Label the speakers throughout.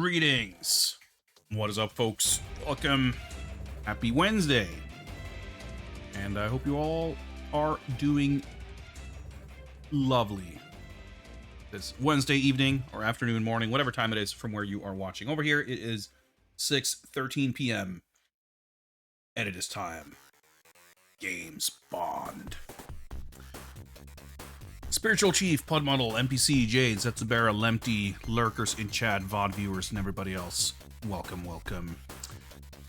Speaker 1: Greetings. What is up, folks? Welcome. Happy Wednesday. And I hope you all are doing lovely this Wednesday evening or afternoon, morning, whatever time it is from where you are watching. Over here, it is 6:13 p.m. and it is time. Games Bond. Spiritual Chief, Pudmuddle, NPC, Jade, Zetsubera, Lemty, Lurkers in chat, VOD viewers, and everybody else. Welcome, welcome.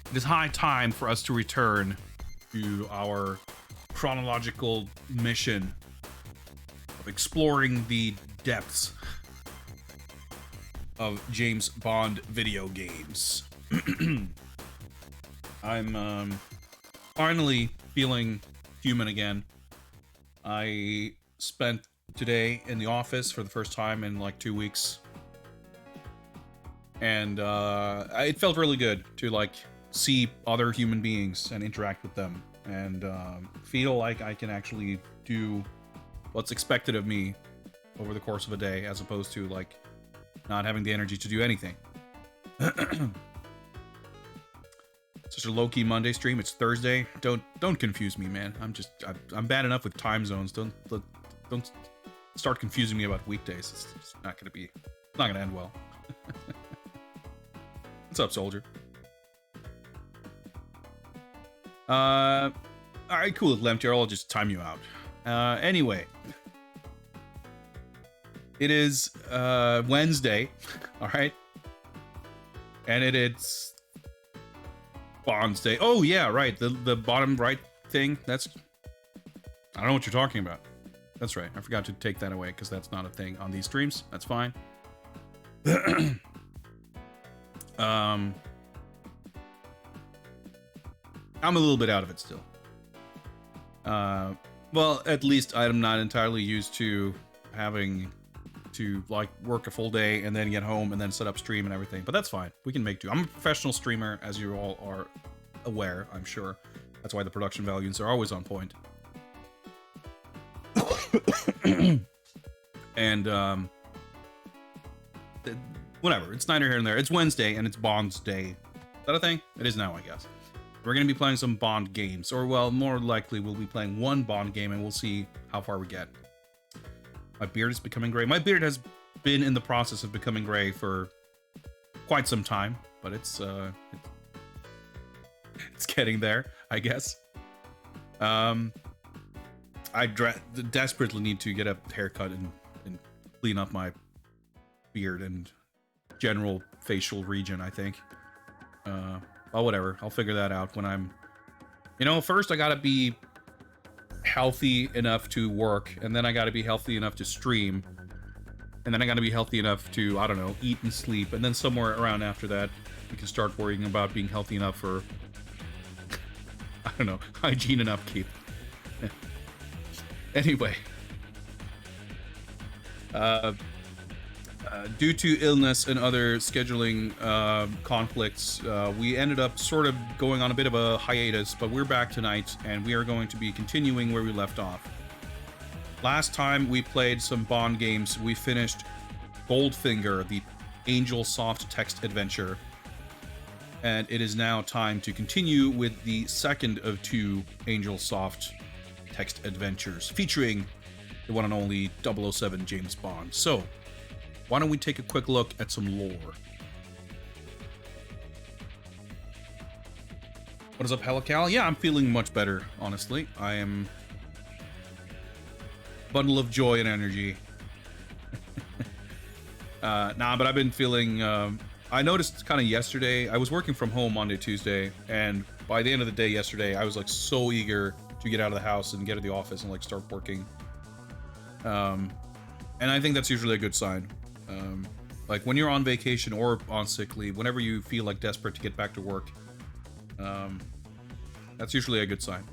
Speaker 1: It is high time for us to return to our chronological mission of exploring the depths of James Bond video games. I'm finally feeling human again. I spent today in the office for the first time in like 2 weeks, and it felt really good to like see other human beings and interact with them and feel like I can actually do what's expected of me over the course of a day, as opposed to like not having the energy to do anything. Such a low-key Monday stream. It's Thursday. Don't confuse me, man. I'm bad enough with time zones. Don't start confusing me about weekdays. It's not gonna end well. What's up, soldier? All right, cool, Lemtier. I'll just time you out. Anyway, it is Wednesday. All right, and it's Bond's Day. Oh yeah, right. The bottom right thing. I don't know what you're talking about. That's right. I forgot to take that away because that's not a thing on these streams. That's fine. I'm a little bit out of it still. Well, at least I'm not entirely used to having to like work a full day and then get home and then set up stream and everything. But that's fine. We can make do. I'm a professional streamer, as you all are aware, I'm sure. That's why the production values are always on point. And whatever, it's neither here nor there. It's Wednesday and it's Bond's Day. Is that a thing? It is now, I guess. We're gonna be playing some Bond games, or well, more likely we'll be playing one Bond game and we'll see how far we get. My beard is becoming gray. My beard has been in the process of becoming gray for quite some time, but it's getting there, I guess. I desperately need to get a haircut and clean up my beard and general facial region, I think. Oh, whatever. I'll figure that out when I'm... first I gotta be healthy enough to work, and then I gotta be healthy enough to stream, and then I gotta be healthy enough to, I don't know, eat and sleep, and then somewhere around after that, we can start worrying about being healthy enough for, I don't know, hygiene and upkeep. Anyway, due to illness and other scheduling conflicts, we ended up sort of going on a bit of a hiatus, but we're back tonight, and we are going to be continuing where we left off. Last time we played some Bond games, we finished Goldfinger, the Angel Soft text adventure, and it is now time to continue with the second of two Angel Soft text adventures, featuring the one and only 007 James Bond. So, why don't we take a quick look at some lore? What is up, Helical? Yeah, I'm feeling much better, honestly. I am a bundle of joy and energy. Nah, but I've been feeling... I noticed kind of yesterday, I was working from home Monday, Tuesday, and by the end of the day yesterday, I was like so eager to get out of the house and get to the office and like start working. And I think that's usually a good sign. Like when you're on vacation or on sick leave, whenever you feel like desperate to get back to work, that's usually a good sign.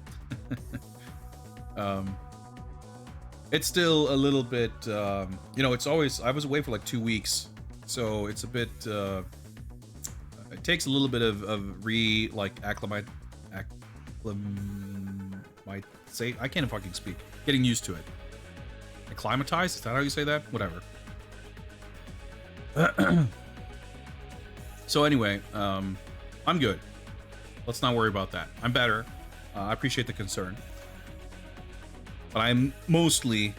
Speaker 1: It's still a little bit, it's always, I was away for like 2 weeks, so it's a bit, it takes a little bit of I can't fucking speak. Getting used to it. Acclimatize? Is that how you say that? Whatever. So anyway, I'm good. Let's not worry about that. I'm better. I appreciate the concern. But I'm mostly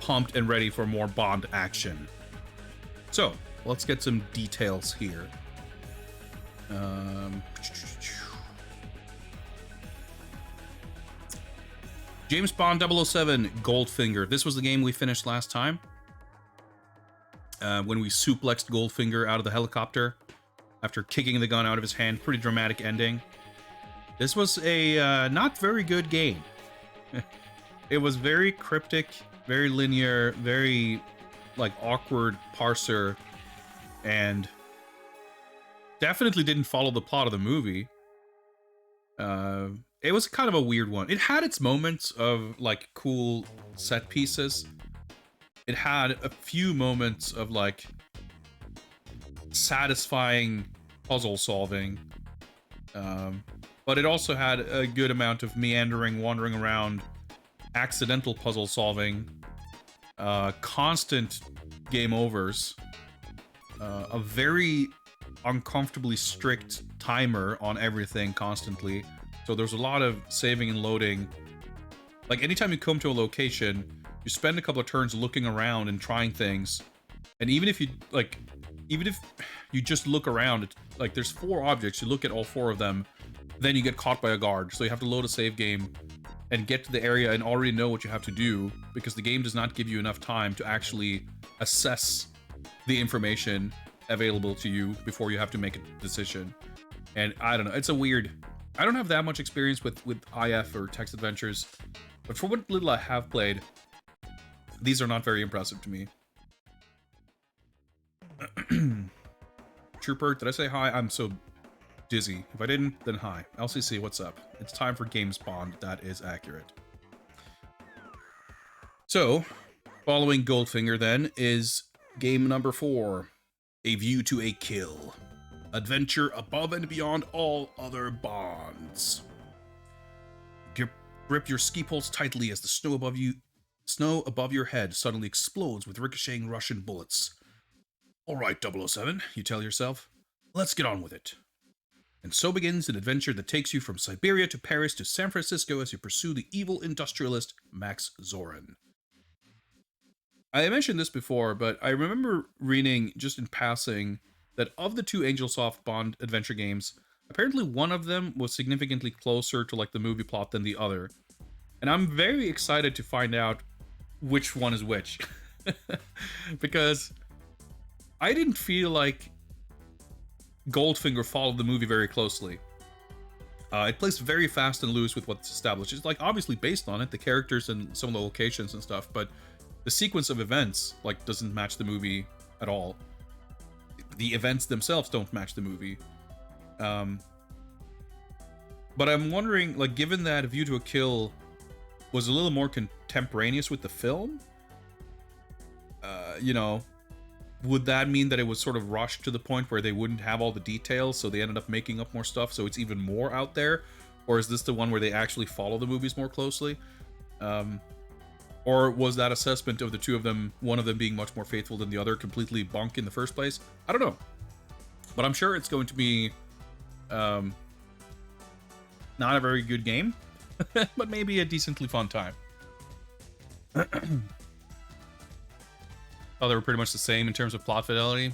Speaker 1: pumped and ready for more Bond action. So, let's get some details here. James Bond 007 Goldfinger. This was the game we finished last time. When we suplexed Goldfinger out of the helicopter after kicking the gun out of his hand. Pretty dramatic ending. This was a not very good game. It was very cryptic, very linear, very like awkward parser, and definitely didn't follow the plot of the movie. It was kind of a weird one. It had its moments of like cool set pieces. It had a few moments of like satisfying puzzle solving. But it also had a good amount of meandering, wandering around, accidental puzzle solving, constant game overs, a very uncomfortably strict timer on everything constantly. So there's a lot of saving and loading. Like anytime you come to a location, you spend a couple of turns looking around and trying things. And even if you just look around, it's like there's 4 objects, you look at all 4 of them, then you get caught by a guard. So you have to load a save game and get to the area and already know what you have to do, because the game does not give you enough time to actually assess the information available to you before you have to make a decision. And I don't know, it's a weird... I don't have that much experience with IF or text adventures, but for what little I have played, these are not very impressive to me. Trooper, did I say hi? I'm so dizzy. If I didn't, then hi. LCC, what's up? It's time for Games Bond. That is accurate. So, following Goldfinger then is game number 4, A View to a Kill. Adventure above and beyond all other Bonds. Grip your ski poles tightly as the snow above your head suddenly explodes with ricocheting Russian bullets. Alright, 007, you tell yourself. Let's get on with it. And so begins an adventure that takes you from Siberia to Paris to San Francisco as you pursue the evil industrialist Max Zorin. I mentioned this before, but I remember reading just in passing that of the 2 Angelsoft Bond adventure games, apparently one of them was significantly closer to like the movie plot than the other. And I'm very excited to find out which one is which. Because I didn't feel like Goldfinger followed the movie very closely. It plays very fast and loose with what's established. It's like obviously based on it, the characters and some of the locations and stuff, but the sequence of events like doesn't match the movie at all. The events themselves don't match the movie. But I'm wondering, like, given that A View to a Kill was a little more contemporaneous with the film, you know, would that mean that it was sort of rushed to the point where they wouldn't have all the details, so they ended up making up more stuff, so it's even more out there? Or is this the one where they actually follow the movies more closely? Or was that assessment of the 2 of them, one of them being much more faithful than the other, completely bunk in the first place? I don't know. But I'm sure it's going to be not a very good game, but maybe a decently fun time. Oh, they were pretty much the same in terms of plot fidelity.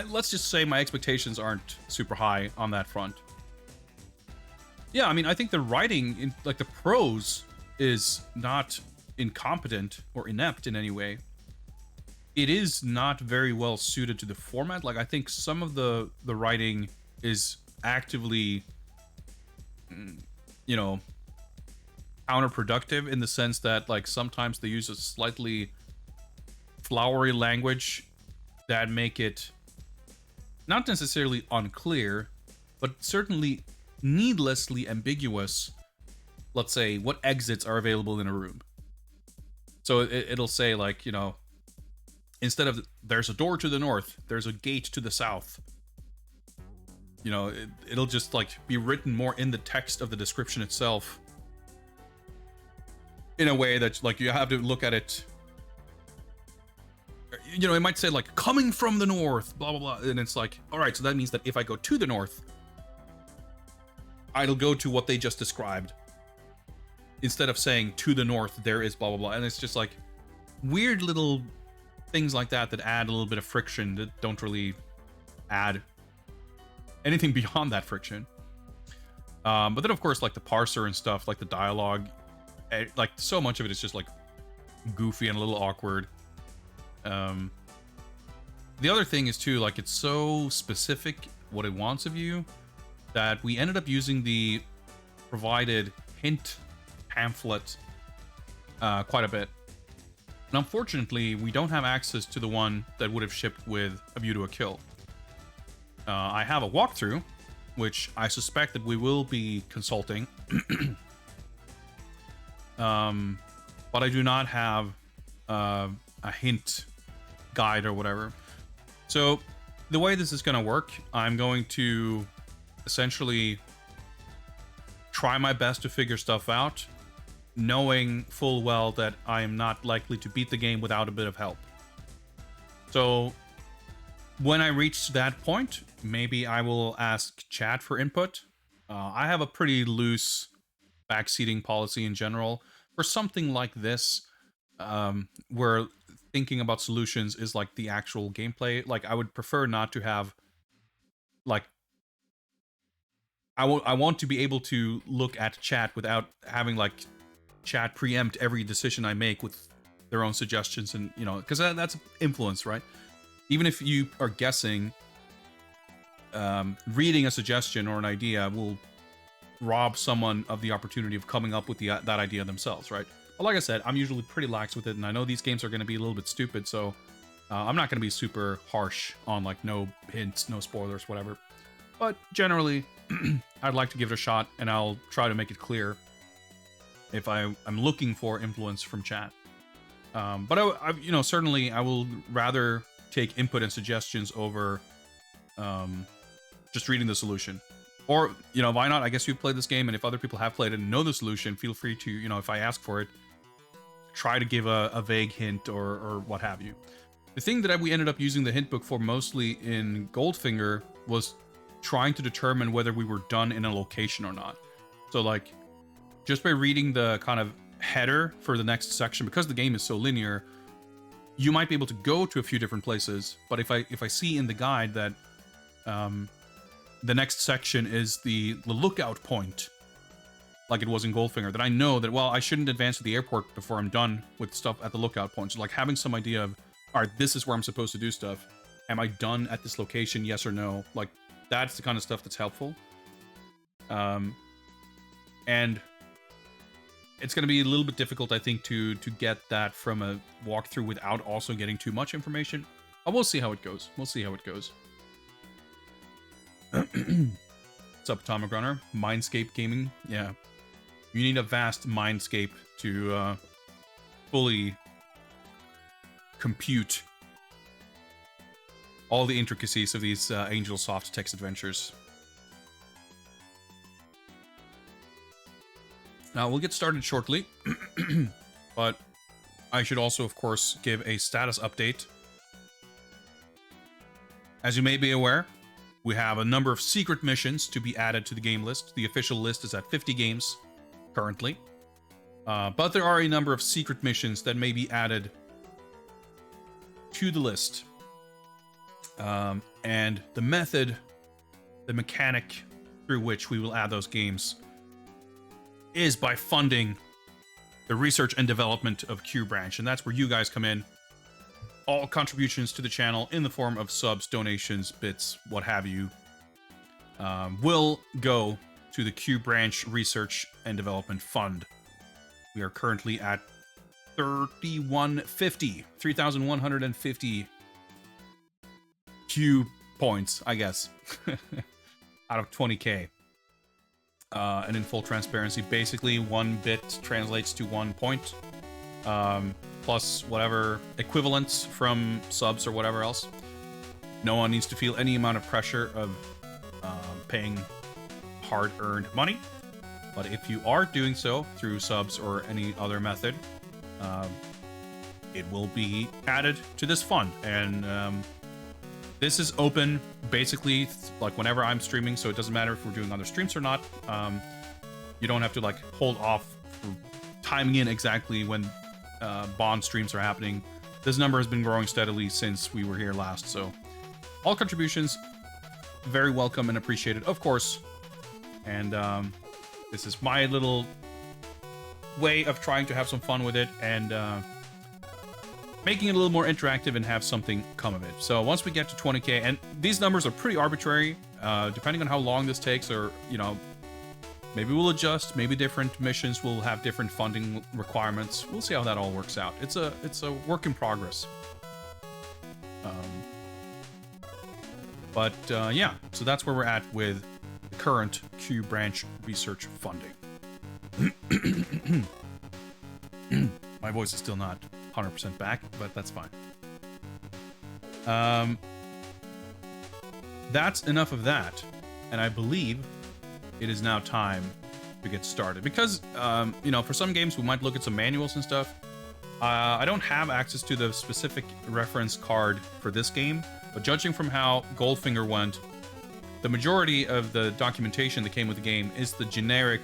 Speaker 1: Let's just say my expectations aren't super high on that front. Yeah, I mean, I think the writing, in like the prose, is not incompetent or inept in any way. It is not very well suited to the format. Like, I think some of the writing is actively, you know, counterproductive in the sense that, like, sometimes they use a slightly flowery language that make it not necessarily unclear, but certainly needlessly ambiguous. Let's say what exits are available in a room. So it'll say, like, you know, instead of there's a door to the north, there's a gate to the south. You know, it'll just like be written more in the text of the description itself in a way that like you have to look at it You know, it might say like coming from the north, blah blah blah, and it's like, all right, so that means that if I go to the north, I'll go to what they just described. Instead of saying to the north there is blah blah blah, and it's just like weird little things like that that add a little bit of friction that don't really add anything beyond that friction. But then of course, like the parser and stuff, like the dialogue, like so much of it is just like goofy and a little awkward. The other thing is too, like it's so specific what it wants of you that we ended up using the provided hint pamphlet quite a bit. And unfortunately, we don't have access to the one that would have shipped with A View to a Kill. I have a walkthrough, which I suspect that we will be consulting. But I do not have a hint guide or whatever. So the way this is going to work, I'm going to essentially try my best to figure stuff out, knowing full well that I am not likely to beat the game without a bit of help. So when I reach that point, maybe I will ask chat for input. I have a pretty loose backseating policy in general. For something like this, where thinking about solutions is like the actual gameplay, like I would prefer not to have, like, I want to be able to look at chat without having like chat preempt every decision I make with their own suggestions, and you know, because that's influence, right? Even if you are guessing, reading a suggestion or an idea will rob someone of the opportunity of coming up with that idea themselves, right? But like I said, I'm usually pretty lax with it, and I know these games are going to be a little bit stupid, so I'm not going to be super harsh on like no hints, no spoilers, whatever. But generally, I'd like to give it a shot, and I'll try to make it clear if I'm looking for influence from chat. But I, you know, certainly I will rather take input and suggestions over just reading the solution. Or, you know, why not? I guess you've played this game, and if other people have played it and know the solution, feel free to, you know, if I ask for it, try to give a vague hint or what have you. The thing that we ended up using the hint book for mostly in Goldfinger was trying to determine whether we were done in a location or not. So, like, just by reading the kind of header for the next section, because the game is so linear, you might be able to go to a few different places, but if I see in the guide that the next section is the lookout point, like it was in Goldfinger, then I know that, well, I shouldn't advance to the airport before I'm done with stuff at the lookout point. So like having some idea of, all right, this is where I'm supposed to do stuff. Am I done at this location? Yes or no? Like, that's the kind of stuff that's helpful. And it's going to be a little bit difficult, I think, to get that from a walkthrough without also getting too much information. But we'll see how it goes. We'll see how it goes. What's up, Atomic Runner? Mindscape Gaming? Yeah. You need a vast mindscape to fully compute all the intricacies of these Angel Soft text adventures. Now, we'll get started shortly, but I should also, of course, give a status update. As you may be aware, we have a number of secret missions to be added to the game list. The official list is at 50 games currently, but there are a number of secret missions that may be added to the list. And the method, the mechanic through which we will add those games is by funding the research and development of Q Branch, and that's where you guys come in. All contributions to the channel in the form of subs, donations, bits, what have you, will go to the Q Branch Research and Development Fund. We are currently at 3,150 Q points, I guess, out of 20k. And in full transparency, basically 1 bit translates to 1 point, plus whatever equivalents from subs or whatever else. No one needs to feel any amount of pressure of paying hard-earned money, but if you are doing so through subs or any other method, it will be added to this fund. And this is open basically like whenever I'm streaming, so it doesn't matter if we're doing other streams or not. You don't have to like hold off for timing in exactly when Bond streams are happening. This number has been growing steadily since we were here last, so all contributions very welcome and appreciated, of course. And this is my little way of trying to have some fun with it and making it a little more interactive and have something come of it. So once we get to 20k, and these numbers are pretty arbitrary, depending on how long this takes, or, you know, maybe we'll adjust, maybe different missions will have different funding requirements. We'll see how that all works out. It's a work in progress. But yeah, so that's where we're at with the current Q branch research funding. My voice is still not 100% back, but that's fine. That's enough of that, and I believe it is now time to get started. Because, you know, for some games we might look at some manuals and stuff. I don't have access to the specific reference card for this game, but judging from how Goldfinger went, the majority of the documentation that came with the game is the generic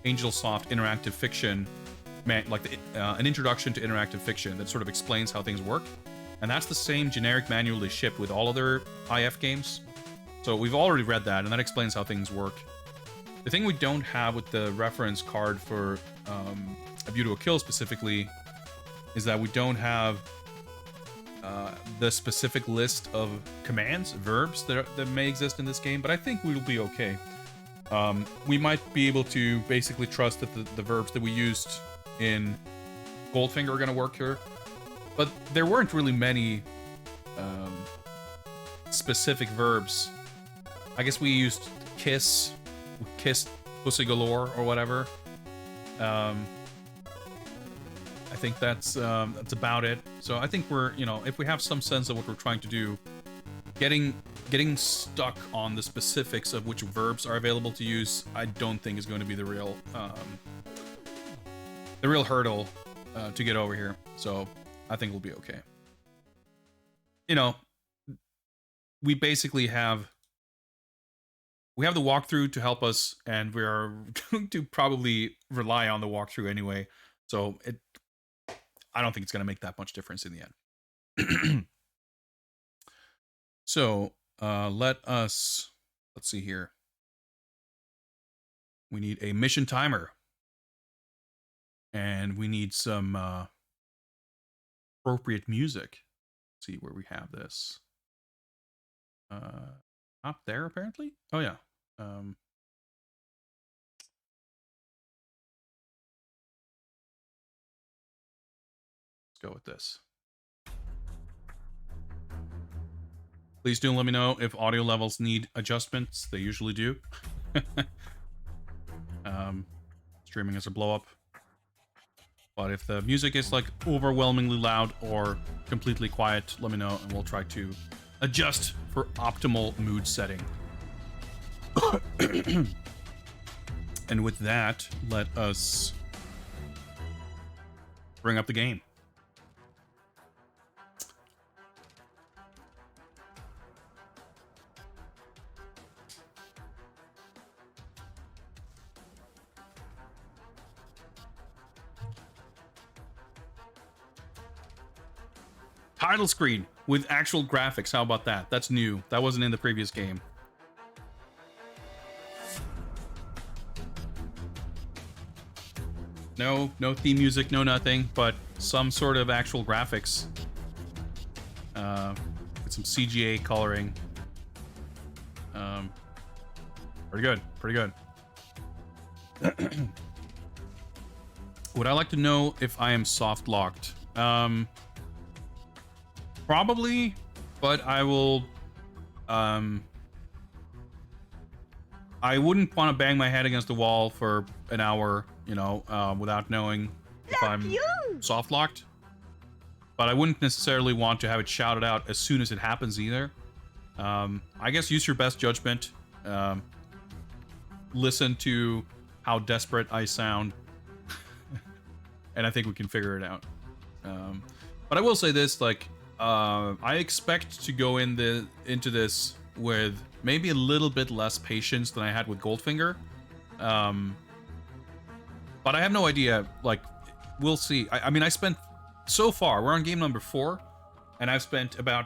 Speaker 1: Angelsoft interactive fiction, like an introduction to interactive fiction that sort of explains how things work. And that's the same generic manual they ship with all other IF games. So we've already read that, and that explains how things work. The thing we don't have with the reference card for A View to a Kill specifically is that we don't have the specific list of commands, verbs that may exist in this game, but I think we'll be okay. We might be able to basically trust that the verbs that we used in Goldfinger are going to work here, but there weren't really many specific verbs. I guess we used kissed pussy galore or whatever. I think that's about it. So I think we're, you know, if we have some sense of what we're trying to do, getting stuck on the specifics of which verbs are available to use, I don't think is going to be the real hurdle to get over here. So I think we'll be okay. You know, we basically have the walkthrough to help us, and we are going to probably rely on the walkthrough anyway. So I don't think it's going to make that much difference in the end. So let's see here. We need a mission timer, and we need some appropriate music. Let's see where we have this. Not there apparently. Oh yeah. Go with this. Please do let me know if audio levels need adjustments. They usually do. Streaming is a blow up. But if the music is like overwhelmingly loud or completely quiet, let me know and we'll try to adjust for optimal mood setting. And with that, let us bring up the game. Title screen with actual graphics. How about that? That's new. That wasn't in the previous game. No theme music, no nothing, but some sort of actual graphics. With some CGA coloring. Pretty good. Would I like to know if I am soft locked? Probably, but I will, I wouldn't want to bang my head against the wall for an hour, you know, without knowing if I'm soft locked. But I wouldn't necessarily want to have it shouted out as soon as it happens either. I guess use your best judgment. Listen to how desperate I sound. And I think we can figure it out. But But I will say this, like, I expect to go into this with maybe a little bit less patience than I had with Goldfinger. But I have no idea, like, we'll see. I mean, I spent, so far, we're on game number 4, and I've spent about,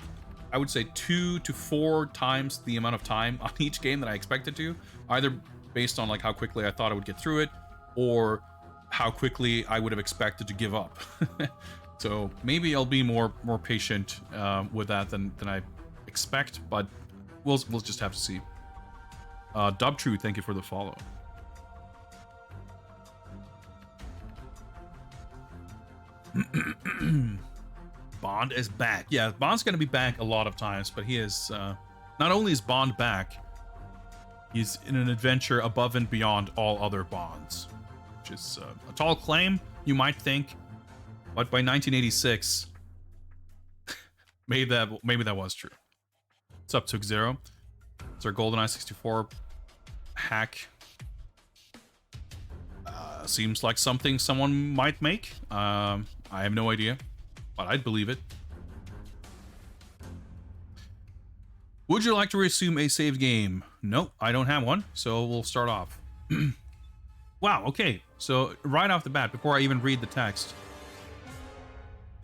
Speaker 1: I would say, 2 to 4 times the amount of time on each game that I expected to, either based on, like, how quickly I thought I would get through it, or how quickly I would have expected to give up. So maybe I'll be more patient with that than I expect, but we'll just have to see. Dubtrue, thank you for the follow. Bond is back. Yeah, Bond's gonna be back a lot of times, but he is not only is Bond back, he's in an adventure above and beyond all other Bonds, which is a tall claim, you might think, but by 1986, maybe that was true. What's up, Took Zero? It's our GoldenEye 64 hack. Seems like something someone might make. I have no idea, but I'd believe it. Would you like to resume a saved game? Nope, I don't have one, so we'll start off. Wow, okay. So right off the bat, before I even read the text,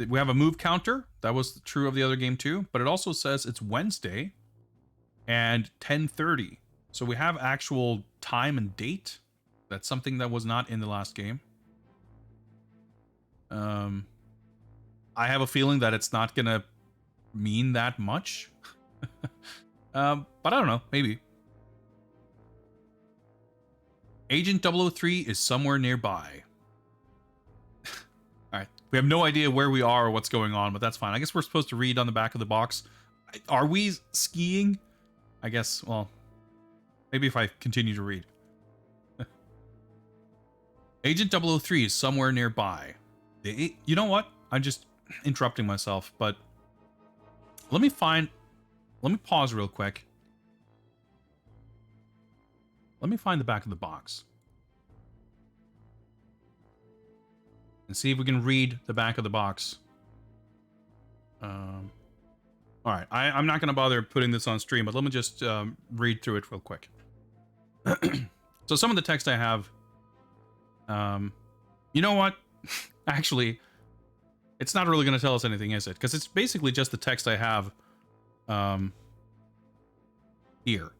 Speaker 1: we have a move counter. That was true of the other game too, but it also says it's Wednesday and 10:30. So we have actual time and date. That's something that was not in the last game. I have a feeling that it's not gonna mean that much. But I don't know, maybe. Agent 003 is somewhere nearby. Alright, we have no idea where we are or what's going on, but that's fine. I guess we're supposed to read on the back of the box. Are we skiing? I guess, well, maybe if I continue to read. Agent 003 is somewhere nearby. You know what? I'm just interrupting myself, but let me pause real quick. Let me find the back of the box and see if we can read the back of the box. All right, I'm not going to bother putting this on stream, but let me just read through it real quick. So some of the text I have, you know what? Actually, it's not really going to tell us anything, is it? Because it's basically just the text I have here.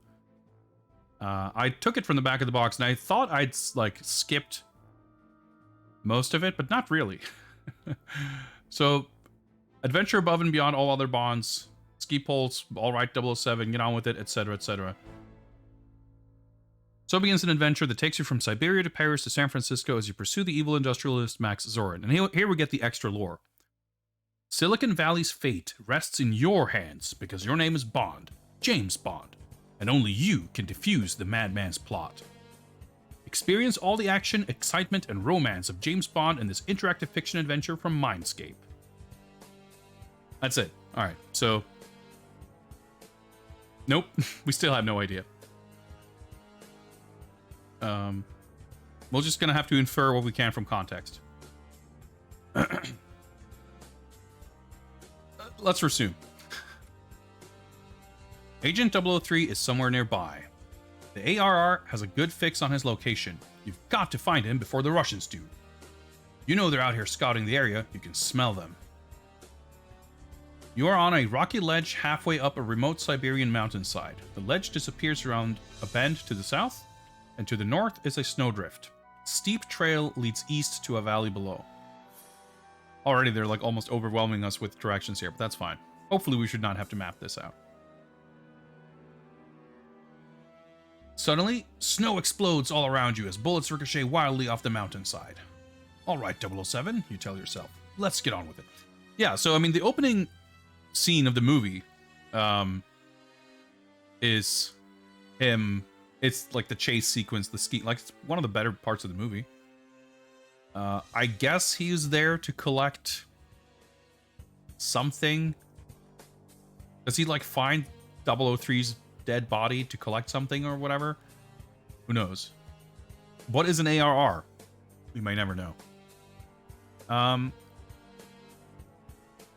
Speaker 1: I took it from the back of the box, and I thought I'd, like, skipped most of it, but not really. So, adventure above and beyond all other Bonds, ski poles, all right, 007, get on with it, etc., etc. So begins an adventure that takes you from Siberia to Paris to San Francisco as you pursue the evil industrialist Max Zorin. And here we get the extra lore. Silicon Valley's fate rests in your hands because your name is Bond, James Bond, and only you can defuse the madman's plot. Experience all the action, excitement, and romance of James Bond in this interactive fiction adventure from Mindscape. That's it. All right, so... Nope, we still have no idea. We're just gonna have to infer what we can from context. Let's resume. Agent 003 is somewhere nearby. The ARR has a good fix on his location. You've got to find him before the Russians do. You know they're out here scouting the area. You can smell them. You are on a rocky ledge halfway up a remote Siberian mountainside. The ledge disappears around a bend to the south, and to the north is a snowdrift. Steep trail leads east to a valley below. Already they're like almost overwhelming us with directions here, but that's fine. Hopefully we should not have to map this out. Suddenly, snow explodes all around you as bullets ricochet wildly off the mountainside. Alright, 007, you tell yourself. Let's get on with it. Yeah, so I mean, the opening scene of the movie is him. It's like the chase sequence, the ski, like it's one of the better parts of the movie. I guess he's there to collect something. Does he like find 003's dead body to collect something or whatever? Who knows? What is an ARR? We may never know.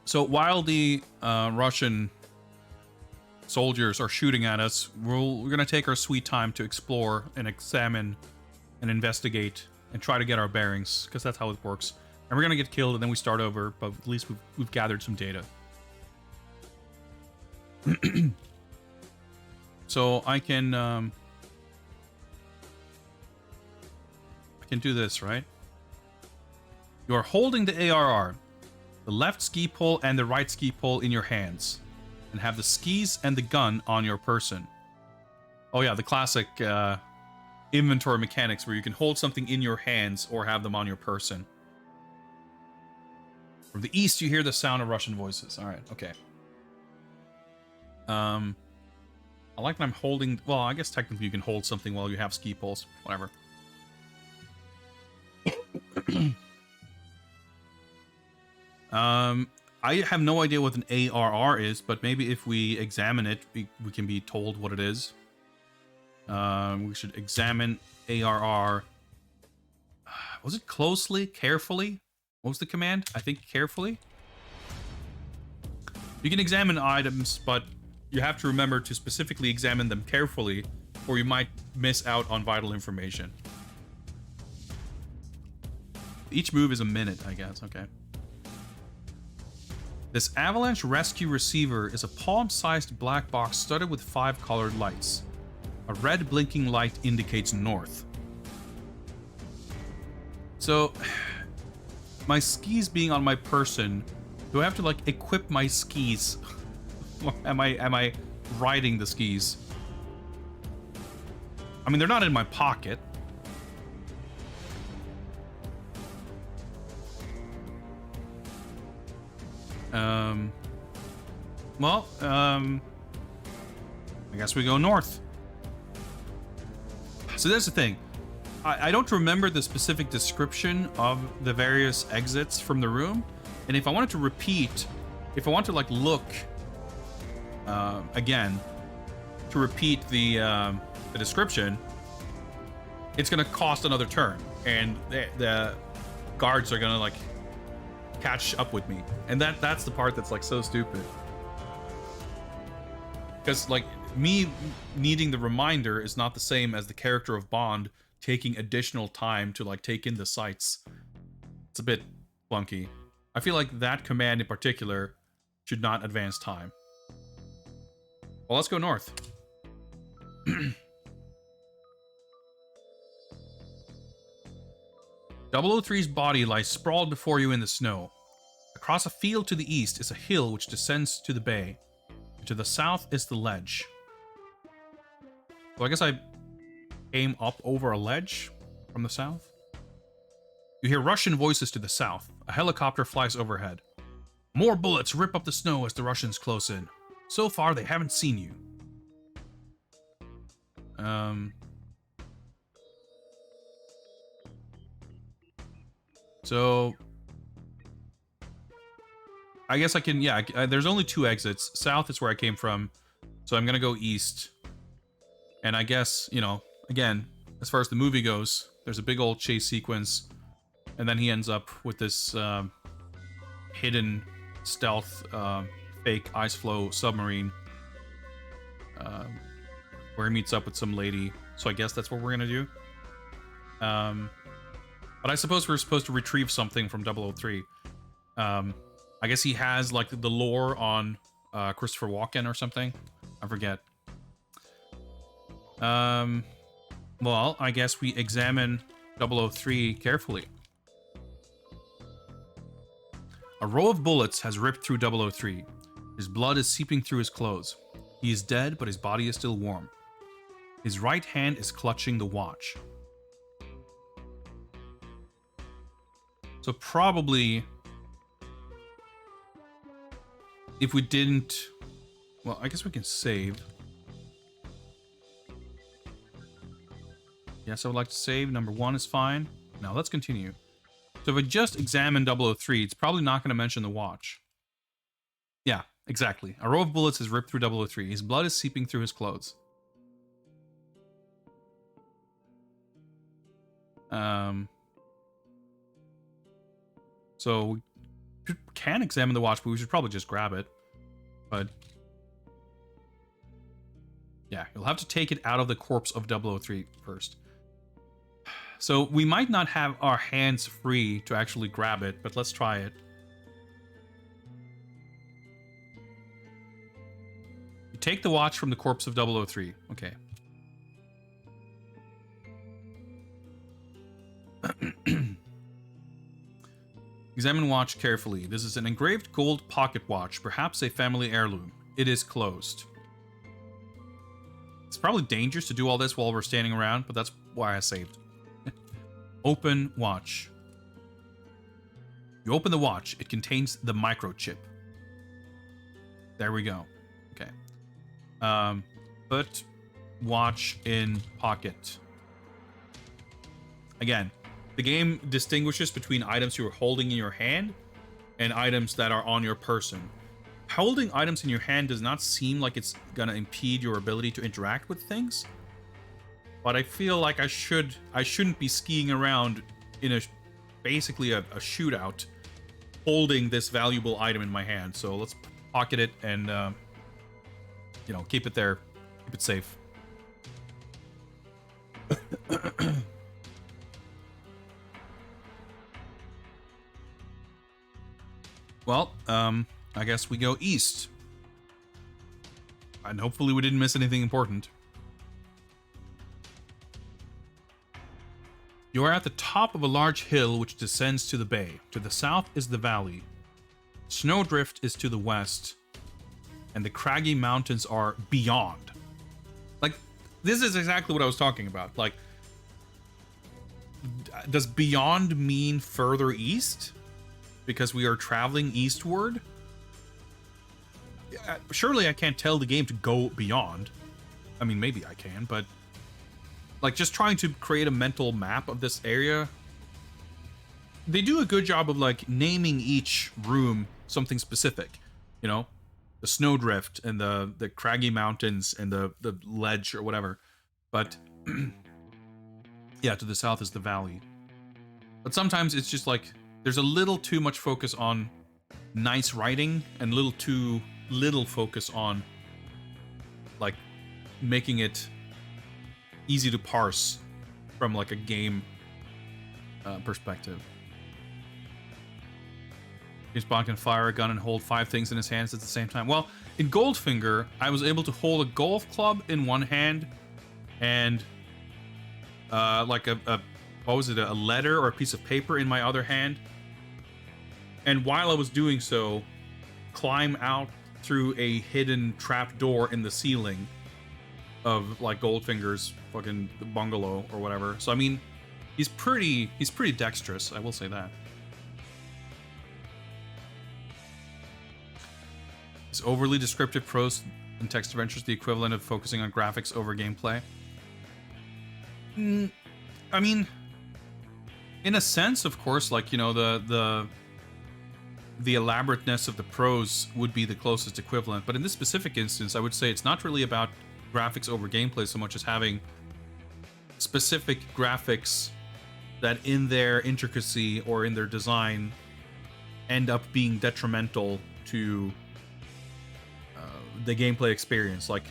Speaker 1: So while the Russian soldiers are shooting at us, we're going to take our sweet time to explore and examine and investigate and try to get our bearings, because that's how it works. And we're going to get killed and then we start over, but at least we've gathered some data. So I can do this, right? You are holding the ARR, the left ski pole and the right ski pole in your hands, and have the skis and the gun on your person. Oh yeah, the classic inventory mechanics where you can hold something in your hands or have them on your person. From the east, you hear the sound of Russian voices. All right, okay. I like that I'm holding... Well, I guess technically you can hold something while you have ski poles. Whatever. I have no idea what an ARR is, but maybe if we examine it, we can be told what it is. We should examine ARR. Was it closely? Carefully? What was the command? I think carefully? You can examine items, but you have to remember to specifically examine them carefully, or you might miss out on vital information. Each move is a minute, I guess. Okay. This Avalanche Rescue Receiver is a palm-sized black box studded with 5 colored lights. A red blinking light indicates north. So, my skis being on my person, do I have to like equip my skis? Or am I riding the skis? I mean, they're not in my pocket. I guess we go north. So there's the thing. I don't remember the specific description of the various exits from the room. And if I wanted to repeat, if I want to like look again to repeat the description, it's gonna cost another turn, and the guards are gonna like catch up with me, and that's the part that's like so stupid. Because like me needing the reminder is not the same as the character of Bond taking additional time to like take in the sights. It's a bit clunky. I feel like that command in particular should not advance time. Well, let's go north. 003's body lies sprawled before you in the snow. Across a field to the east is a hill which descends to the bay. To the south is the ledge. So I guess I aim up over a ledge from the south. You hear Russian voices to the south. A helicopter flies overhead. More bullets rip up the snow as the Russians close in. So far, they haven't seen you. So I guess I can, yeah, there's only 2 exits. South is where I came from, so I'm gonna go east. And I guess, you know, again, as far as the movie goes, there's a big old chase sequence, and then he ends up with this hidden stealth fake ice flow submarine where he meets up with some lady. So I guess that's what we're gonna do. But I suppose we're supposed to retrieve something from 003. I guess he has like the lore on Christopher Walken or something. I forget. Well, I guess we examine 003 carefully. A row of bullets has ripped through 003. His blood is seeping through his clothes. He is dead, but his body is still warm. His right hand is clutching the watch. So probably, if we didn't... Well, I guess we can save. Yes, I would like to save. Number 1 is fine. Now, let's continue. So if I just examine 003, it's probably not going to mention the watch. Yeah, exactly. A row of bullets has ripped through 003. His blood is seeping through his clothes. So can examine the watch, but we should probably just grab it. But yeah, you'll have to take it out of the corpse of 003 first. So we might not have our hands free to actually grab it, but let's try it. You take the watch from the corpse of 003. Okay. Examine watch carefully. This is an engraved gold pocket watch, perhaps a family heirloom. It is closed. It's probably dangerous to do all this while we're standing around, but that's why I saved. Open watch. You open the watch. It contains the microchip. There we go. Okay. Put watch in pocket. Again, the game distinguishes between items you are holding in your hand and items that are on your person. Holding items in your hand does not seem like it's gonna impede your ability to interact with things, but I feel like I shouldn't be skiing around in basically a shootout holding this valuable item in my hand. So let's pocket it and keep it there, keep it safe. Well, I guess we go east. And hopefully we didn't miss anything important. You are at the top of a large hill which descends to the bay. To the south is the valley. Snowdrift is to the west. And the craggy mountains are beyond. Like, this is exactly what I was talking about. Like, does beyond mean further east? Because we are traveling eastward? Surely I can't tell the game to go beyond. I mean, maybe I can, but like just trying to create a mental map of this area. They do a good job of like naming each room something specific, you know, the snowdrift and the craggy mountains and the ledge or whatever. But yeah, to the south is the valley. But sometimes it's just like there's a little too much focus on nice writing and a little too little focus on like making it easy to parse from like a game perspective. James Bond can fire a gun and hold 5 things in his hands at the same time. Well, in Goldfinger, I was able to hold a golf club in one hand and like a what was it, a letter or a piece of paper in my other hand. And while I was doing so, climb out through a hidden trap door in the ceiling of like Goldfinger's fucking bungalow or whatever. So I mean, he's pretty dexterous, I will say that. Is overly descriptive prose in text adventures the equivalent of focusing on graphics over gameplay? I mean, in a sense, of course, like, you know, the elaborateness of the prose would be the closest equivalent, but in this specific instance, I would say it's not really about graphics over gameplay so much as having specific graphics that in their intricacy or in their design end up being detrimental to the gameplay experience. Like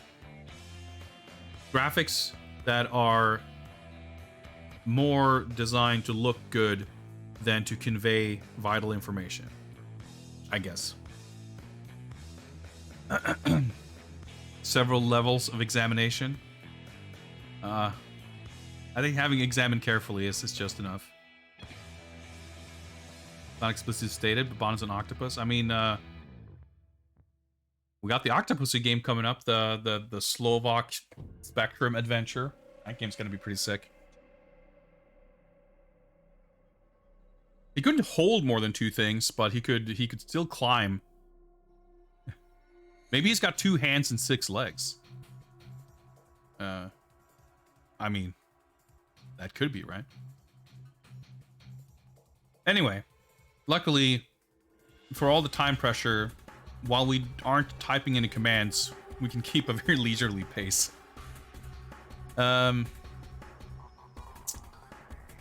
Speaker 1: graphics that are more designed to look good than to convey vital information, I guess. Several levels of examination. I think having examined carefully is just enough. Not explicitly stated, but Bond is an octopus. I mean, we got the Octopussy game coming up, the Slovak Spectrum adventure. That game's gonna be pretty sick. He couldn't hold more than 2 things, but he could still climb. Maybe he's got 2 hands and 6 legs. I mean, that could be, right? Anyway, luckily, for all the time pressure, while we aren't typing any commands, we can keep a very leisurely pace. So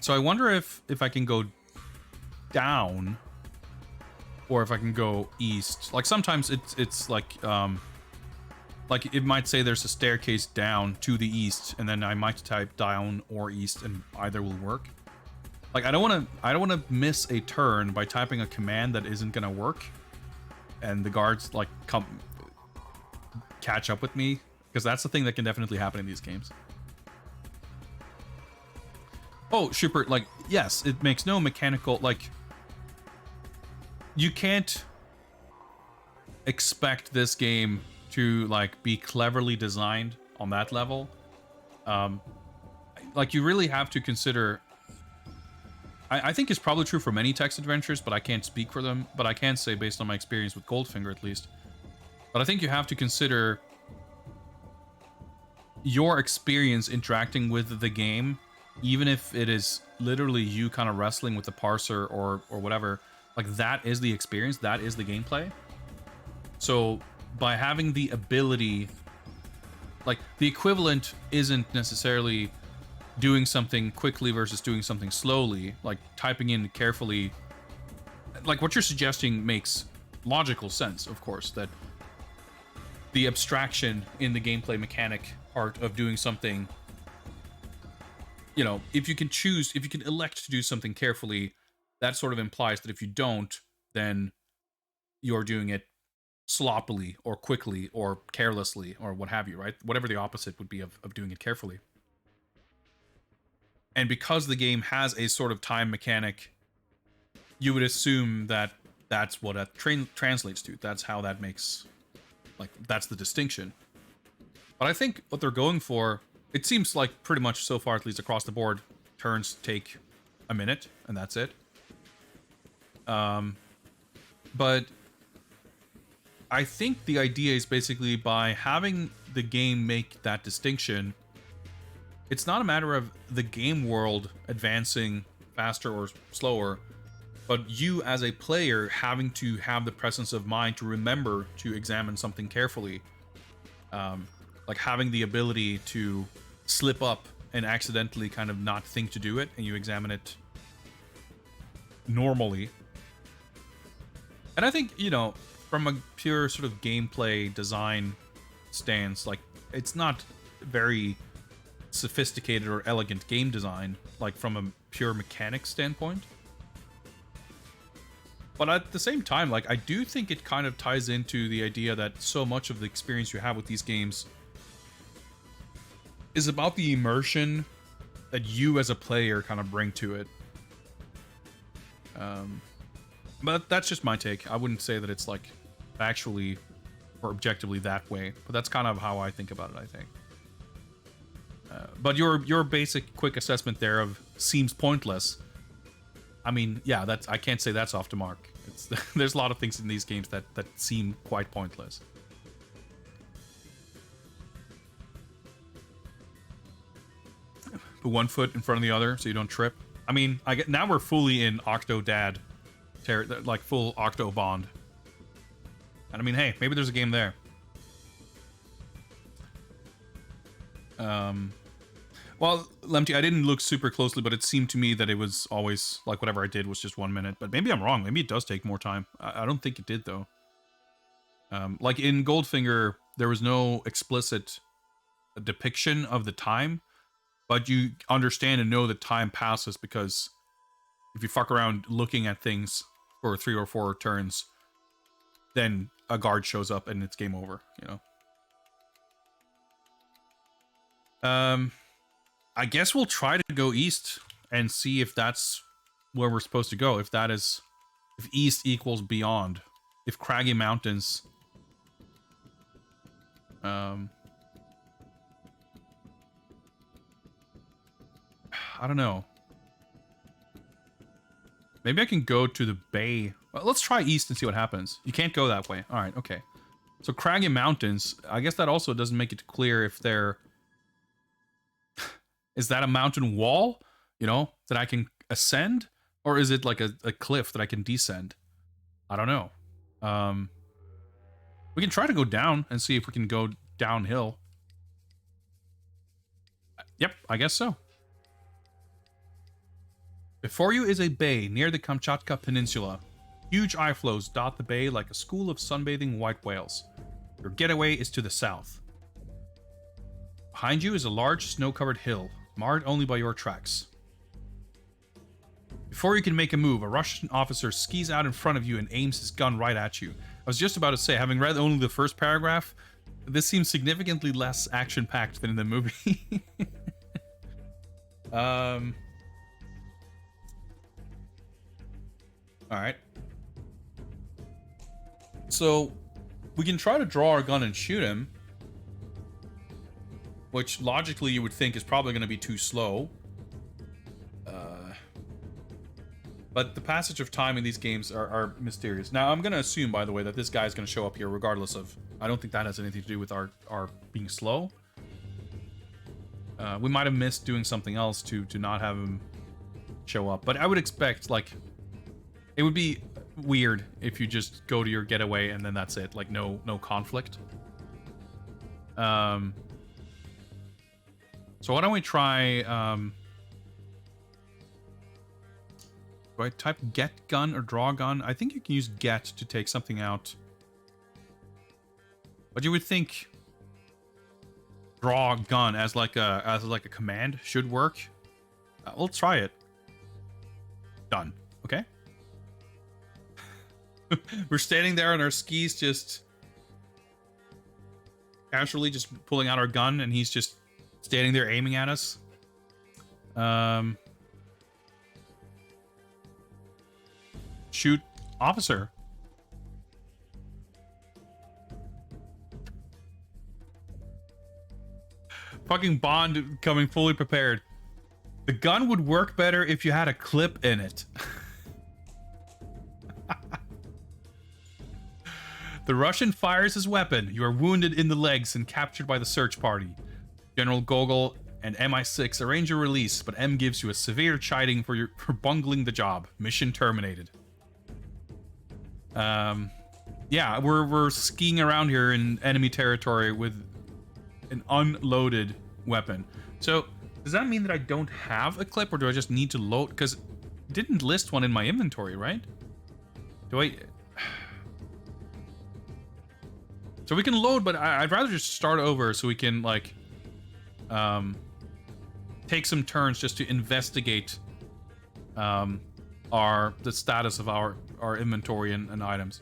Speaker 1: I wonder if I can go down or if I can go east. Like sometimes it's like it might say there's a staircase down to the east, and then I might type down or east, and either will work. Like I don't want to miss a turn by typing a command that isn't gonna work, and the guards like come catch up with me, because that's the thing that can definitely happen in these games. Oh, Schubert, like, yes, it makes no mechanical, like, you can't expect this game to, like, be cleverly designed on that level. Like, you really have to consider, I think it's probably true for many text adventures, but I can't speak for them, but I can say based on my experience with Goldfinger at least. But I think you have to consider your experience interacting with the game, even if it is literally you kind of wrestling with the parser or whatever. Like, that is the experience, that is the gameplay. So by having the ability, like, the equivalent isn't necessarily doing something quickly versus doing something slowly, like typing in carefully. Like, what you're suggesting makes logical sense, of course, that the abstraction in the gameplay mechanic part of doing something, you know, if you can choose, if you can elect to do something carefully, that sort of implies that if you don't, then you're doing it sloppily or quickly or carelessly or what have you, right? Whatever the opposite would be of doing it carefully. And because the game has a sort of time mechanic, you would assume that that's what it translates to. That's how that makes, like, that's the distinction. But I think what they're going for, it seems like pretty much so far, at least across the board, turns take a minute, and that's it. But I think the idea is basically by having the game make that distinction, it's not a matter of the game world advancing faster or slower, but you as a player having to have the presence of mind to remember to examine something carefully. Like having the ability to slip up and accidentally kind of not think to do it, and you examine it normally. And I think, you know, from a pure sort of gameplay design stance, like, it's not very sophisticated or elegant game design, like from a pure mechanics standpoint. But at the same time, like, I do think it kind of ties into the idea that so much of the experience you have with these games is about the immersion that you as a player kind of bring to it. But that's just my take. I wouldn't say that it's like actually or objectively that way, but that's kind of how I think about it, I think. But your basic quick assessment there of seems pointless, I mean, yeah, that's, I can't say that's off the mark. It's, there's a lot of things in these games that seem quite pointless. Put one foot in front of the other so you don't trip. I mean, I get, now we're fully in Octodad, like full Octobond. And I mean, hey, maybe there's a game there. Well, Lemty, I didn't look super closely, but it seemed to me that it was always, like, whatever I did was just 1 minute. But maybe I'm wrong. Maybe it does take more time. I don't think it did, though. Like, in Goldfinger, there was no explicit depiction of the time, but you understand and know that time passes because if you fuck around looking at things for 3 or 4 turns, then a guard shows up and it's game over, you know? I guess we'll try to go east and see if that's where we're supposed to go. If that is, if east equals beyond, if Craggy Mountains, I don't know. Maybe I can go to the bay. Well, let's try east and see what happens. You can't go that way. All right, okay. So Craggy Mountains, I guess that also doesn't make it clear if they're... Is that a mountain wall, you know, that I can ascend? Or is it like a cliff that I can descend? I don't know. We can try to go down and see if we can go downhill. Yep, I guess so. Before you is a bay near the Kamchatka Peninsula. Huge eye flows dot the bay like a school of sunbathing white whales. Your getaway is to the south. Behind you is a large snow-covered hill, marred only by your tracks. Before you can make a move, a Russian officer skis out in front of you and aims his gun right at you. I was just about to say, having read only the first paragraph, this seems significantly less action-packed than in the movie. Alright. So, we can try to draw our gun and shoot him, which logically you would think is probably going to be too slow. But the passage of time in these games are mysterious. Now, I'm going to assume, by the way, that this guy is going to show up here regardless of... I don't think that has anything to do with our being slow. We might have missed doing something else to not have him show up. But I would expect, like... It would be weird if you just go to your getaway and then that's it. Like, no conflict. So why don't we try... Do I type get gun or draw gun? I think you can use get to take something out. But you would think draw gun as like a command should work. We'll try it. Done. Okay. We're standing there on our skis, just casually just pulling out our gun, and he's just standing there aiming at us. Shoot officer. Fucking Bond coming fully prepared. The gun would work better if you had a clip in it. The Russian fires his weapon. You are wounded in the legs and captured by the search party. General Gogol and MI6 arrange your release, but M gives you a severe chiding for bungling the job. Mission terminated. Yeah, we're skiing around here in enemy territory with an unloaded weapon. So, does that mean that I don't have a clip, or do I just need to load? Because it didn't list one in my inventory, right? Do I... So we can load, but I'd rather just start over so we can, like, take some turns just to investigate the status of our inventory and items.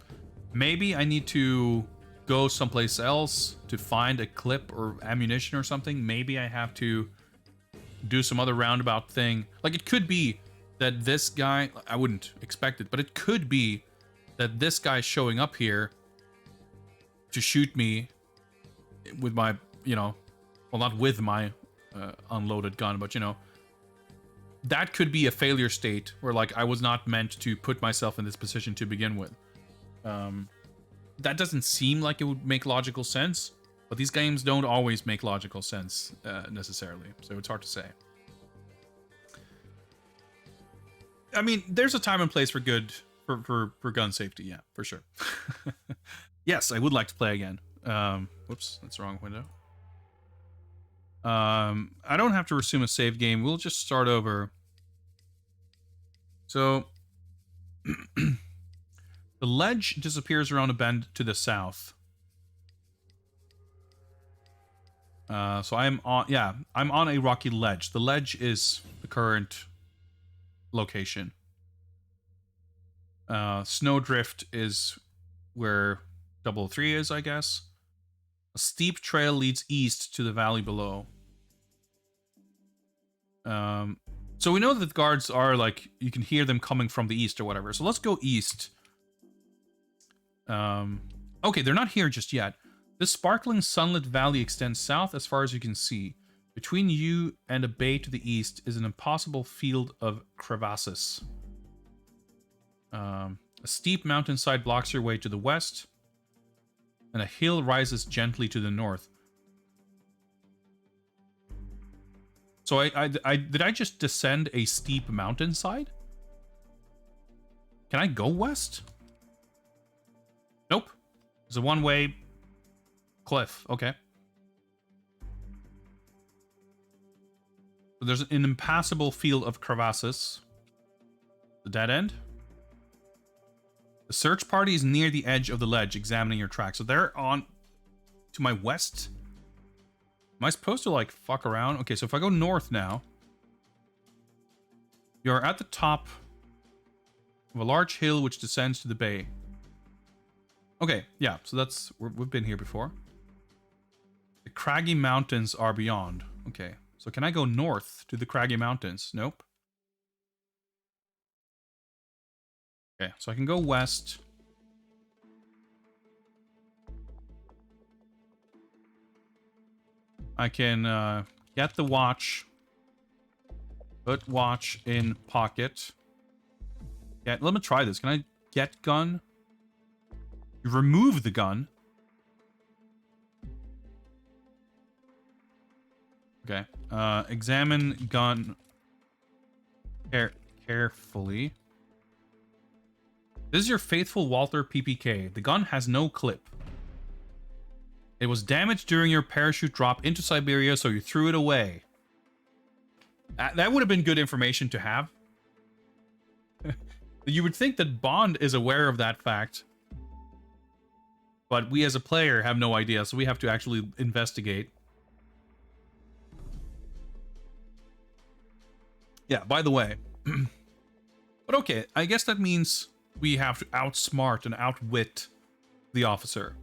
Speaker 1: Maybe I need to go someplace else to find a clip or ammunition or something. Maybe I have to do some other roundabout thing. Like, it could be that this guy... I wouldn't expect it, but it could be that this guy showing up here to shoot me with my, you know... Well, not with my unloaded gun, but, you know... That could be a failure state where, like, I was not meant to put myself in this position to begin with. That doesn't seem like it would make logical sense, but these games don't always make logical sense necessarily, so it's hard to say. I mean, there's a time and place for gun safety, yeah, for sure. Yes, I would like to play again. Whoops, that's the wrong window. I don't have to resume a save game. We'll just start over. So, the ledge disappears around a bend to the south. So I'm on a rocky ledge. The ledge is the current location. Snowdrift is where 003 is, I guess. A steep trail leads east to the valley below. So we know that the guards are, like, you can hear them coming from the east or whatever. So let's go east. Okay, they're not here just yet. This sparkling sunlit valley extends south as far as you can see. Between you and a bay to the east is an impossible field of crevasses. A steep mountainside blocks your way to the west, and a hill rises gently to the north. So did I just descend a steep mountainside? Can I go west? Nope. It's a one-way cliff. Okay. So there's an impassable field of crevasses. The dead end. The search party is near the edge of the ledge, examining your track. So they're on to my west. Am I supposed to, like, fuck around? Okay, so if I go north now, you're at the top of a large hill which descends to the bay. Okay, yeah, so that's... we've been here before. The craggy mountains are beyond. Okay, so can I go north to the craggy mountains? Nope. Okay, so I can go west. I can get the watch. Put watch in pocket. Yeah, let me try this. Can I get gun? Remove the gun. Okay. Examine gun carefully. This is your faithful Walther PPK. The gun has no clip. It was damaged during your parachute drop into Siberia, so you threw it away. That would have been good information to have. You would think that Bond is aware of that fact. But we as a player have no idea, so we have to actually investigate. Yeah, by the way. But okay, I guess that means we have to outsmart and outwit the officer.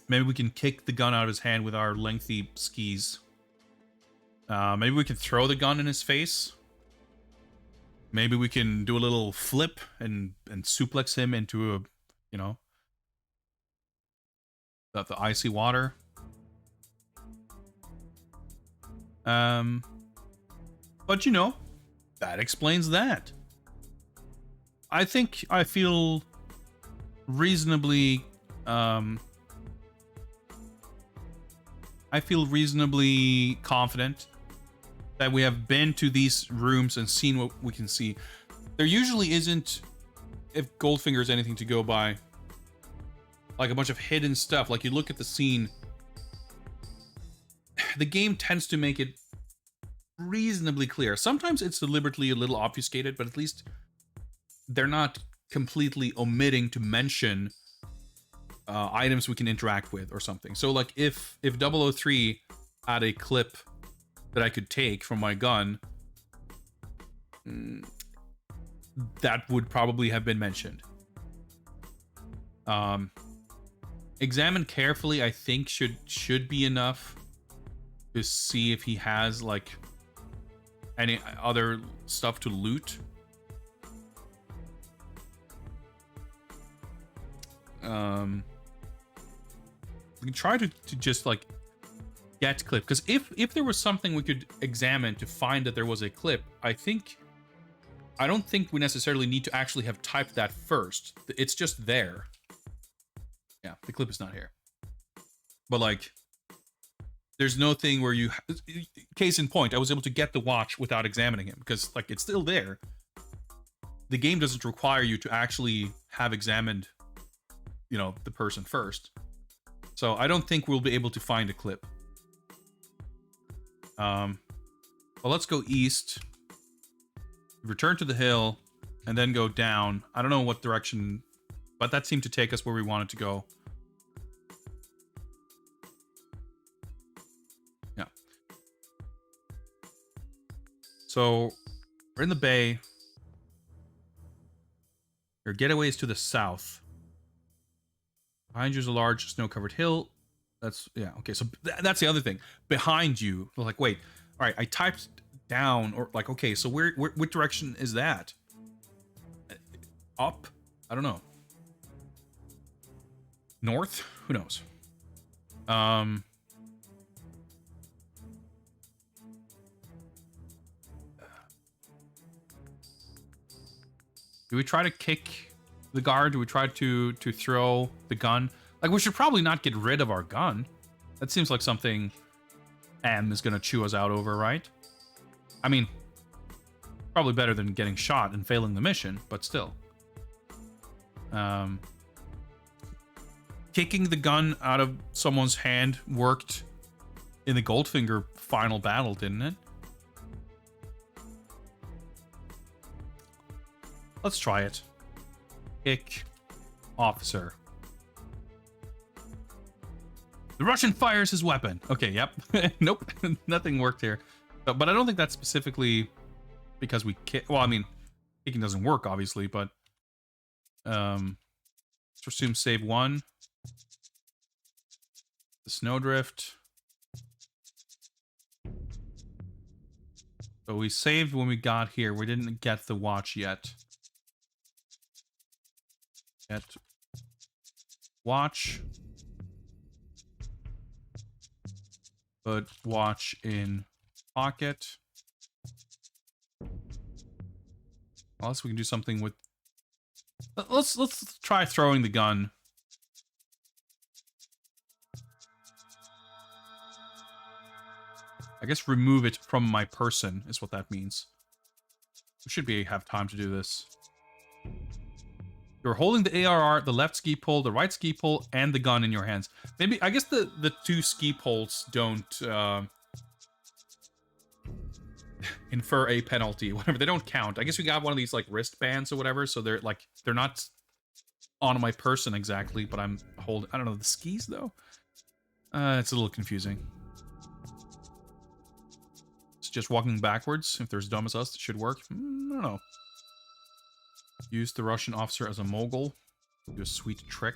Speaker 1: Maybe we can kick the gun out of his hand with our lengthy skis. Maybe we can throw the gun in his face. Maybe we can do a little flip and suplex him into a, you know, the icy water. But you know, that explains that. I think I feel reasonably confident that we have been to these rooms and seen what we can see. There usually isn't, if Goldfinger is anything to go by, like a bunch of hidden stuff. Like you look at the scene, the game tends to make it reasonably clear. Sometimes it's deliberately a little obfuscated, but at least they're not completely omitting to mention items we can interact with or something. So like if 003 had a clip that I could take from my gun, that would probably have been mentioned. Examine carefully, I think should be enough to see if he has like any other stuff to loot. We can try to just like get clip, because if there was something we could examine to find that there was a clip, I don't think we necessarily need to actually have typed that first. It's just there. Yeah, the clip is not here. But like, there's no thing where you, case in point, I was able to get the watch without examining him because like it's still there. The game doesn't require you to actually have examined, you know, the person first. So I don't think we'll be able to find a clip. Well, let's go east, return to the hill, and then go down. I don't know what direction, but that seemed to take us where we wanted to go. Yeah. So we're in the bay. Your getaway is to the south. Behind you is a large snow-covered hill. That's, yeah, okay, so that's the other thing. Behind you, like, wait, all right, I typed down, or like, okay, so what direction is that? Up? I don't know. North? Who knows? Do we try to kick the guard? Do we try to throw the gun? Like, we should probably not get rid of our gun. That seems like something M is gonna chew us out over, right? I mean, probably better than getting shot and failing the mission, but still. Kicking the gun out of someone's hand worked in the Goldfinger final battle, didn't it? Let's try it. Pick officer. The Russian fires his weapon. Okay, yep. Nope, nothing worked here. But I don't think that's specifically because we kick. Well, I mean, kicking doesn't work, obviously, but let's assume save 1. The snowdrift. So we saved when we got here. We didn't get the watch yet. Get watch. Put watch in pocket. Unless we can do something with. Let's try throwing the gun. I guess remove it from my person is what that means. We should have time to do this. You're holding the ARR, the left ski pole, the right ski pole, and the gun in your hands. Maybe, I guess the 2 ski poles don't infer a penalty, whatever. They don't count. I guess we got one of these like wristbands or whatever, so they're not on my person exactly, but I'm holding. I don't know the skis though. It's a little confusing. It's just walking backwards. If there's dumb as us, it should work. I don't know. Use the Russian officer as a mogul. Do a sweet trick.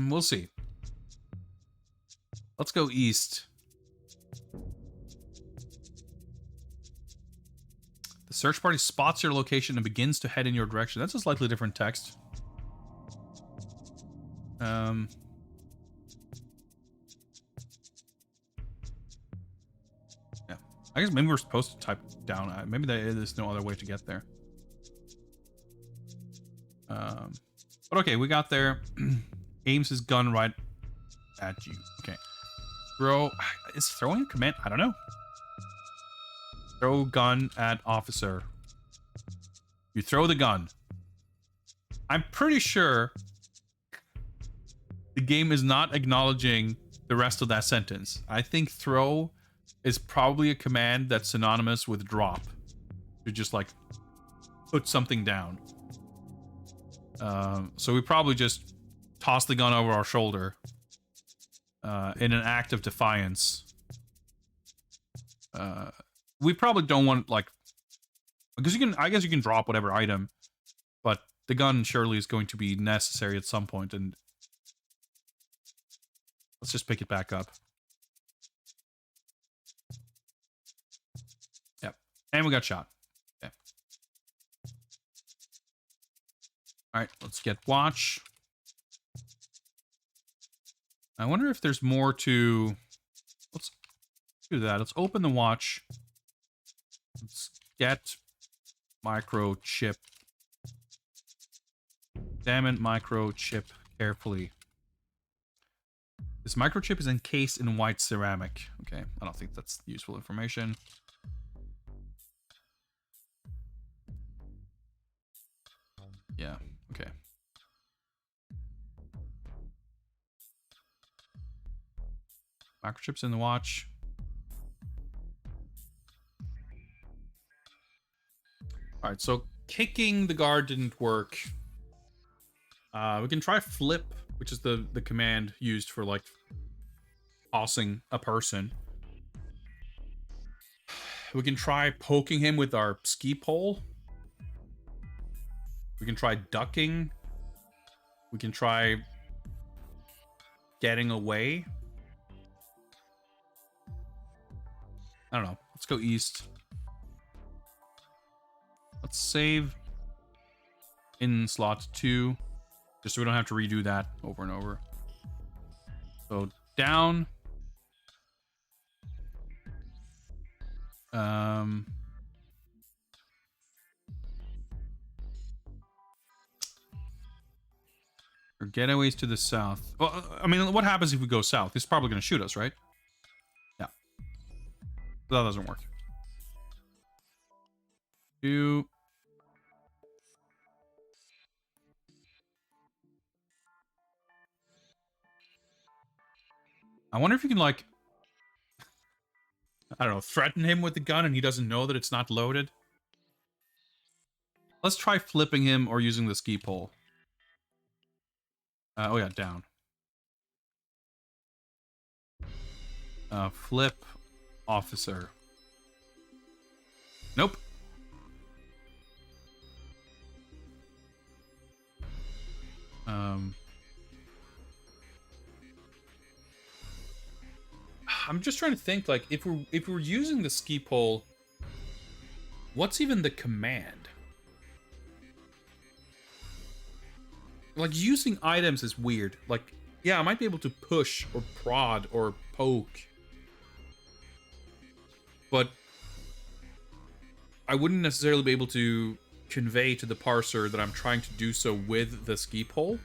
Speaker 1: We'll see. Let's go east. The search party spots your location and begins to head in your direction. That's a slightly different text. Yeah. I guess maybe we're supposed to type down. Maybe there's no other way to get there. But okay, we got there. Aims his gun right at you. Okay. Throw. Is throwing a command? I don't know. Throw gun at officer. You throw the gun. I'm pretty sure the game is not acknowledging the rest of that sentence. I think throw is probably a command that's synonymous with drop. To just like put something down. So we probably just toss the gun over our shoulder in an act of defiance. We probably don't want like because I guess you can drop whatever item, but the gun surely is going to be necessary at some point, and let's just pick it back up. Yep, and we got shot. Okay. All right, let's get watch. I wonder if there's more to. Let's do that. Let's open the watch. Let's get microchip. Examine microchip carefully. This microchip is encased in white ceramic. Okay, I don't think that's useful information. Yeah, okay. Microchips in the watch. Alright, so kicking the guard didn't work. We can try flip, which is the command used for like tossing a person. We can try poking him with our ski pole. We can try ducking. We can try getting away. I don't know. Let's go east. Let's save in slot 2. Just so we don't have to redo that over and over. So down. Or getaways to the south. Well, I mean, what happens if we go south? He's probably going to shoot us, right? Yeah. That doesn't work. 2. I wonder if you can, like, I don't know, threaten him with the gun and he doesn't know that it's not loaded. Let's try flipping him or using the ski pole. Oh yeah, down. Flip officer. Nope. I'm just trying to think, like, if we're using the ski pole, what's even the command? Like, using items is weird. Like, yeah, I might be able to push or prod or poke, but I wouldn't necessarily be able to convey to the parser that I'm trying to do so with the ski pole.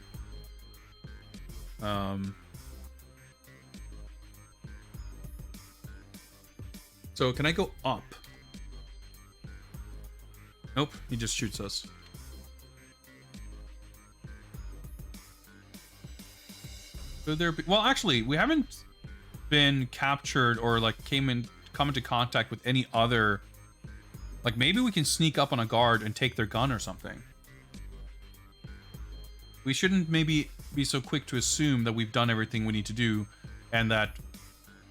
Speaker 1: So can I go up? Nope, he just shoots us. Could there be... Well, actually, we haven't been captured or, like, come into contact with any other... Like, maybe we can sneak up on a guard and take their gun or something. We shouldn't maybe be so quick to assume that we've done everything we need to do and that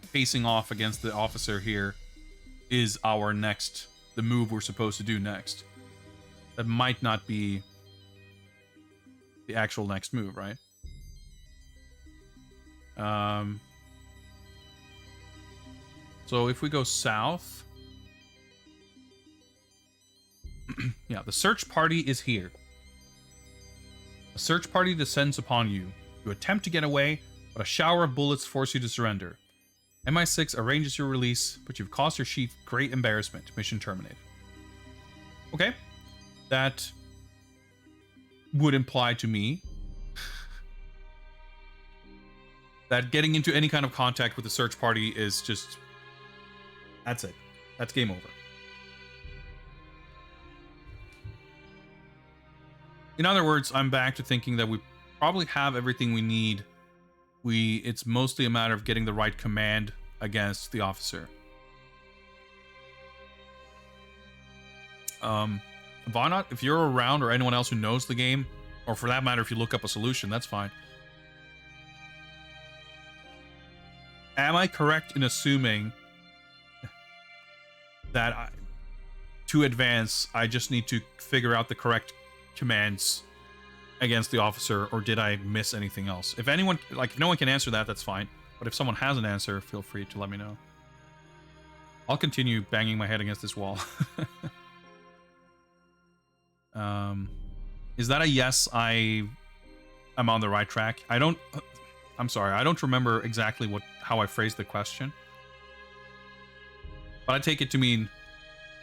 Speaker 1: facing off against the officer here is our next... the move we're supposed to do next. That might not be the actual next move, right? So if we go south... yeah, the search party is here. A search party descends upon you. You attempt to get away, but a shower of bullets force you to surrender. MI6 arranges your release, but you've caused your chief great embarrassment. Mission terminated. Okay. That would imply to me that getting into any kind of contact with the search party is just... that's it. That's game over. In other words, I'm back to thinking that we probably have everything we need. It's mostly a matter of getting the right command against the officer. Vonot, if you're around or anyone else who knows the game, or for that matter, if you look up a solution, that's fine. Am I correct in assuming that to advance, I just need to figure out the correct commands against the officer, or did I miss anything else? If anyone, like, if no one can answer that, that's fine. But if someone has an answer, feel free to let me know. I'll continue banging my head against this wall. Is that a yes? I'm on the right track. I'm sorry, I don't remember exactly how I phrased the question. But I take it to mean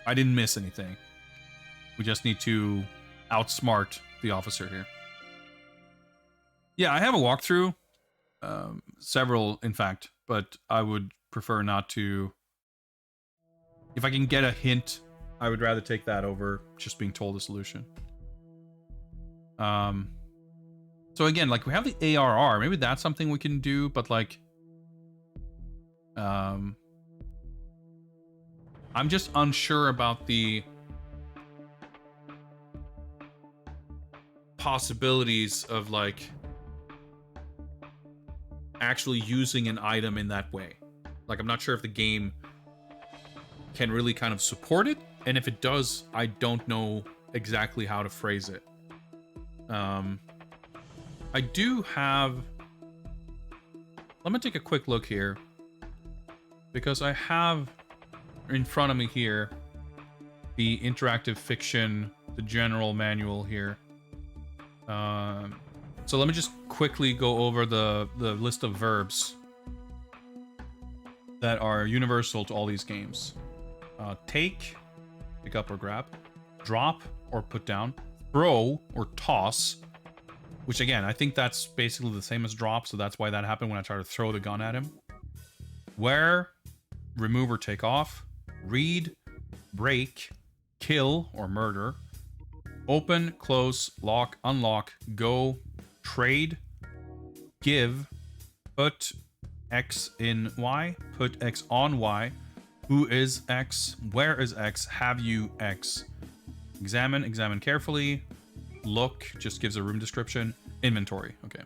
Speaker 1: I didn't miss anything. We just need to outsmart the officer here. Yeah, I have a walkthrough. Several, in fact, but I would prefer not to. If I can get a hint, I would rather take that over just being told the solution. So again, like, we have the ARR. Maybe that's something we can do, but like... I'm just unsure about the possibilities of, like, actually using an item in that way. Like, I'm not sure if the game can really kind of support it, and if it does, I don't know exactly how to phrase it. I do have... Let me take a quick look here, because I have in front of me here the interactive fiction, the general manual here. So let me just quickly go over the list of verbs that are universal to all these games. Take, pick up or grab. Drop or put down. Throw or toss, which again, I think that's basically the same as drop, so that's why that happened when I tried to throw the gun at him. Wear, remove or take off. Read, break, kill or murder. Open, close, lock, unlock, go, trade, give, put X in Y, put X on Y, who is X, where is X, have you X, Examine, examine carefully. Look, just gives a room description. Inventory, okay.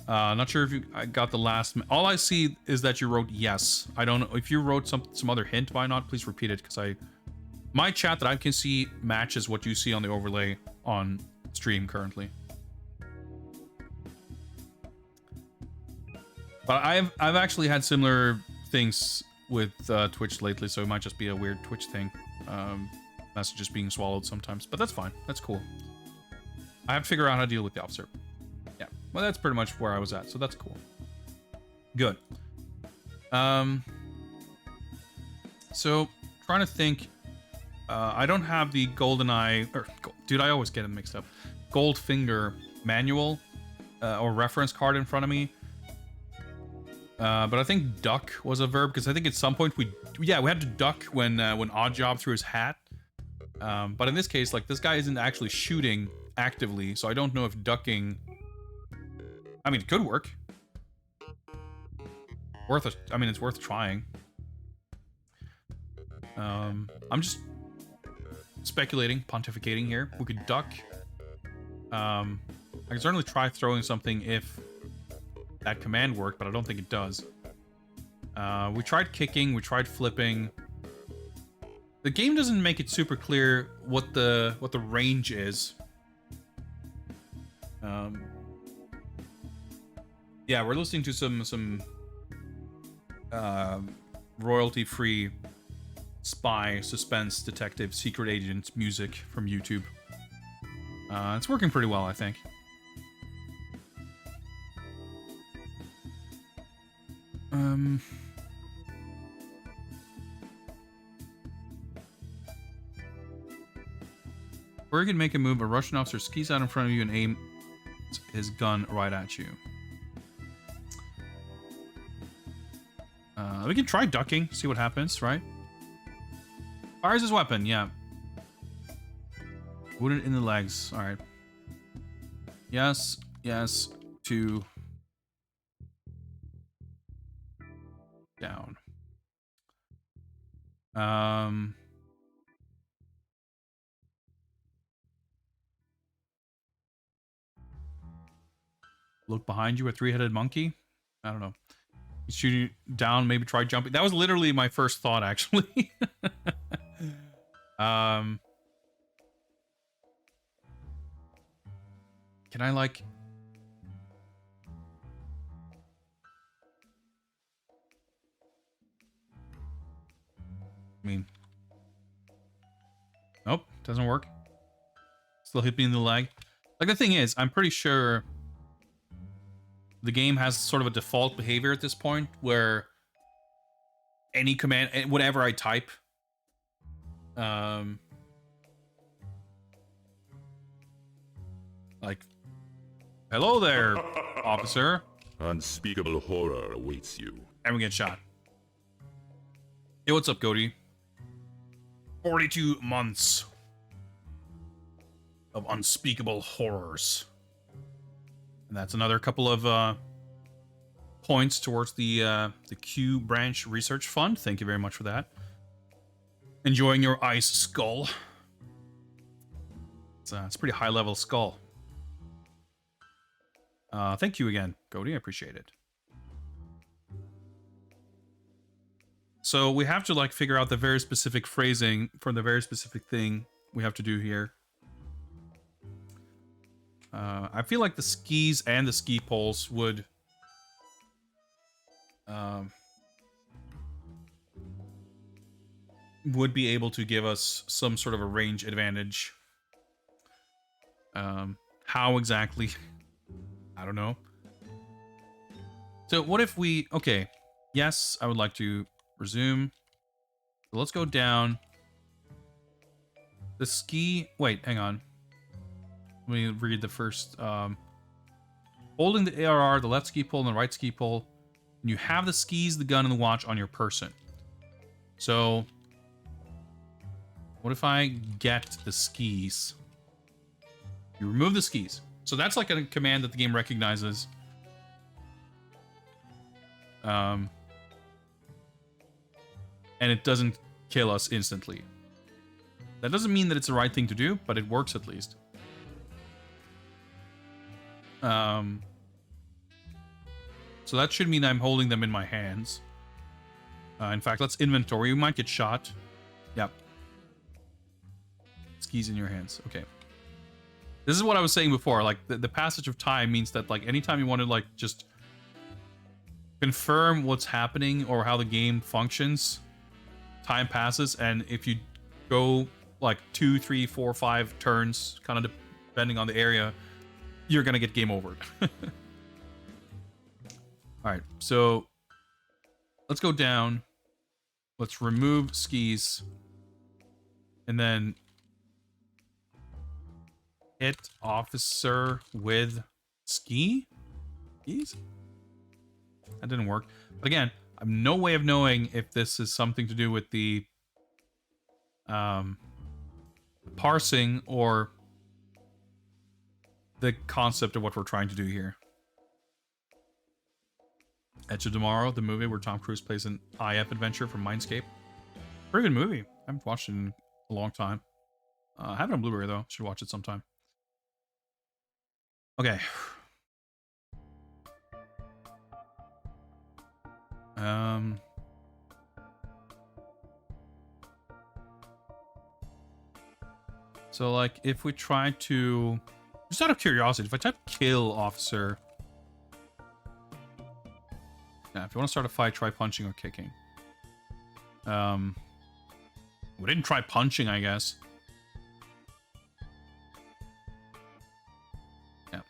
Speaker 1: Not sure if I got the last... All I see is that you wrote yes. I don't know. If you wrote some other hint, why not? Please repeat it, because my chat that I can see matches what you see on the overlay on stream currently. But I've actually had similar things with Twitch lately, so it might just be a weird Twitch thing. Messages being swallowed sometimes, but that's fine. That's cool. I have to figure out how to deal with the officer. Yeah, well, that's pretty much where I was at, so that's cool. Good. So trying to think. I don't have the GoldenEye, or dude, I always get them mixed up. Goldfinger manual or reference card in front of me. But I think duck was a verb, because I think at some point we had to duck when Oddjob threw his hat. But in this case, like, this guy isn't actually shooting actively, so I don't know if ducking... I mean, it could work. It's worth trying. I'm just speculating, pontificating here. We could duck. I can certainly try throwing something if that command worked, but I don't think it does. We tried kicking, we tried flipping. The game doesn't make it super clear what the range is. Yeah, we're listening to some royalty-free spy, suspense, detective, secret agent music from YouTube. It's working pretty well, I think. Or you can make a move. A Russian officer skis out in front of you and aims his gun right at you. We can try ducking, see what happens, right? Fires his weapon, yeah. Wounded in the legs, alright. Yes, yes, 2. Down. Look behind you, a 3-headed monkey? I don't know. Shoot you down, maybe try jumping. That was literally my first thought, actually. Can I, like... I mean... Nope, doesn't work. Still hit me in the leg. Like, the thing is, I'm pretty sure... the game has sort of a default behavior at this point where any command, whatever I type, like, hello there, officer.
Speaker 2: Unspeakable horror awaits you.
Speaker 1: And we get shot. Hey, what's up, Cody? 42 months of unspeakable horrors. And that's another couple of points towards the Q Branch Research Fund. Thank you very much for that. Enjoying your ice skull. It's a pretty high level skull. Thank you again, Cody. I appreciate it. So we have to like figure out the very specific phrasing for the very specific thing we have to do here. I feel like the skis and the ski poles would be able to give us some sort of a range advantage. How exactly? I don't know. So what if we... Okay. Yes, I would like to resume. So let's go down. The ski... Wait, hang on. Let me read the first. Holding the ARR, the left ski pole, and the right ski pole. And you have the skis, the gun, and the watch on your person. So... what if I get the skis? You remove the skis. So that's like a command that the game recognizes. and it doesn't kill us instantly. That doesn't mean that it's the right thing to do, but it works at least. So that should mean I'm holding them in my hands. In fact, let's inventory. You might get shot. Yep. Skis in your hands. Okay. This is what I was saying before. Like, the passage of time means that, like, anytime you want to, like, just confirm what's happening or how the game functions, time passes, and if you go, like, 2, 3, 4, 5 turns, kind of depending on the area, you're gonna get game over. Alright, so let's go down. Let's remove skis. And then hit officer with skis? That didn't work. But again, I have no way of knowing if this is something to do with the parsing or the concept of what we're trying to do here. Edge of Tomorrow, the movie where Tom Cruise plays an IF adventure from Mindscape. Pretty good movie. I haven't watched it in a long time. I have it on Blu-ray though. Should watch it sometime. Okay. So like if we try to, just out of curiosity, if I type kill officer, yeah, if you want to start a fight, try punching or kicking. We didn't try punching, I guess. Yeah.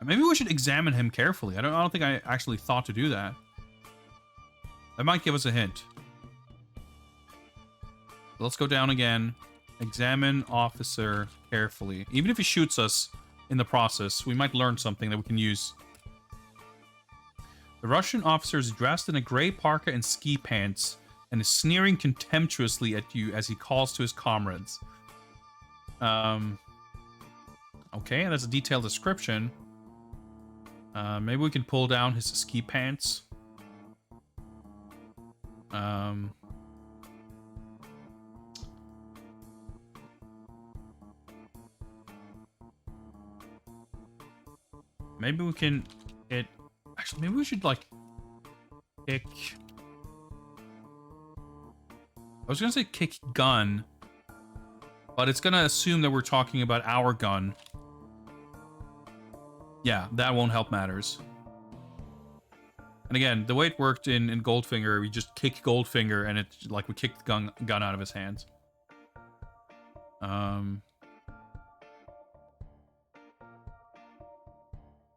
Speaker 1: Maybe we should examine him carefully. I don't think I actually thought to do that. That might give us a hint. Let's go down again. Examine officer carefully. Even if he shoots us in the process, we might learn something that we can use. The Russian officer is dressed in a gray parka and ski pants and is sneering contemptuously at you as he calls to his comrades. Okay, that's a detailed description. Maybe we can pull down his ski pants. Maybe we can hit... Actually, maybe we should, like, kick... I was gonna say kick gun, but it's gonna assume that we're talking about our gun. Yeah, that won't help matters. And again, the way it worked in Goldfinger, we just kick Goldfinger and it's like we kicked the gun out of his hands.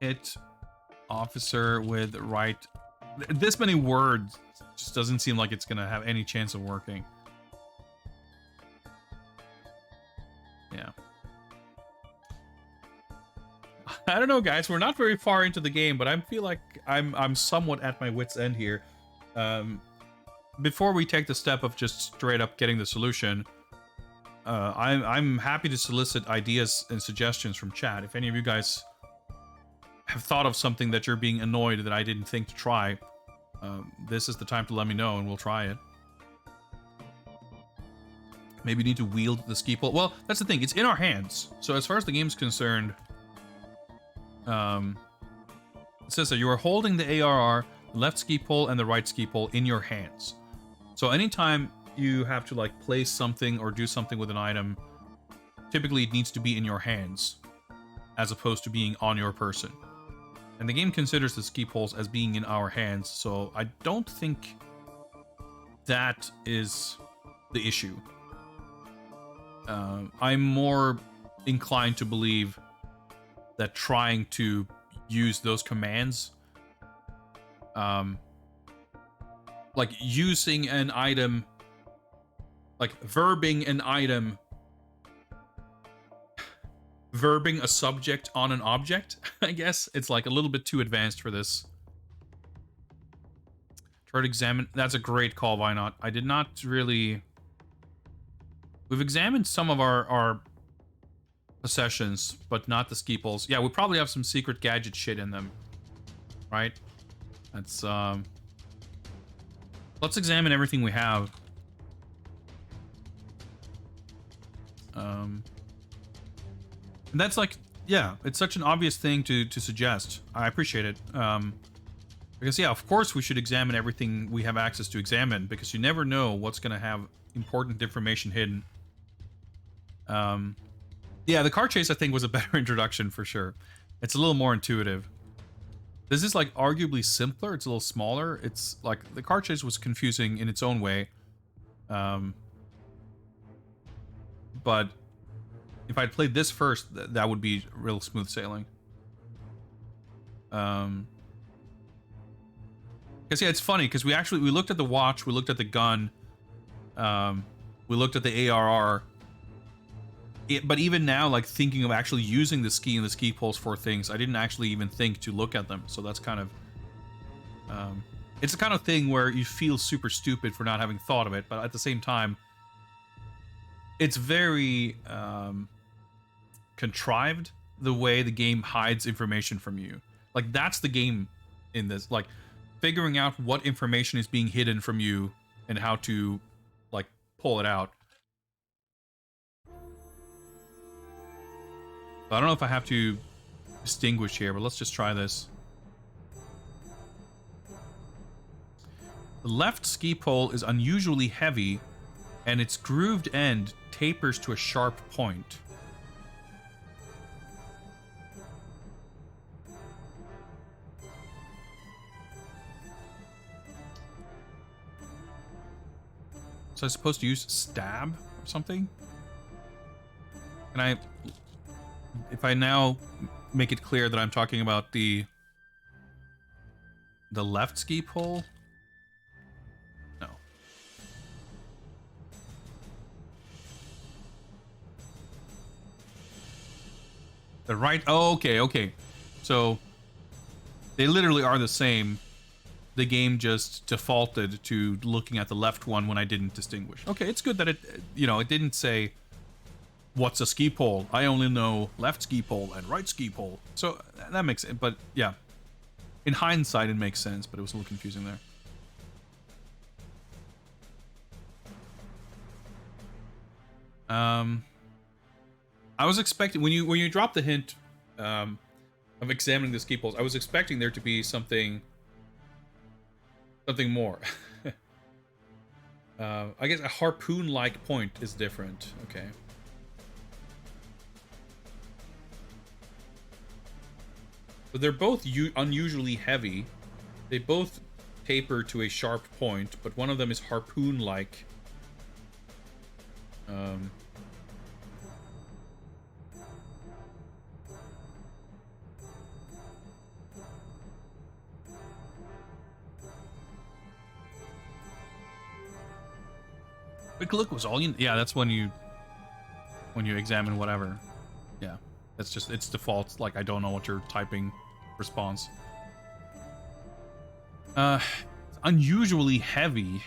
Speaker 1: Hit officer with right. This many words just doesn't seem like it's gonna have any chance of working. Yeah. I don't know, guys. We're not very far into the game, but I feel like I'm somewhat at my wit's end here. Before we take the step of just straight up getting the solution, I'm happy to solicit ideas and suggestions from chat. If any of you guys have thought of something that you're being annoyed that I didn't think to try, this is the time to let me know and we'll try it. Maybe you need to wield the ski pole. Well, that's the thing. It's in our hands. So as far as the game's concerned, it says that you are holding the ARR, the left ski pole, and the right ski pole in your hands. So anytime you have to like place something or do something with an item, typically it needs to be in your hands as opposed to being on your person. And the game considers the ski poles as being in our hands, so I don't think that is the issue. I'm more inclined to believe that trying to use those commands, like using an item, like verbing an item, verbing a subject on an object, I guess. It's like a little bit too advanced for this. Try to examine. That's a great call, why not? I did not really... We've examined some of our possessions, but not the ski poles. Yeah, we probably have some secret gadget shit in them. Right? That's, Let's examine everything we have. And that's like, yeah, it's such an obvious thing to suggest. I appreciate it. Because yeah, of course we should examine everything we have access to examine, because you never know what's going to have important information hidden. Yeah, the car chase I think was a better introduction for sure. It's a little more intuitive. This is like arguably simpler. It's a little smaller. It's like the car chase was confusing in its own way. But if I'd played this first, that would be real smooth sailing. Because yeah, it's funny because we looked at the watch, we looked at the gun, we looked at the ARR. But even now, like thinking of actually using the ski and the ski poles for things, I didn't actually even think to look at them. So that's kind of, it's the kind of thing where you feel super stupid for not having thought of it, but at the same time, it's very contrived the way the game hides information from you. Like that's the game in this, like figuring out what information is being hidden from you and how to like pull it out. I don't know if I have to distinguish here, but let's just try this. The left ski pole is unusually heavy, and its grooved end tapers to a sharp point. So I'm supposed to use stab or something? Can I... If I now make it clear that I'm talking about the left ski pole? No. The right... Oh, okay. So, they literally are the same. The game just defaulted to looking at the left one when I didn't distinguish. Okay, it's good that it, it didn't say... What's a ski pole? I only know left ski pole and right ski pole. So that makes it, but yeah. In hindsight, it makes sense, but it was a little confusing there. I was expecting, when you dropped the hint of examining the ski poles, I was expecting there to be something more. I guess a harpoon-like point is different. Okay. But they're both unusually heavy. They both taper to a sharp point, but one of them is harpoon-like. Quick look was all you... Yeah, that's when you examine whatever. Yeah, that's just... It's default, like, I don't know what you're typing response. Unusually heavy,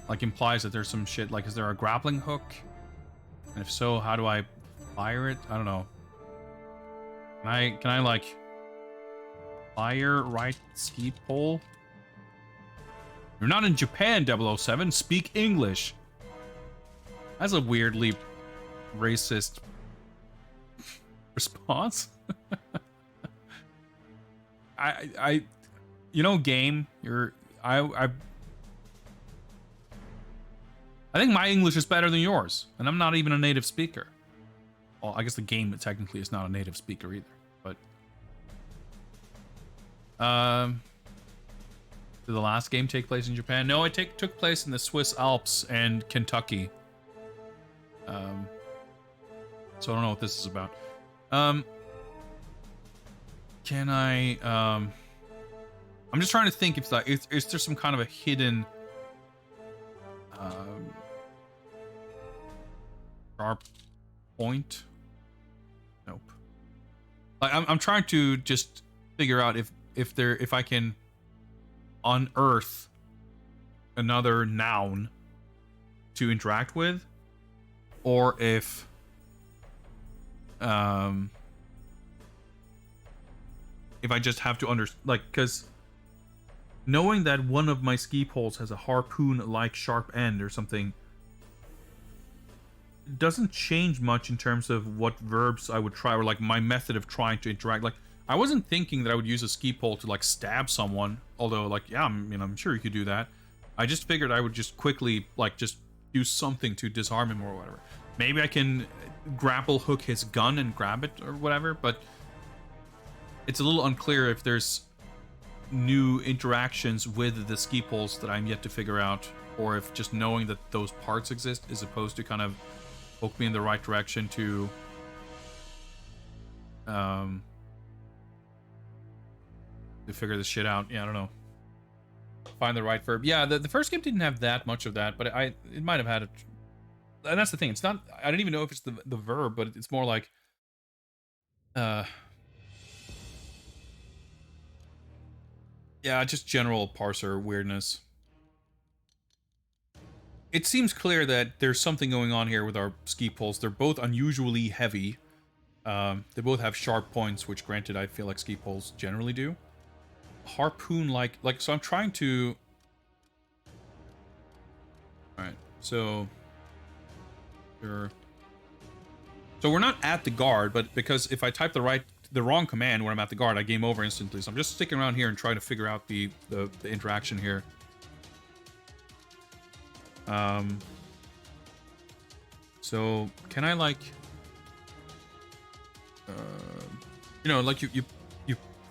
Speaker 1: like, implies that there's some shit, like, is there a grappling hook? And if so, how do I fire it? I don't know. Can I like, fire right ski pole? You're not in Japan, 007. Speak English. That's a weirdly racist response. Game, I think my English is better than yours, and I'm not even a native speaker. Well, I guess the game technically is not a native speaker either, but did the last game take place in Japan? No, it took place in the Swiss Alps and Kentucky. So I don't know what this is about. Can I I'm just trying to think if is there some kind of a hidden sharp point? Nope. Like I'm trying to just figure out if I can unearth another noun to interact with, or if I just have to because knowing that one of my ski poles has a harpoon-like sharp end or something doesn't change much in terms of what verbs I would try, or like my method of trying to interact. Like, I wasn't thinking that I would use a ski pole to like stab someone, although like, yeah, I'm sure you could do that. I just figured I would just quickly like just do something to disarm him or whatever. Maybe I can grapple hook his gun and grab it or whatever, but it's a little unclear if there's new interactions with the ski poles that I'm yet to figure out, or if just knowing that those parts exist is supposed to kind of poke me in the right direction to figure this shit out. Yeah, I don't know. Find the right verb. Yeah, the first game didn't have that much of that, but it might have had it. And that's the thing. It's not. I don't even know if it's the verb, but it's more like yeah, just general parser weirdness. It seems clear that there's something going on here with our ski poles. They're both unusually heavy. They both have sharp points, which granted I feel like ski poles generally do. Harpoon like so I'm trying to. Alright, so we're not at the guard, but because if I type the wrong command when I'm at the guard, I game over instantly. So I'm just sticking around here and trying to figure out the interaction here. So can I like you know, like you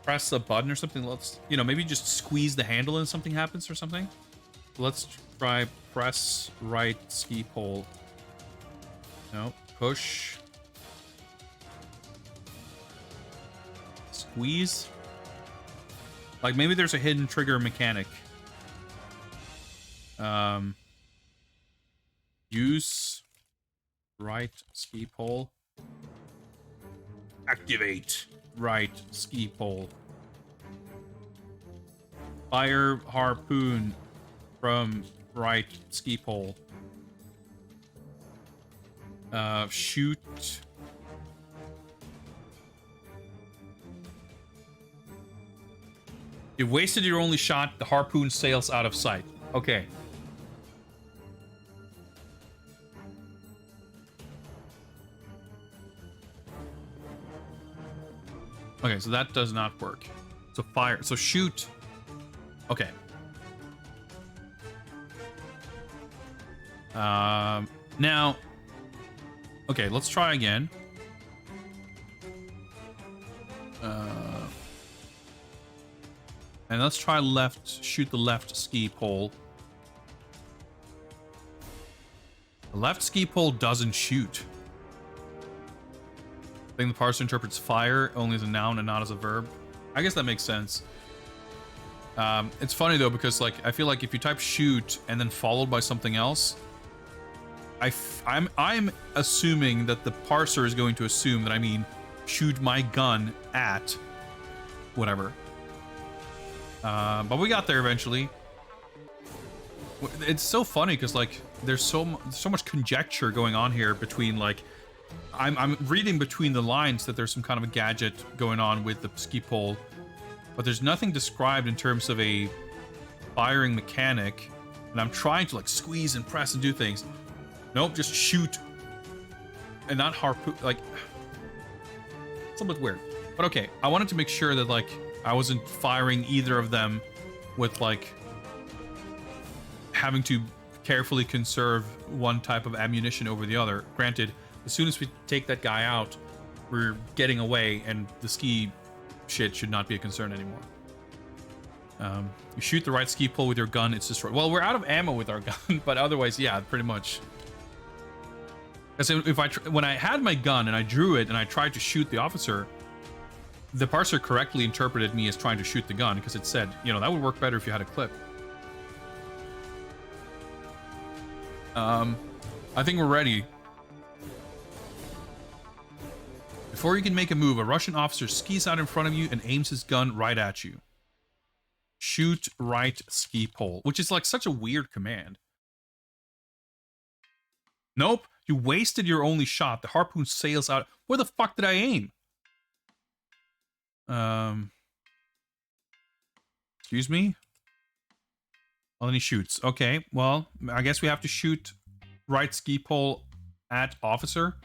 Speaker 1: press a button or something, let's, you know, maybe just squeeze the handle and something happens or something. Let's try press right ski pole. No, push. Squeeze. Like maybe there's a hidden trigger mechanic. Use right ski pole. Activate right ski pole. Fire harpoon from right ski pole. Shoot. You wasted your only shot. The harpoon sails out of sight. Okay. Okay, so that does not work. So fire. So shoot. Okay. Now. Okay, let's try again. And let's try left. Shoot the left ski pole. The left ski pole doesn't shoot. I think the parser interprets fire only as a noun and not as a verb. I guess that makes sense. It's funny though, because like I feel like if you type shoot and then followed by something else, I'm assuming that the parser is going to assume that I mean shoot my gun at whatever. But we got there eventually. It's so funny because like there's so much conjecture going on here between like I'm reading between the lines that there's some kind of a gadget going on with the ski pole, but there's nothing described in terms of a firing mechanic, and I'm trying to like squeeze and press and do things. Nope, just shoot and not harpoon. Like it's a little bit weird, but okay. I wanted to make sure that like I wasn't firing either of them with like having to carefully conserve one type of ammunition over the other. Granted, as soon as we take that guy out, we're getting away, and the ski shit should not be a concern anymore. You shoot the right ski pole with your gun, it's destroyed. Well, we're out of ammo with our gun, but otherwise, yeah, pretty much. Because if when I had my gun and I drew it and I tried to shoot the officer, the parser correctly interpreted me as trying to shoot the gun because it said, you know, that would work better if you had a clip. I think we're ready. Before you can make a move, a Russian officer skis out in front of you and aims his gun right at you. Shoot right ski pole, which is like such a weird command. Nope, you wasted your only shot. The harpoon sails out. Where the fuck did I aim? Excuse me? Well, then he shoots. Okay, well, I guess we have to shoot right ski pole at officer.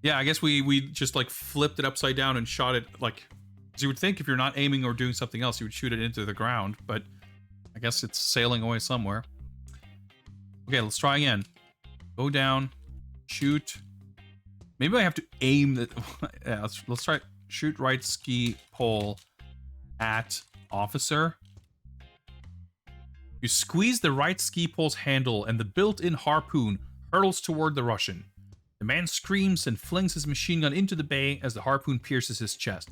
Speaker 1: Yeah, I guess we just like flipped it upside down and shot it like, as you would think if you're not aiming or doing something else, you would shoot it into the ground, but I guess it's sailing away somewhere. Okay, let's try again. Go down, shoot. Maybe I have to aim the. Yeah, let's try. Shoot right ski pole at officer. You squeeze the right ski pole's handle, and the built-in harpoon hurtles toward the Russian. The man screams and flings his machine gun into the bay as the harpoon pierces his chest.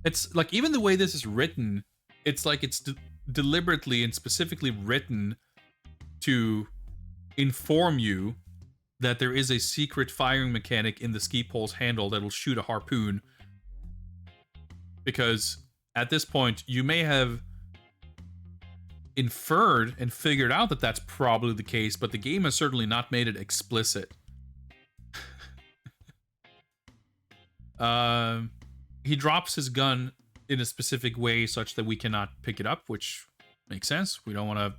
Speaker 1: It's like, even the way this is written, it's like it's deliberately and specifically written to inform you that there is a secret firing mechanic in the ski pole's handle that'll shoot a harpoon. Because at this point, you may have inferred and figured out that that's probably the case, but the game has certainly not made it explicit. He drops his gun in a specific way such that we cannot pick it up, which makes sense. We don't want to,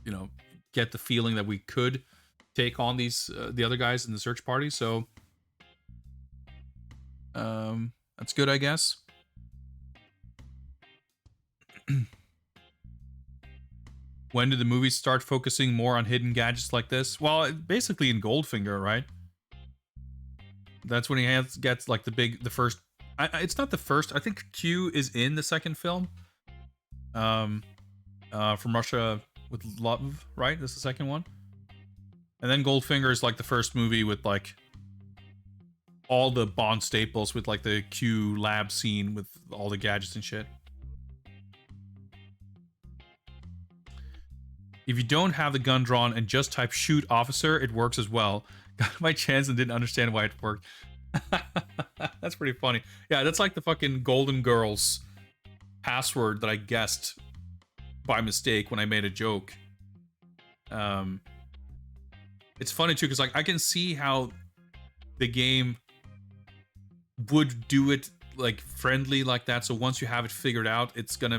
Speaker 1: you know, get the feeling that we could take on these the other guys in the search party. So that's good, I guess. When did the movies start focusing more on hidden gadgets like this? Well, basically in Goldfinger, right? That's when he gets like the first. It's not the first. I think Q is in the second film. From Russia with Love, right? That's the second one. And then Goldfinger is like the first movie with like all the Bond staples, with like the Q lab scene with all the gadgets and shit. If you don't have the gun drawn and just type shoot officer, it works as well. Got my chance and didn't understand why it worked. That's pretty funny. Yeah, that's like the fucking Golden Girls password that I guessed by mistake when I made a joke. It's funny too, because like I can see how the game would do it like friendly like that. So once you have it figured out, it's gonna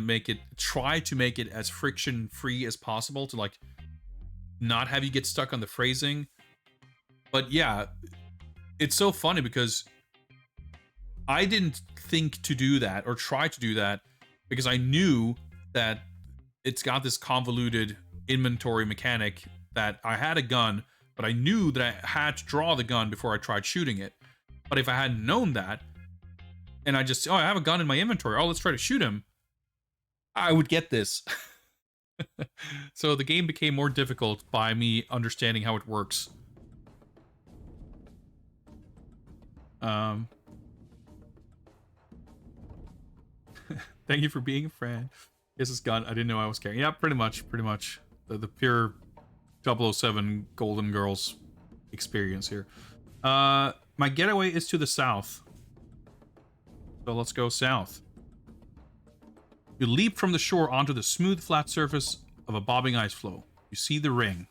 Speaker 1: try to make it as friction free as possible to like not have you get stuck on the phrasing. But yeah, it's so funny because I didn't think to do that or try to do that because I knew that it's got this convoluted inventory mechanic that I had a gun, but I knew that I had to draw the gun before I tried shooting it. But if I hadn't known that, and I just, I have a gun in my inventory, let's try to shoot him, I would get this. So the game became more difficult by me understanding how it works. Thank you for being a friend. Here's this gun I didn't know I was carrying. Yeah, pretty much. The pure 007 Golden Girls experience here. My getaway is to the south. So let's go south. You leap from the shore onto the smooth, flat surface of a bobbing ice floe. You see the ring.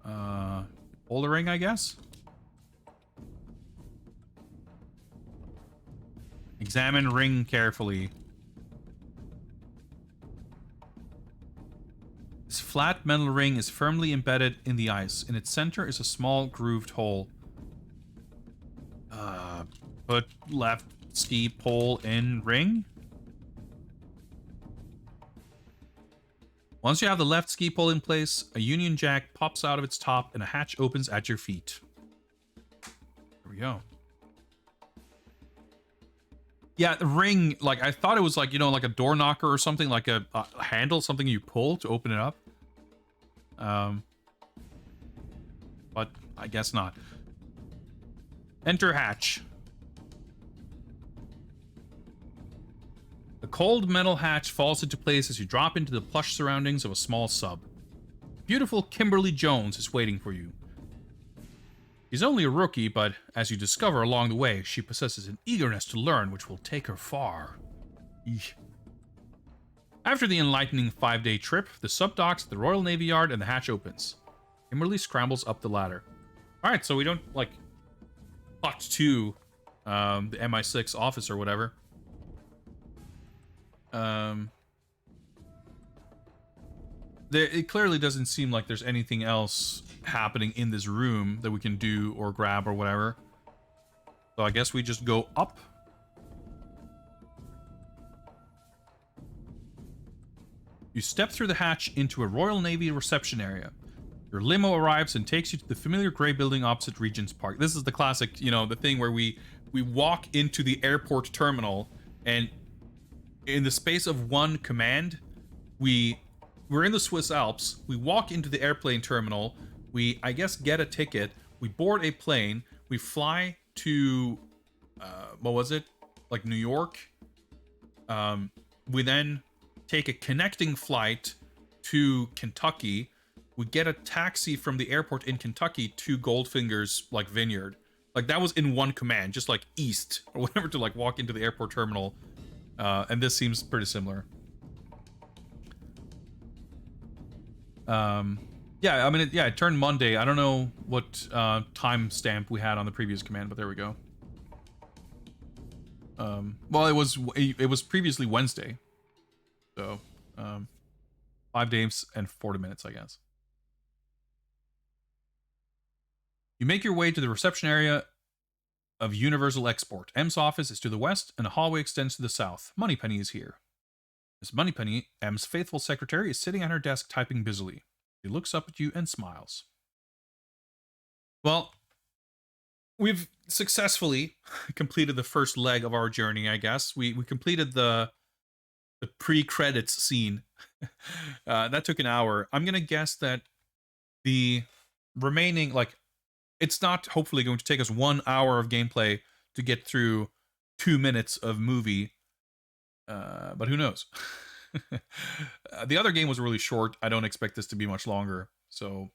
Speaker 1: Pull the ring, I guess? Examine ring carefully. This flat metal ring is firmly embedded in the ice. In its center is a small grooved hole. Put left ski pole in ring. Once you have the left ski pole in place, a Union Jack pops out of its top and a hatch opens at your feet. There we go. Yeah, the ring, like, I thought it was like, you know, like a door knocker or something, like a handle, something you pull to open it up. But I guess not. Enter hatch. The cold metal hatch falls into place as you drop into the plush surroundings of a small sub. Beautiful Kimberly Jones is waiting for you. She's only a rookie, but as you discover along the way, she possesses an eagerness to learn which will take her far. Eesh. After the enlightening 5-day trip, the sub docks at the Royal Navy Yard and the hatch opens. Kimberly scrambles up the ladder. Alright, so we don't, like, cut to the MI6 office or whatever. It clearly doesn't seem like there's anything else happening in this room that we can do or grab or whatever. So I guess we just go up. You step through the hatch into a Royal Navy reception area. Your limo arrives and takes you to the familiar gray building opposite Regent's Park. This is the classic, you know, the thing where we walk into the airport terminal, and in the space of one command, we're in the Swiss Alps. We walk into the airplane terminal. We, I guess, get a ticket. We board a plane. We fly to, what was it? Like New York. We then take a connecting flight to Kentucky. We get a taxi from the airport in Kentucky to Goldfinger's like vineyard. Like that was in one command, just like east or whatever, to like walk into the airport terminal. And this seems pretty similar. Yeah, I mean, it turned Monday. I don't know what time stamp we had on the previous command, but there we go. Well, it was previously Wednesday, so 5 days and 40 minutes, I guess. You make your way to the reception area of Universal Export. M's office is to the west, and a hallway extends to the south. Moneypenny is here. Miss Moneypenny, M's faithful secretary, is sitting at her desk typing busily. She looks up at you and smiles. Well, we've successfully completed the first leg of our journey, I guess. We completed the pre-credits scene. That took an hour. I'm going to guess that the remaining, like, it's not hopefully going to take us 1 hour of gameplay to get through 2 minutes of movie. But who knows? The other game was really short. I don't expect this to be much longer. So,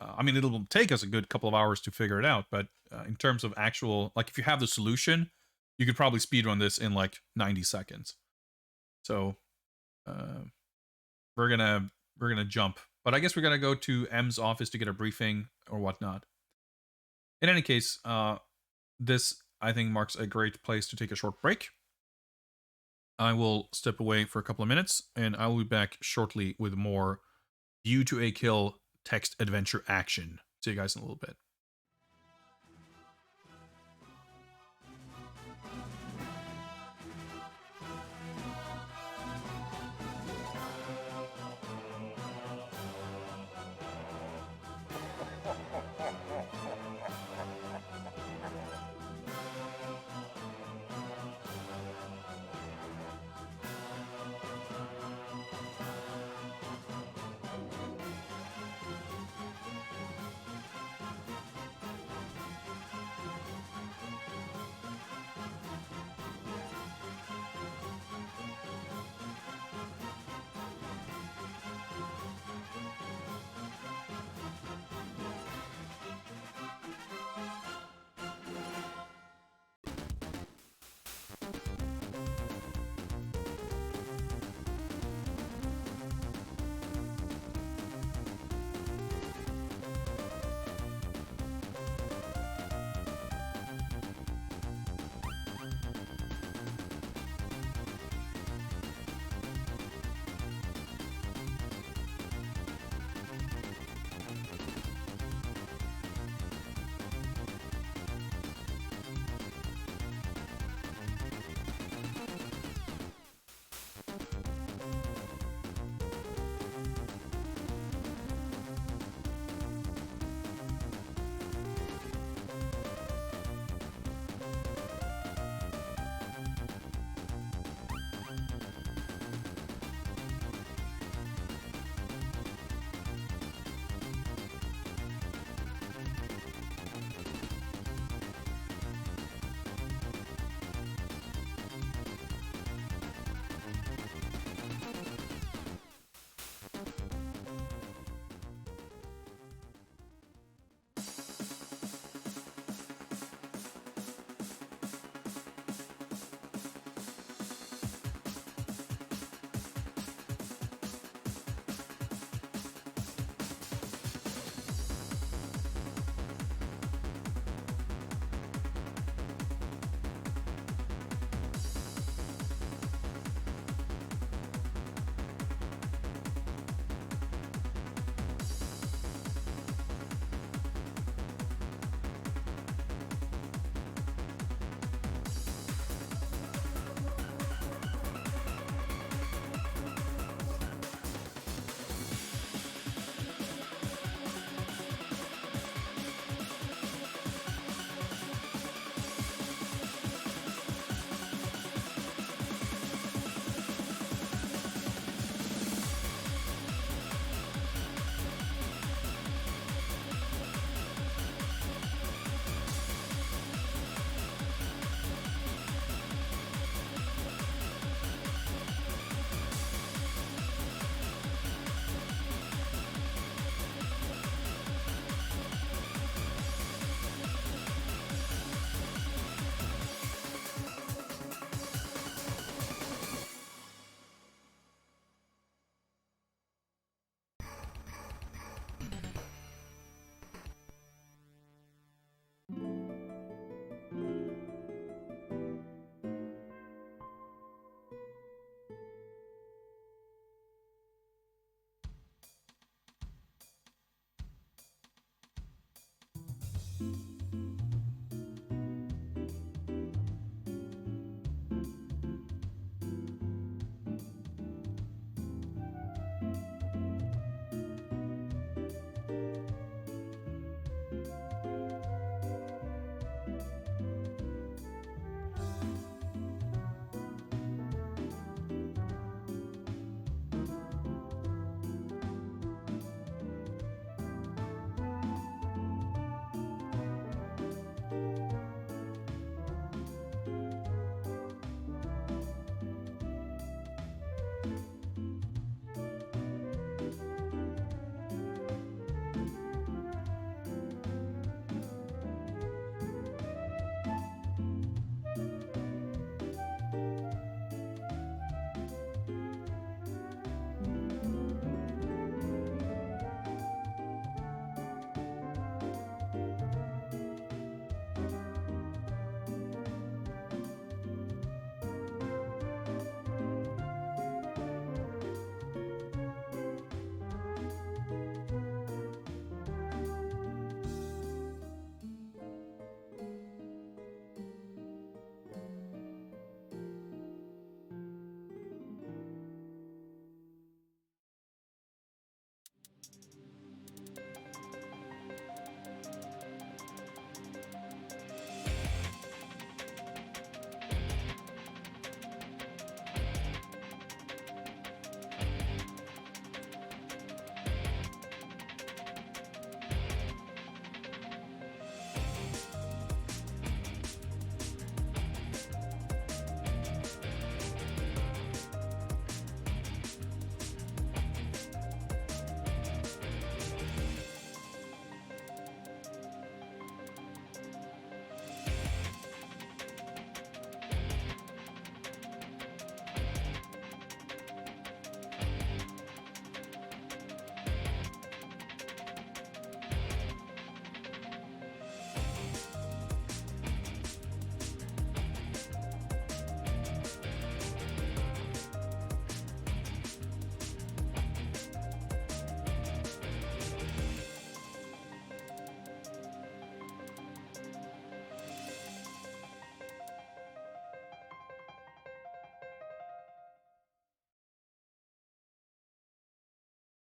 Speaker 1: I mean, it'll take us a good couple of hours to figure it out. But in terms of actual, like, if you have the solution, you could probably speedrun this in like 90 seconds. So, we're gonna jump. But I guess we're gonna go to M's office to get a briefing or whatnot. In any case, this I think marks a great place to take a short break. I will step away for a couple of minutes, and I will be back shortly with more View to a Kill text adventure action. See you guys in a little bit.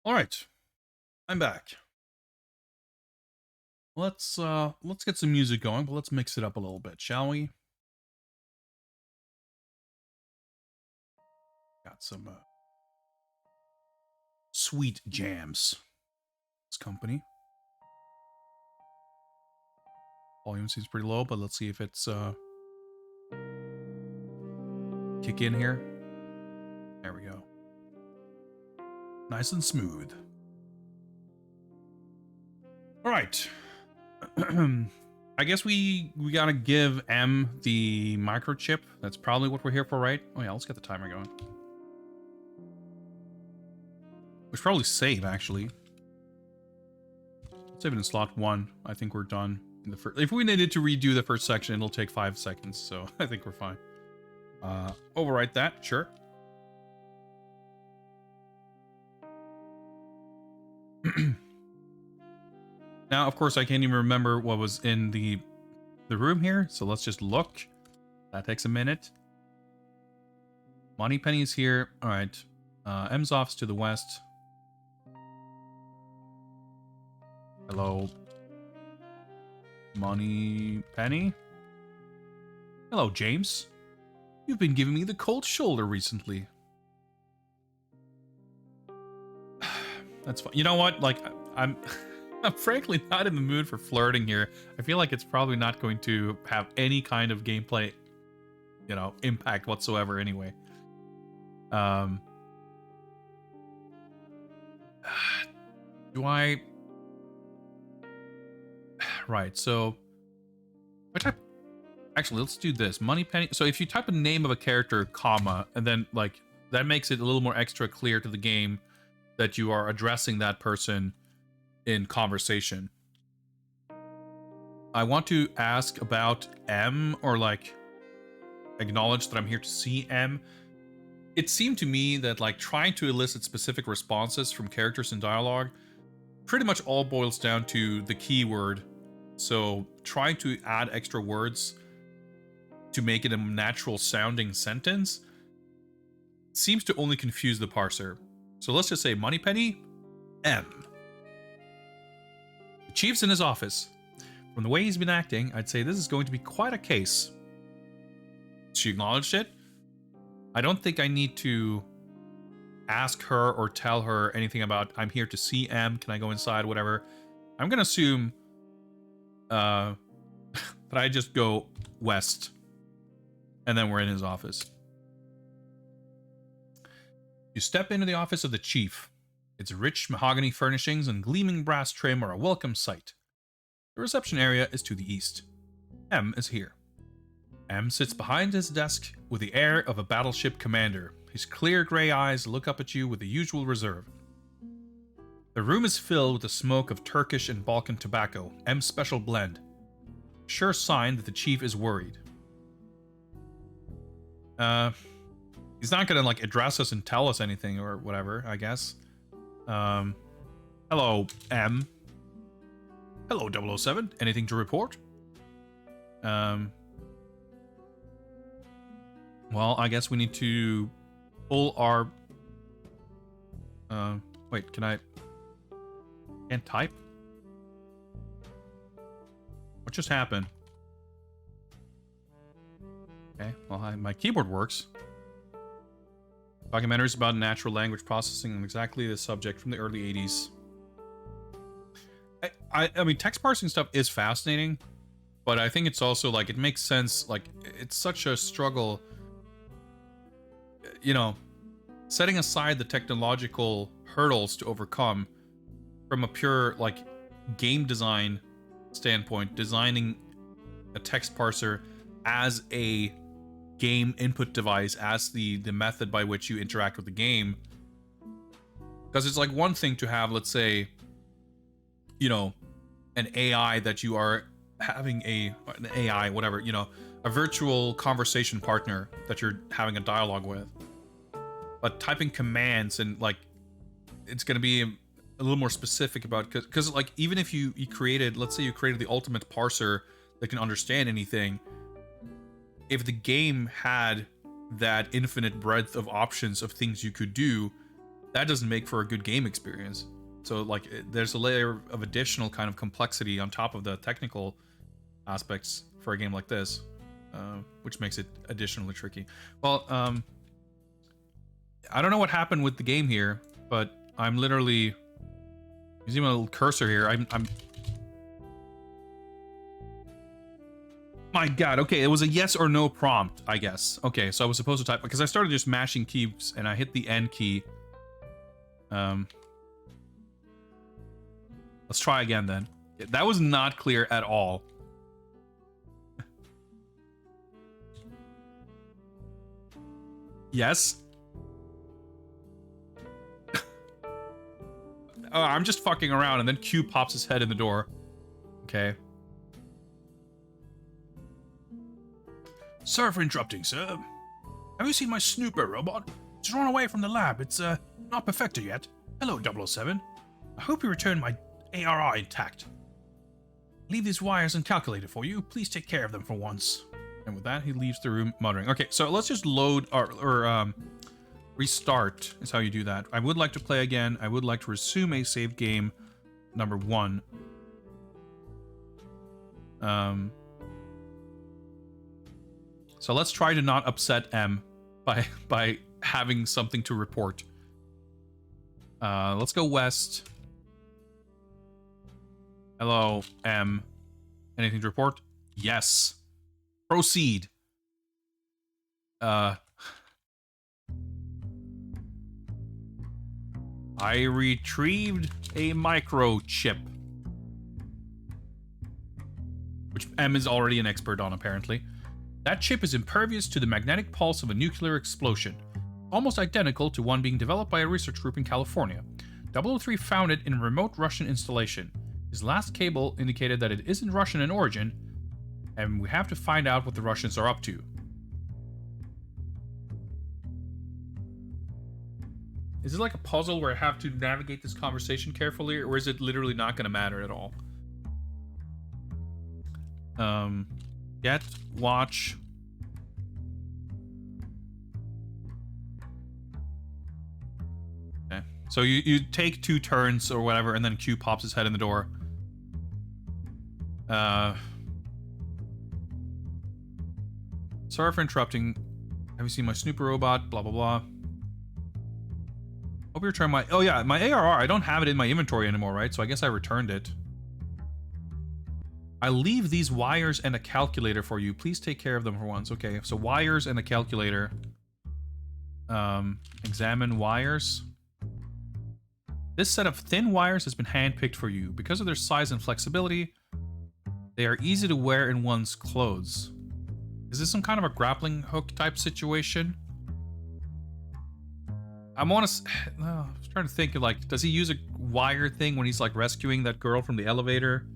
Speaker 1: All right, I'm back. Let's get some music going, but let's mix it up a little bit, shall we? Got some sweet jams. This company. Volume seems pretty low, but let's see if it's kick in here. There we go. Nice and smooth. All right. I guess we gotta give M the microchip. That's probably what we're here for, right? Oh yeah, let's get the timer going. We should probably save, actually. Save it in slot 1. I think we're done. In the first. If we needed to redo the first section, it'll take 5 seconds, so I think we're fine. Overwrite that, sure. Now, of course, I can't even remember what was in the room here, so let's just look. That takes a minute. Moneypenny's here. All right. M's off's to the west. Hello. Moneypenny? Hello, James. You've been giving me the cold shoulder recently. That's fine. You know what? Like, I'm frankly not in the mood for flirting here. I feel like it's probably not going to have any kind of gameplay, you know, impact whatsoever anyway. Do I... Right, so... I type... Actually, let's do this. Moneypenny... So if you type a name of a character, comma, and then, like, that makes it a little more extra clear to the game that you are addressing that person in conversation. I want to ask about M, or, like, acknowledge that I'm here to see M. It seemed to me that, like, trying to elicit specific responses from characters in dialogue pretty much all boils down to the keyword. So trying to add extra words to make it a natural sounding sentence seems to only confuse the parser. So let's just say Moneypenny, M. The chief's in his office. From the way he's been acting, I'd say this is going to be quite a case. She acknowledged it. I don't think I need to ask her or tell her anything about, I'm here to see M, can I go inside, whatever. I'm gonna assume that I just go west, and then we're in his office. You step into the office of the chief. Its rich mahogany furnishings and gleaming brass trim are a welcome sight. The reception area is to the east. M is here. M sits behind his desk with the air of a battleship commander. His clear gray eyes look up at you with the usual reserve. The room is filled with the smoke of Turkish and Balkan tobacco, M's special blend. Sure sign that the chief is worried. He's not gonna, like, address us and tell us anything or whatever, I guess. Hello, M. Hello, 007. Anything to report? Well, I guess we need to pull our... wait, can I... Can't type? What just happened? Okay, well, my keyboard works. Documentaries about natural language processing and exactly the subject from the early 80s. I mean, text parsing stuff is fascinating, but I think it's also, like, it makes sense. Like, it's such a struggle, you know, setting aside the technological hurdles to overcome from a pure, like, game design standpoint, designing a text parser as a game input device, as the method by which you interact with the game. Because it's like one thing to have, let's say, you know, an AI that you are having an AI, whatever, you know, a virtual conversation partner that you're having a dialogue with. But typing commands and, like, it's going to be a little more specific about, because like, even if you created, let's say you created the ultimate parser that can understand anything, if the game had that infinite breadth of options of things you could do, that doesn't make for a good game experience. So like there's a layer of additional kind of complexity on top of the technical aspects for a game like this, which makes it additionally tricky. Well, I don't know what happened with the game here, but I'm literally using my little cursor here. I'm my god, okay, it was a yes or no prompt, I guess. Okay, so I was supposed to type, because I started just mashing keys and I hit the N key. Let's try again then. That was not clear at all. Yes. Oh, I'm just fucking around, and then Q pops his head in the door. Okay. Sorry for interrupting, sir. Have you seen my snooper robot? It's run away from the lab. It's not perfected yet. Hello, 007. I hope you return my ARR intact. Leave these wires and calculator for you. Please take care of them for once. And with that, he leaves the room muttering. Okay, so let's just load or restart is how you do that. I would like to play again. I would like to resume a save game number 1. So let's try to not upset M by having something to report. Let's go west. Hello, M. Anything to report? Yes. Proceed. I retrieved a microchip. Which M is already an expert on, apparently. That chip is impervious to the magnetic pulse of a nuclear explosion, almost identical to one being developed by a research group in California. 003 found it in a remote Russian installation. His last cable indicated that it isn't Russian in origin, and we have to find out what the Russians are up to. Is it like a puzzle where I have to navigate this conversation carefully, or is it literally not going to matter at all? Get, watch. Okay. So you take 2 turns or whatever, and then Q pops his head in the door. Sorry for interrupting. Have you seen my snooper robot? Blah, blah, blah. Hope you're trying my... Oh, yeah, my ARR. I don't have it in my inventory anymore, right? So I guess I returned it. I leave these wires and a calculator for you. Please take care of them for once. Okay, so wires and a calculator. Examine wires. This set of thin wires has been handpicked for you. Because of their size and flexibility, they are easy to wear in one's clothes. Is this some kind of a grappling hook type situation? I was trying to think of, like, does he use a wire thing when he's like rescuing that girl from the elevator?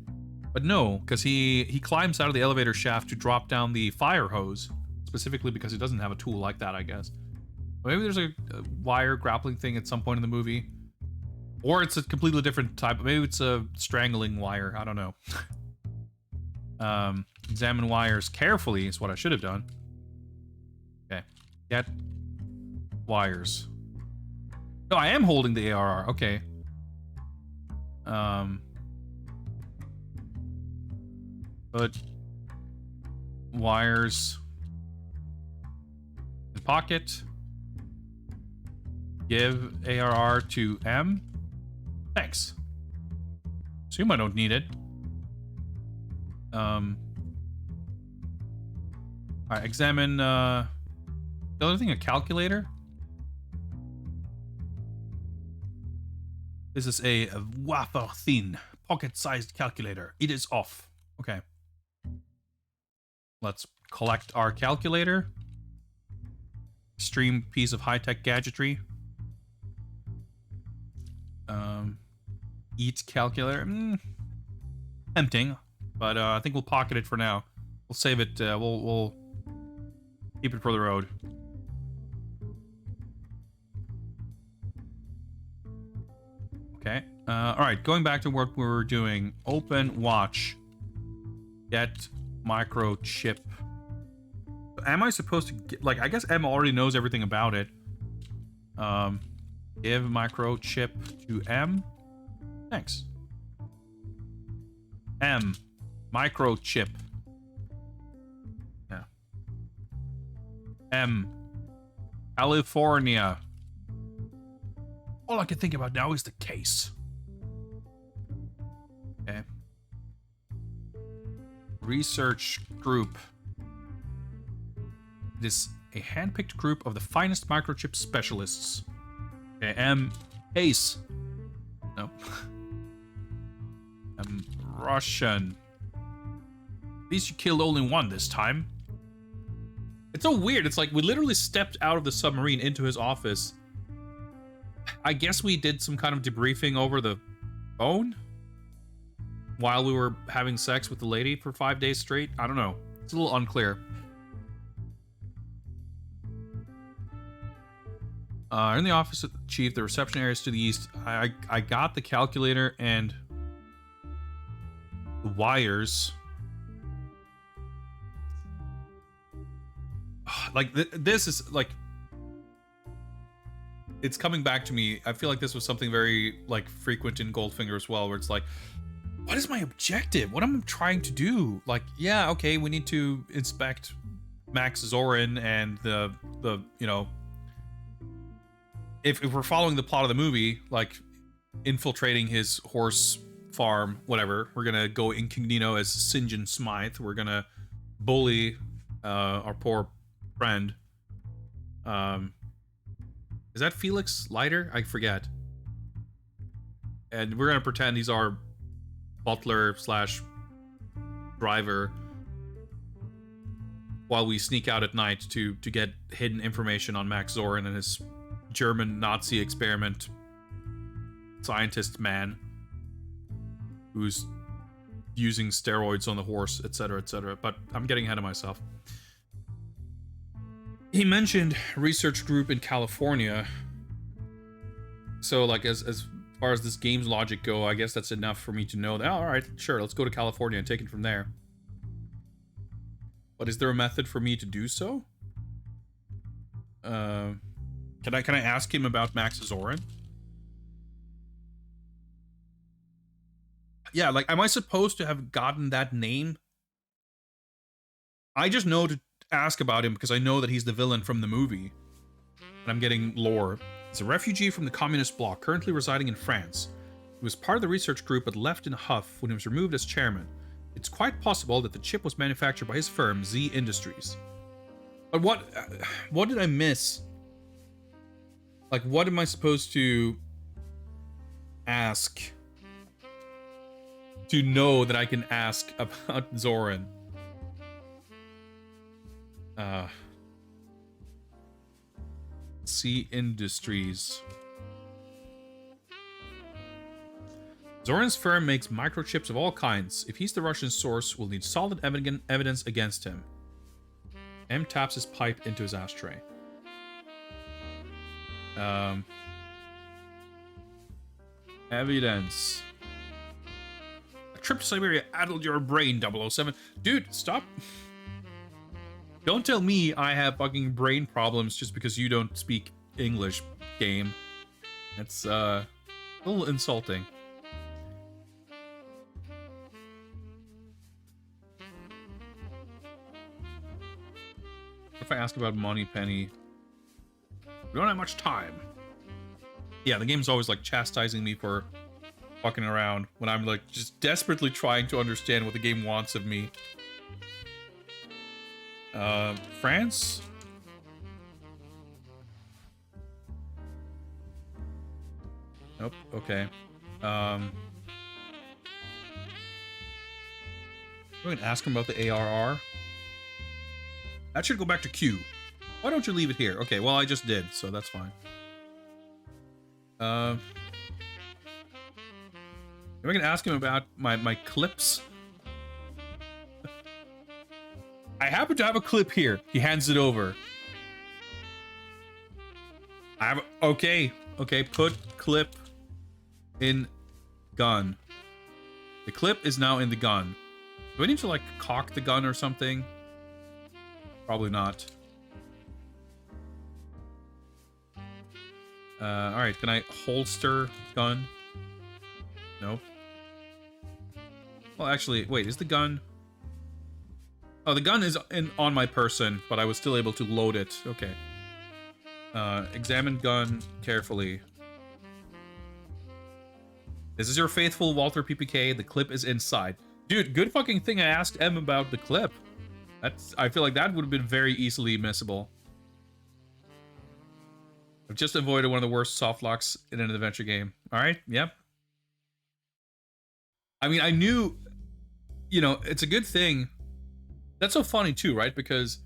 Speaker 1: But no, because he climbs out of the elevator shaft to drop down the fire hose, specifically because he doesn't have a tool like that, I guess. Maybe there's a wire grappling thing at some point in the movie, or it's a completely different type. Maybe it's a strangling wire. I don't know. Examine wires carefully is what I should have done. Okay, get wires. No, I am holding the ARR. Okay. Put wires in pocket. Give ARR to M. Thanks. Assume I don't need it. Alright, examine the other thing, a calculator. This is a wafer thin, pocket-sized calculator. It is off. Okay. Let's collect our calculator. Extreme piece of high-tech gadgetry. Eat calculator. Tempting, but I think we'll pocket it for now. We'll save it. We'll keep it for the road. Okay. All right. Going back to what we were doing. Open watch. Get microchip. Am I supposed to get, like, I guess M already knows everything about it. Give microchip to M. Thanks. M. Microchip. Yeah. M. California. All I can think about now is the case. Okay. Research group. It is a handpicked group of the finest microchip specialists. Okay, M. Ace. No. Russian. At least you killed only one this time. It's so weird. It's like we literally stepped out of the submarine into his office. I guess we did some kind of debriefing over the phone while we were having sex with the lady for 5 days straight. I don't know. It's a little unclear. In the office of the chief, the reception area is to the east. I got the calculator and the wires. Like, this is, like... It's coming back to me. I feel like this was something very, like, frequent in Goldfinger as well, where it's like, what is my objective? What am I trying to do? Like, yeah, okay, we need to inspect Max Zorin and the you know... If we're following the plot of the movie, like, infiltrating his horse farm, whatever, we're gonna go incognito as St. John Smythe. We're gonna bully our poor friend. Is that Felix Leiter? I forget. And we're gonna pretend he's our butler slash driver while we sneak out at night to get hidden information on Max Zorin and his German Nazi experiment scientist man who's using steroids on the horse, etc., etc. But I'm getting ahead of myself. He mentioned research group in California. So, like, as far as this game's logic go, I guess that's enough for me to know that, oh, all right, sure, let's go to California and take it from there. But is there a method for me to do so? Can I ask him about Max Zorin? Yeah, like, am I supposed to have gotten that name? I just know to ask about him because I know that he's the villain from the movie. And I'm getting lore. He's a refugee from the communist bloc, currently residing in France. He was part of the research group but left in a huff when he was removed as chairman. It's quite possible that the chip was manufactured by his firm, Z Industries. But what did I miss? Like, what am I supposed to ask to know that I can ask about Zorin? Z Industries. Zorin's firm makes microchips of all kinds. If he's the Russian source, we'll need solid evidence against him. M taps his pipe into his ashtray. Evidence. A trip to Siberia addled your brain, 007. Dude, stop. Don't tell me I have fucking brain problems just because you don't speak English, game. That's, a little insulting. If I ask about Moneypenny, we don't have much time. Yeah, the game's always like chastising me for fucking around when I'm like just desperately trying to understand what the game wants of me. France? Nope, okay. I'm going to ask him about the ARR. That should go back to Q. Why don't you leave it here? Okay, well, I just did, so that's fine. Am I going to ask him about my clips? I happen to have a clip here. He hands it over. I have... Okay, put clip in gun. The clip is now in the gun. Do I need to, like, cock the gun or something? Probably not. All right, can I holster gun? Nope. Well, actually, wait, is the gun... Oh, the gun is on my person, but I was still able to load it. Okay. Examine gun carefully. This is your faithful Walther PPK. The clip is inside. Dude, good fucking thing I asked M about the clip. I feel like that would have been very easily missable. I've just avoided one of the worst soft locks in an adventure game. All right, yep. I mean, I knew, you know, it's a good thing. That's so funny too, right? Because,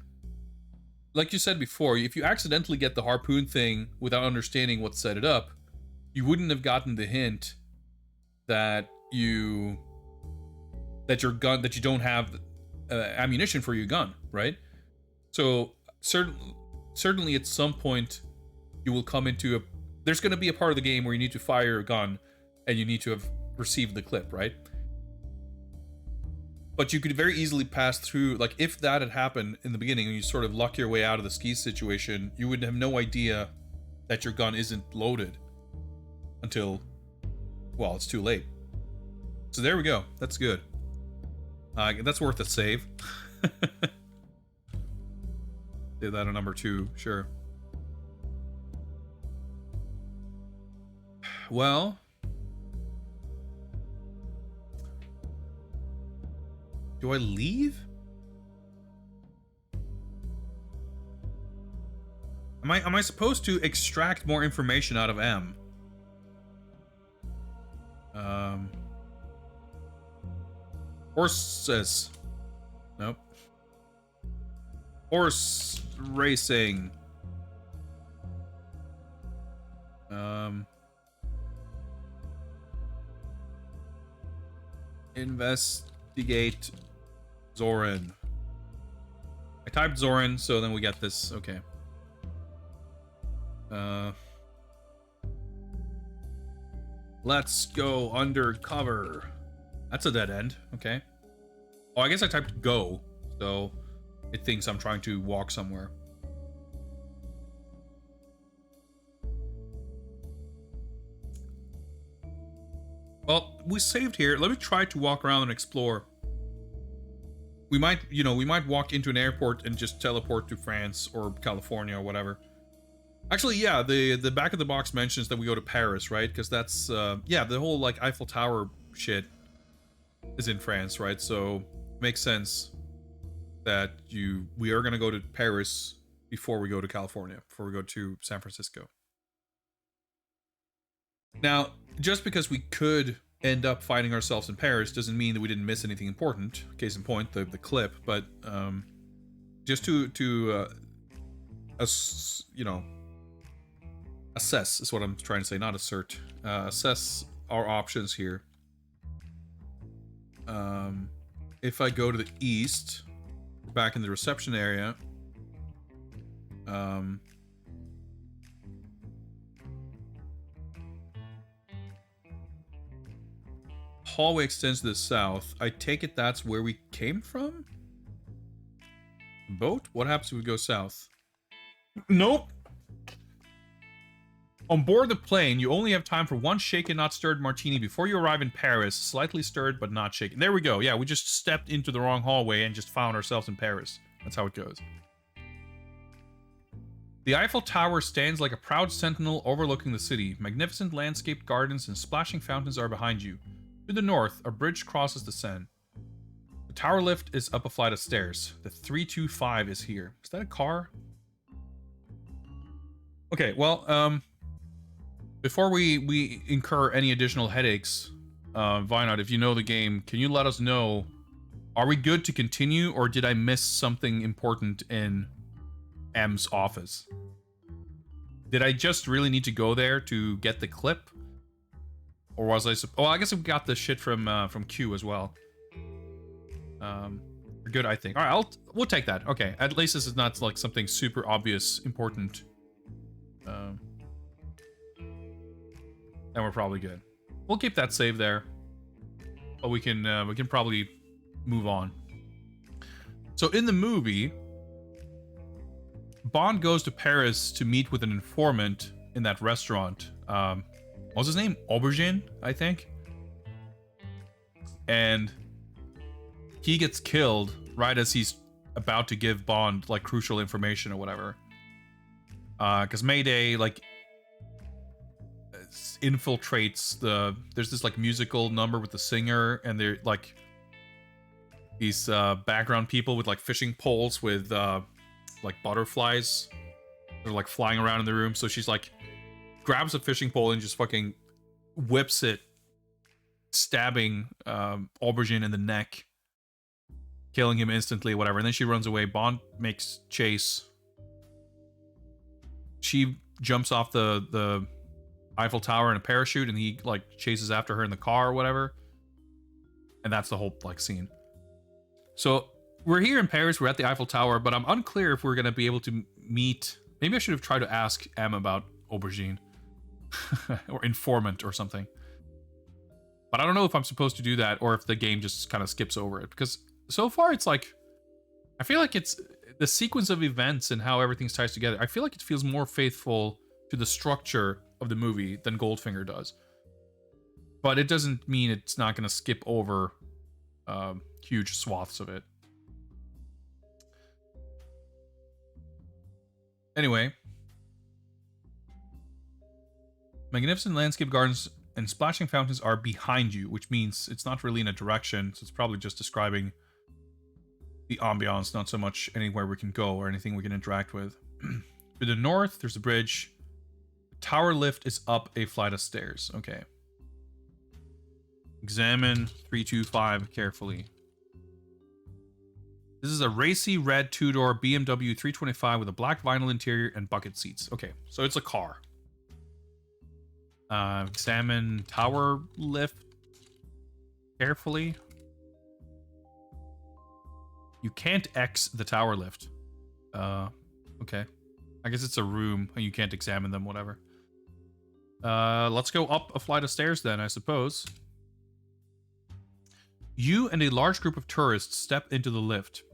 Speaker 1: like you said before, if you accidentally get the harpoon thing without understanding what set it up, you wouldn't have gotten the hint that your gun, that you don't have ammunition for your gun, right? So certainly at some point you will come into there's going to be a part of the game where you need to fire a gun and you need to have received the clip, right? But you could very easily pass through, like if that had happened in the beginning and you sort of luck your way out of the ski situation, you would have no idea that your gun isn't loaded until, well, it's too late. So there we go. That's good. That's worth a save. Did that on number 2, sure. Well, do I leave? Am I supposed to extract more information out of M? Horses. Nope. Horse racing. Investigate Zoran. I typed Zoran, so then we get this. Okay. Let's go undercover. That's a dead end. Okay. Oh, I guess I typed go, so it thinks I'm trying to walk somewhere. Well, we saved here. Let me try to walk around and explore. We might, you know, we might walk into an airport and just teleport to France or California or whatever. Actually, yeah, the back of the box mentions that we go to Paris, right? Because that's, yeah, the whole, like, Eiffel Tower shit is in France, right? So, makes sense that we are going to go to Paris before we go to California, before we go to San Francisco. Now, just because we could end up finding ourselves in Paris doesn't mean that we didn't miss anything important. Case in point, the clip. But just to you know, assess is what I'm trying to say, not assert. Assess our options here. If I go to the east, back in the reception area, hallway extends to the south. I take it that's where we came from? Boat? What happens if we go south? Nope. On board the plane, you only have time for one shaken, not stirred martini before you arrive in Paris. Slightly stirred, but not shaken. There we go. Yeah, we just stepped into the wrong hallway and just found ourselves in Paris. That's how it goes. The Eiffel Tower stands like a proud sentinel overlooking the city. Magnificent landscaped gardens and splashing fountains are behind you. To the north, a bridge crosses the Seine. The tower lift is up a flight of stairs. The 325 is here. Is that a car? Okay, well, before we incur any additional headaches, Vinod, if you know the game, can you let us know, are we good to continue, or did I miss something important in M's office? Did I just really need to go there to get the clip? Or was I... Oh, I guess we got the shit from Q as well. We're good, I think. All right, we'll take that. Okay, at least this is not like something super obvious, important. Then we're probably good. We'll keep that save there. But we can probably move on. So in the movie, Bond goes to Paris to meet with an informant in that restaurant. What's his name? Aubergine, I think. And he gets killed right as he's about to give Bond like crucial information or whatever. Because Mayday like infiltrates there's this like musical number with the singer, and they're like these background people with like fishing poles with like butterflies. They're like flying around in the room. So she's like grabs a fishing pole and just fucking whips it, stabbing Aubergine in the neck, killing him instantly, whatever. And then she runs away. Bond makes chase. She jumps off the Eiffel Tower in a parachute, and he like chases after her in the car or whatever. And that's the whole like scene. So we're here in Paris. We're at the Eiffel Tower, but I'm unclear if we're gonna be able to meet. Maybe I should have tried to ask M about Aubergine or informant or something. But I don't know if I'm supposed to do that or if the game just kind of skips over it, because so far it's like I feel like it's the sequence of events and how everything ties together. I feel like it feels more faithful to the structure of the movie than Goldfinger does. But it doesn't mean it's not going to skip over huge swaths of it. Anyway, magnificent landscape gardens and splashing fountains are behind you, which means it's not really in a direction, so it's probably just describing the ambiance, not so much anywhere we can go or anything we can interact with. To the north, there's a bridge. The tower lift is up a flight of stairs. Okay. Examine 325 carefully. This is a racy red two-door BMW 325 with a black vinyl interior and bucket seats. Okay, so it's a car. Examine tower lift carefully. You can't X the tower lift. Okay. I guess it's a room and you can't examine them, whatever. Let's go up a flight of stairs then, I suppose. You and a large group of tourists step into the lift.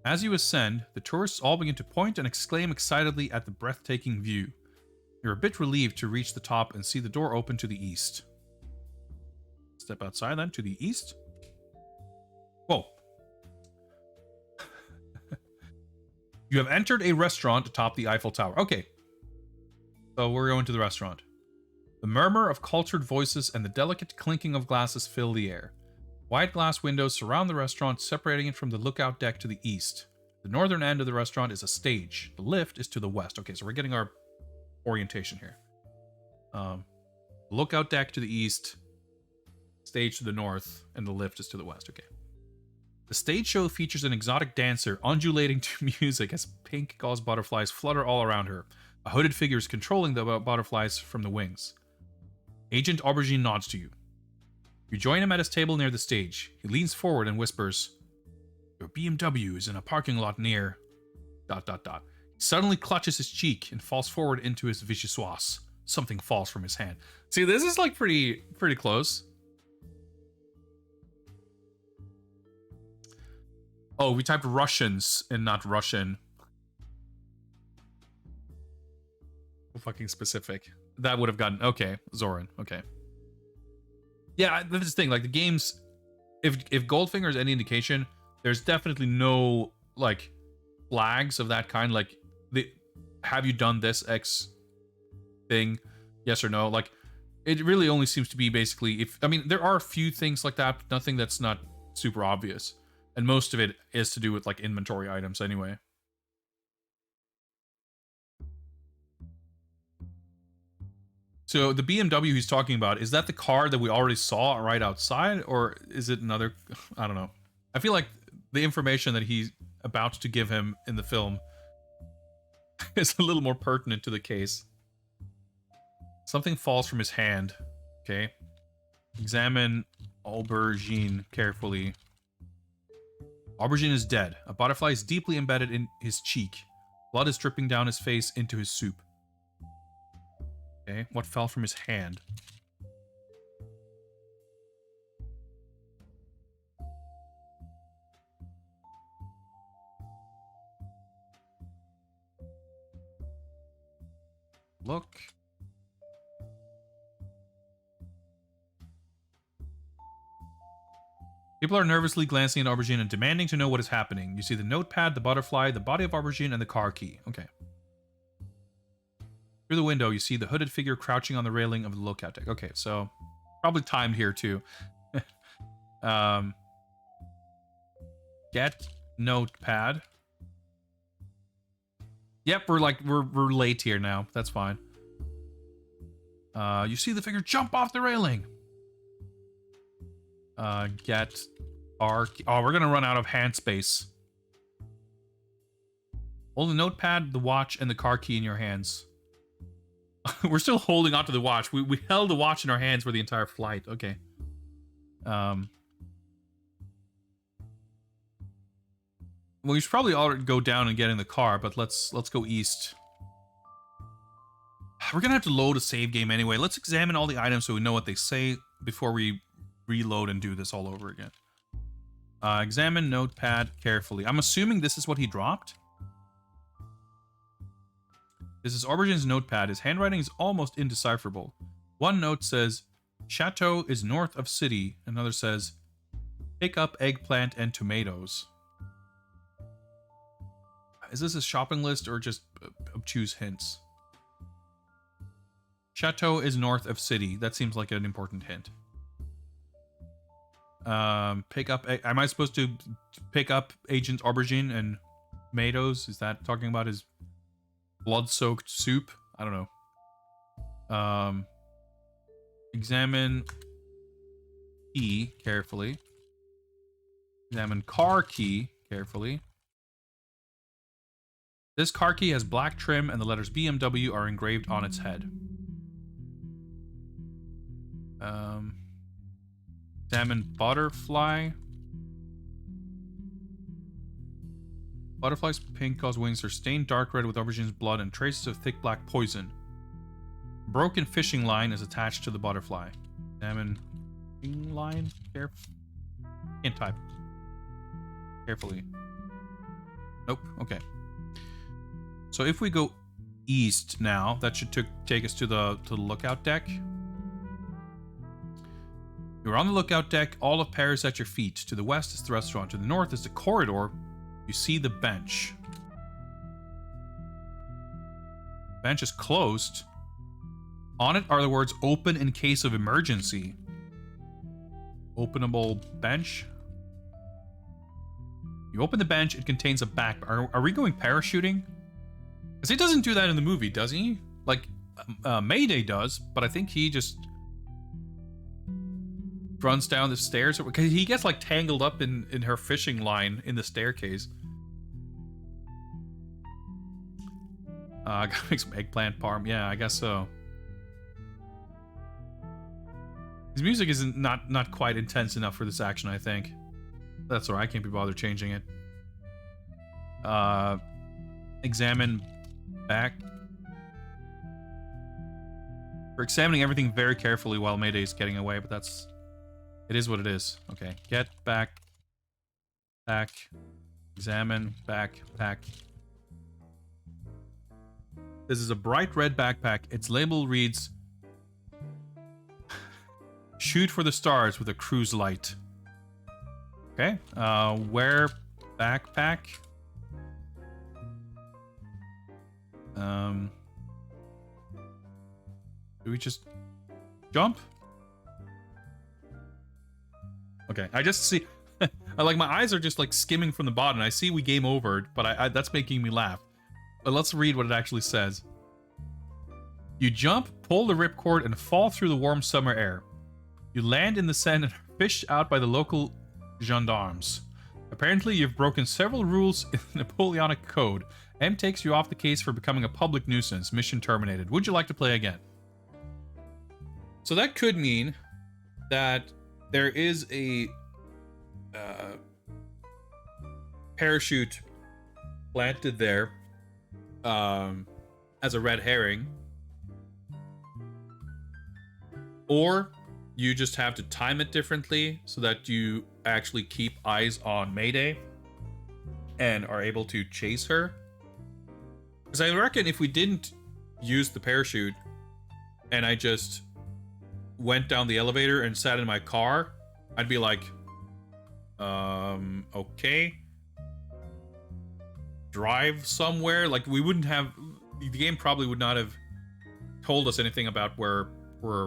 Speaker 1: As you ascend, the tourists all begin to point and exclaim excitedly at the breathtaking view. You're a bit relieved to reach the top and see the door open to the east. Step outside then, to the east. Whoa. You have entered a restaurant atop the Eiffel Tower. Okay. So we're going to the restaurant. The murmur of cultured voices and the delicate clinking of glasses fill the air. Wide glass windows surround the restaurant, separating it from the lookout deck to the east. The northern end of the restaurant is a stage. The lift is to the west. Okay, so we're getting our orientation here. Lookout deck to the east, stage to the north, and the lift is to the west. Okay. The stage show features an exotic dancer undulating to music as pink gauze butterflies flutter all around her. A hooded figure is controlling the butterflies from the wings. Agent Aubergine nods to you. You join him at his table near the stage. He leans forward and whispers, "Your BMW is in a parking lot near... ... He suddenly clutches his cheek and falls forward into his vichyssoise. Something falls from his hand." See, this is like pretty close. Oh, we typed Russians and not Russian. Fucking specific. That would have gotten... Okay, Zoran. Okay. Yeah, that's the thing. Like, the games... If Goldfinger is any indication, there's definitely no, like, flags of that kind. Like, have you done this X thing? Yes or no? Like, it really only seems to be basically... I mean, there are a few things like that, but nothing that's not super obvious. And most of it is to do with, like, inventory items anyway. So the BMW he's talking about, is that the car that we already saw right outside? Or is it another... I don't know. I feel like the information that he's about to give him in the film is a little more pertinent to the case. Something falls from his hand. Okay. Examine Aubergine carefully. Aubergine is dead. A butterfly is deeply embedded in his cheek. Blood is dripping down his face into his soup. Okay, what fell from his hand? Look. People are nervously glancing at Aubergine and demanding to know what is happening. You see the notepad, the butterfly, the body of Aubergine, and the car key. Okay. Through the window, you see the hooded figure crouching on the railing of the lookout deck. Okay, so probably timed here too. Get notepad. Yep, we're late here now. That's fine. You see the figure jump off the railing. Get our... Oh, we're gonna run out of hand space. Hold the notepad, the watch, and the car key in your hands. We're still holding onto the watch. We held the watch in our hands for the entire flight. Okay. Well, we should probably all go down and get in the car, but let's go east. We're gonna have to load a save game anyway. Let's examine all the items so we know what they say before we reload and do this all over again. Examine notepad carefully. I'm assuming this is what he dropped. This is Aubergine's notepad. His handwriting is almost indecipherable. One note says, Chateau is north of city. Another says, pick up eggplant and tomatoes. Is this a shopping list or just obtuse hints? Chateau is north of city. That seems like an important hint. Pick up... Am I supposed to pick up Agent Aubergine and tomatoes? Is that talking about his blood-soaked soup? I don't know. Examine key carefully. Examine car key carefully. This car key has black trim and the letters BMW are engraved on its head. Examine butterfly. Butterfly's pink gauze wings are stained dark red with Aubergine's blood and traces of thick black poison. A broken fishing line is attached to the butterfly. Examine fishing line. Can't type. Carefully. Nope. Okay. So if we go east now, that should take us to the lookout deck. You're on the lookout deck. All of Paris at your feet. To the west is the restaurant. To the north is the corridor. You see the bench. Bench is closed. On it are the words open in case of emergency. Openable bench. You open the bench. It contains a back. Are we going parachuting? Because he doesn't do that in the movie, does he? Like, Mayday does, but I think he just runs down the stairs. Because he gets, like, tangled up in her fishing line in the staircase. Gotta make some eggplant parm. Yeah, I guess so. His music is not quite intense enough for this action, I think. That's alright, I can't be bothered changing it. Examine back. We're examining everything very carefully while Mayday is getting away, but that's... It is what it is. Okay, get back. Back. Examine. Back. Pack. This is a bright red backpack. Its label reads... Shoot for the stars with a cruise light. Okay. Wear backpack. Do we just jump? Okay, I just see... like, my eyes are just, like, skimming from the bottom. I see we game over, but that's making me laugh. But let's read what it actually says. You jump, pull the ripcord, and fall through the warm summer air. You land in the sand and are fished out by the local gendarmes. Apparently, you've broken several rules in the Napoleonic Code. M takes you off the case for becoming a public nuisance. Mission terminated. Would you like to play again? So that could mean that there is a parachute planted there as a red herring. Or you just have to time it differently so that you actually keep eyes on Mayday and are able to chase her. Because I reckon if we didn't use the parachute and I just went down the elevator and sat in my car, I'd be like, Okay. Drive somewhere? Like, we wouldn't have... The game probably would not have told us anything about where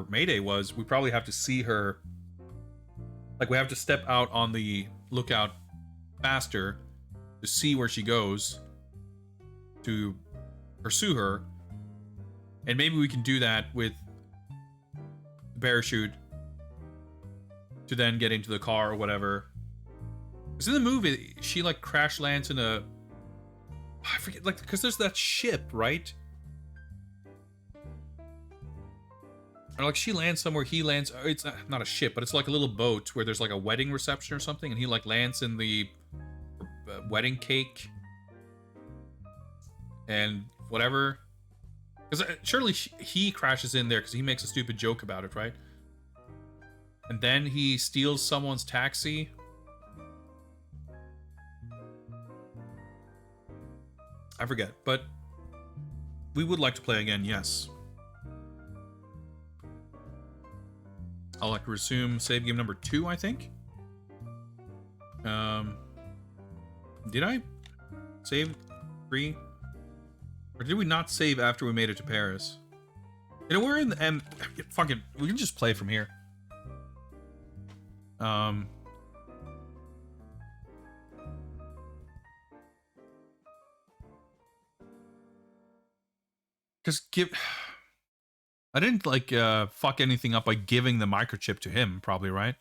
Speaker 1: Mayday was. We probably have to see her... Like, we have to step out on the lookout faster to see where she goes, to pursue her. And maybe we can do that with the parachute to then get into the car or whatever. Because in the movie, she, like, crash lands in a... I forget, like, because there's that ship, right? Or, like, she lands somewhere, he lands... It's not a ship, but it's like a little boat where there's, like, a wedding reception or something, and he, like, lands in the wedding cake. And whatever. Because surely he crashes in there because he makes a stupid joke about it, right? And then he steals someone's taxi. I forget, but we would like to play again, yes. I'll like to resume save game number 2, I think. Did I save 3? Or did we not save after we made it to Paris? You know, we're in the end. Fucking, we can just play from here. Because I didn't like fuck anything up by giving the microchip to him, probably, right?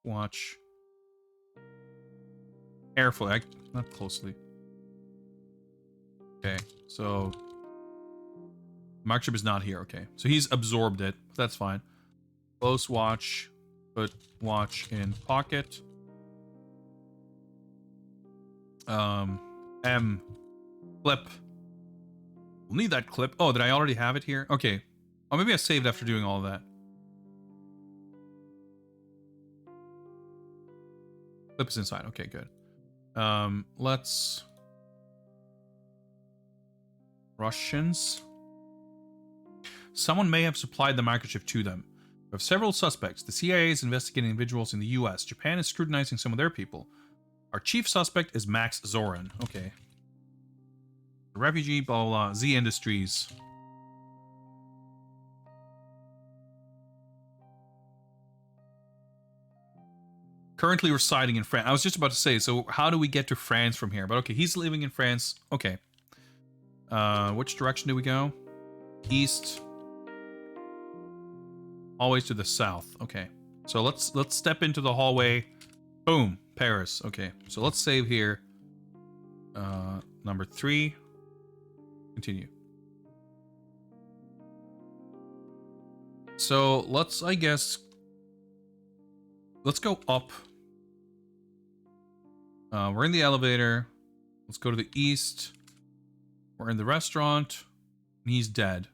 Speaker 1: Watch carefully, not closely. Okay, so microchip is not here. Okay, so he's absorbed it. That's fine. Close watch, put watch in pocket. M clip. We'll need that clip. Oh, did I already have it here? Okay. Oh, maybe I saved after doing all of that. Clip is inside. Okay, good. Let's... Russians. Someone may have supplied the microchip to them. We have several suspects. The CIA is investigating individuals in the US. Japan is scrutinizing some of their people. Our chief suspect is Max Zorin. Okay. Refugee, blah, blah, blah. Z Industries. Currently residing in France. I was just about to say, so how do we get to France from here? But okay, he's living in France. Okay. Which direction do we go? East. Always to the south. Okay. So let's step into the hallway. Boom. Paris. Okay. So let's save here. Number 3. Continue. So let's, I guess, let's go up. We're in the elevator. Let's go to the east. We're in the restaurant. And he's dead.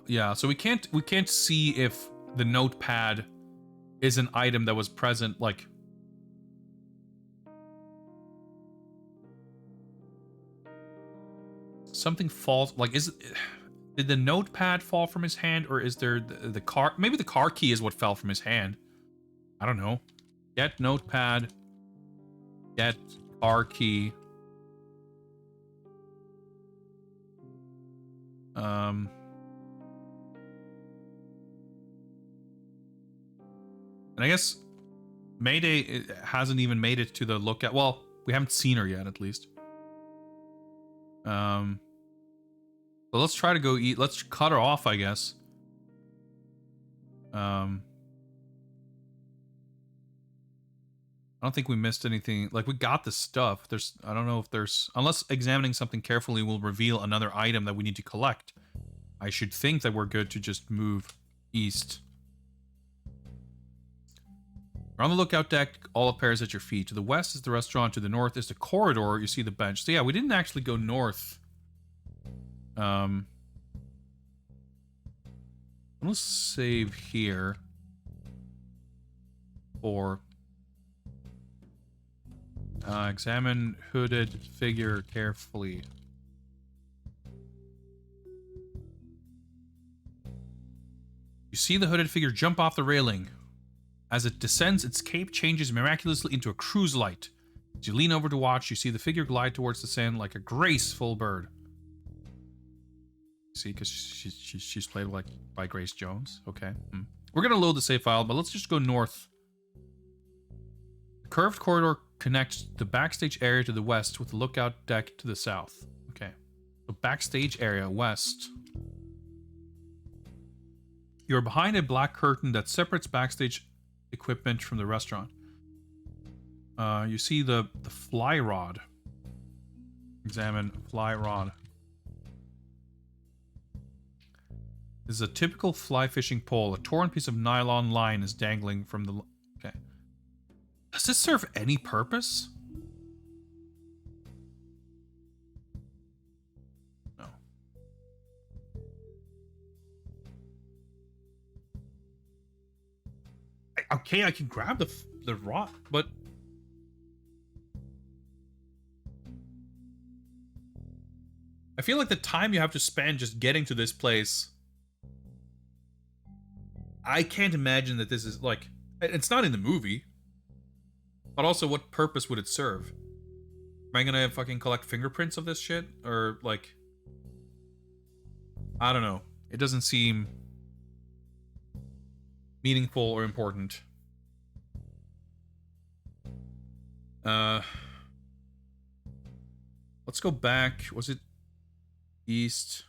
Speaker 1: Yeah, so we can't see if the notepad is an item that was present, like... Something falls, like, did the notepad fall from his hand, or is there the car? Maybe the car key is what fell from his hand. I don't know. Get notepad. Get car key. And I guess Mayday hasn't even made it to the lookout. Well, we haven't seen her yet, at least. So let's try to go eat. Let's cut her off, I guess. I don't think we missed anything. Like, we got the stuff. I don't know if there's... Unless examining something carefully will reveal another item that we need to collect. I should think that we're good to just move east. We're on the lookout deck. All appears at your feet. To the west is the restaurant. To the north is the corridor. You see the bench. So yeah, we didn't actually go north. Let's save here. Or... Examine hooded figure carefully. You see the hooded figure jump off the railing. As it descends, its cape changes miraculously into a cruise light. As you lean over to watch, you see the figure glide towards the sand like a graceful bird. See, because she's played like by Grace Jones. Okay. We're going to load the save file, but let's just go north. The curved corridor connects the backstage area to the west with the lookout deck to the south. Okay. So backstage area, west. You're behind a black curtain that separates backstage equipment from the restaurant. You see the fly rod. Examine fly rod. This is a typical fly fishing pole. A torn piece of nylon line is dangling from the... Okay. Does this serve any purpose? No. Okay, I can grab the rod, but... I feel like the time you have to spend just getting to this place... I can't imagine that this is, like... It's not in the movie. But also, what purpose would it serve? Am I gonna fucking collect fingerprints of this shit? Or, like... I don't know. It doesn't seem... meaningful or important. Let's go back. Was it... east...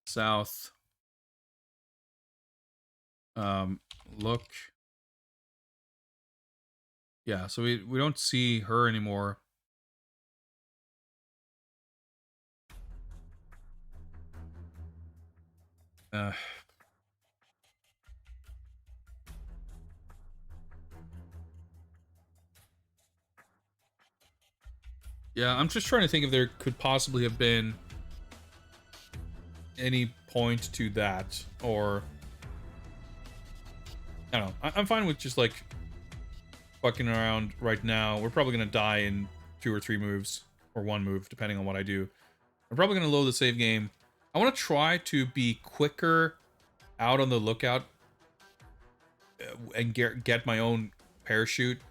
Speaker 1: south... look. Yeah, so we don't see her anymore. Yeah, I'm just trying to think if there could possibly have been any point to that, or... I don't know. I'm fine with just, like, fucking around right now. We're probably gonna die in 2 or 3 moves, or 1 move, depending on what I do. I'm probably gonna load the save game. I want to try to be quicker out on the lookout and get my own parachute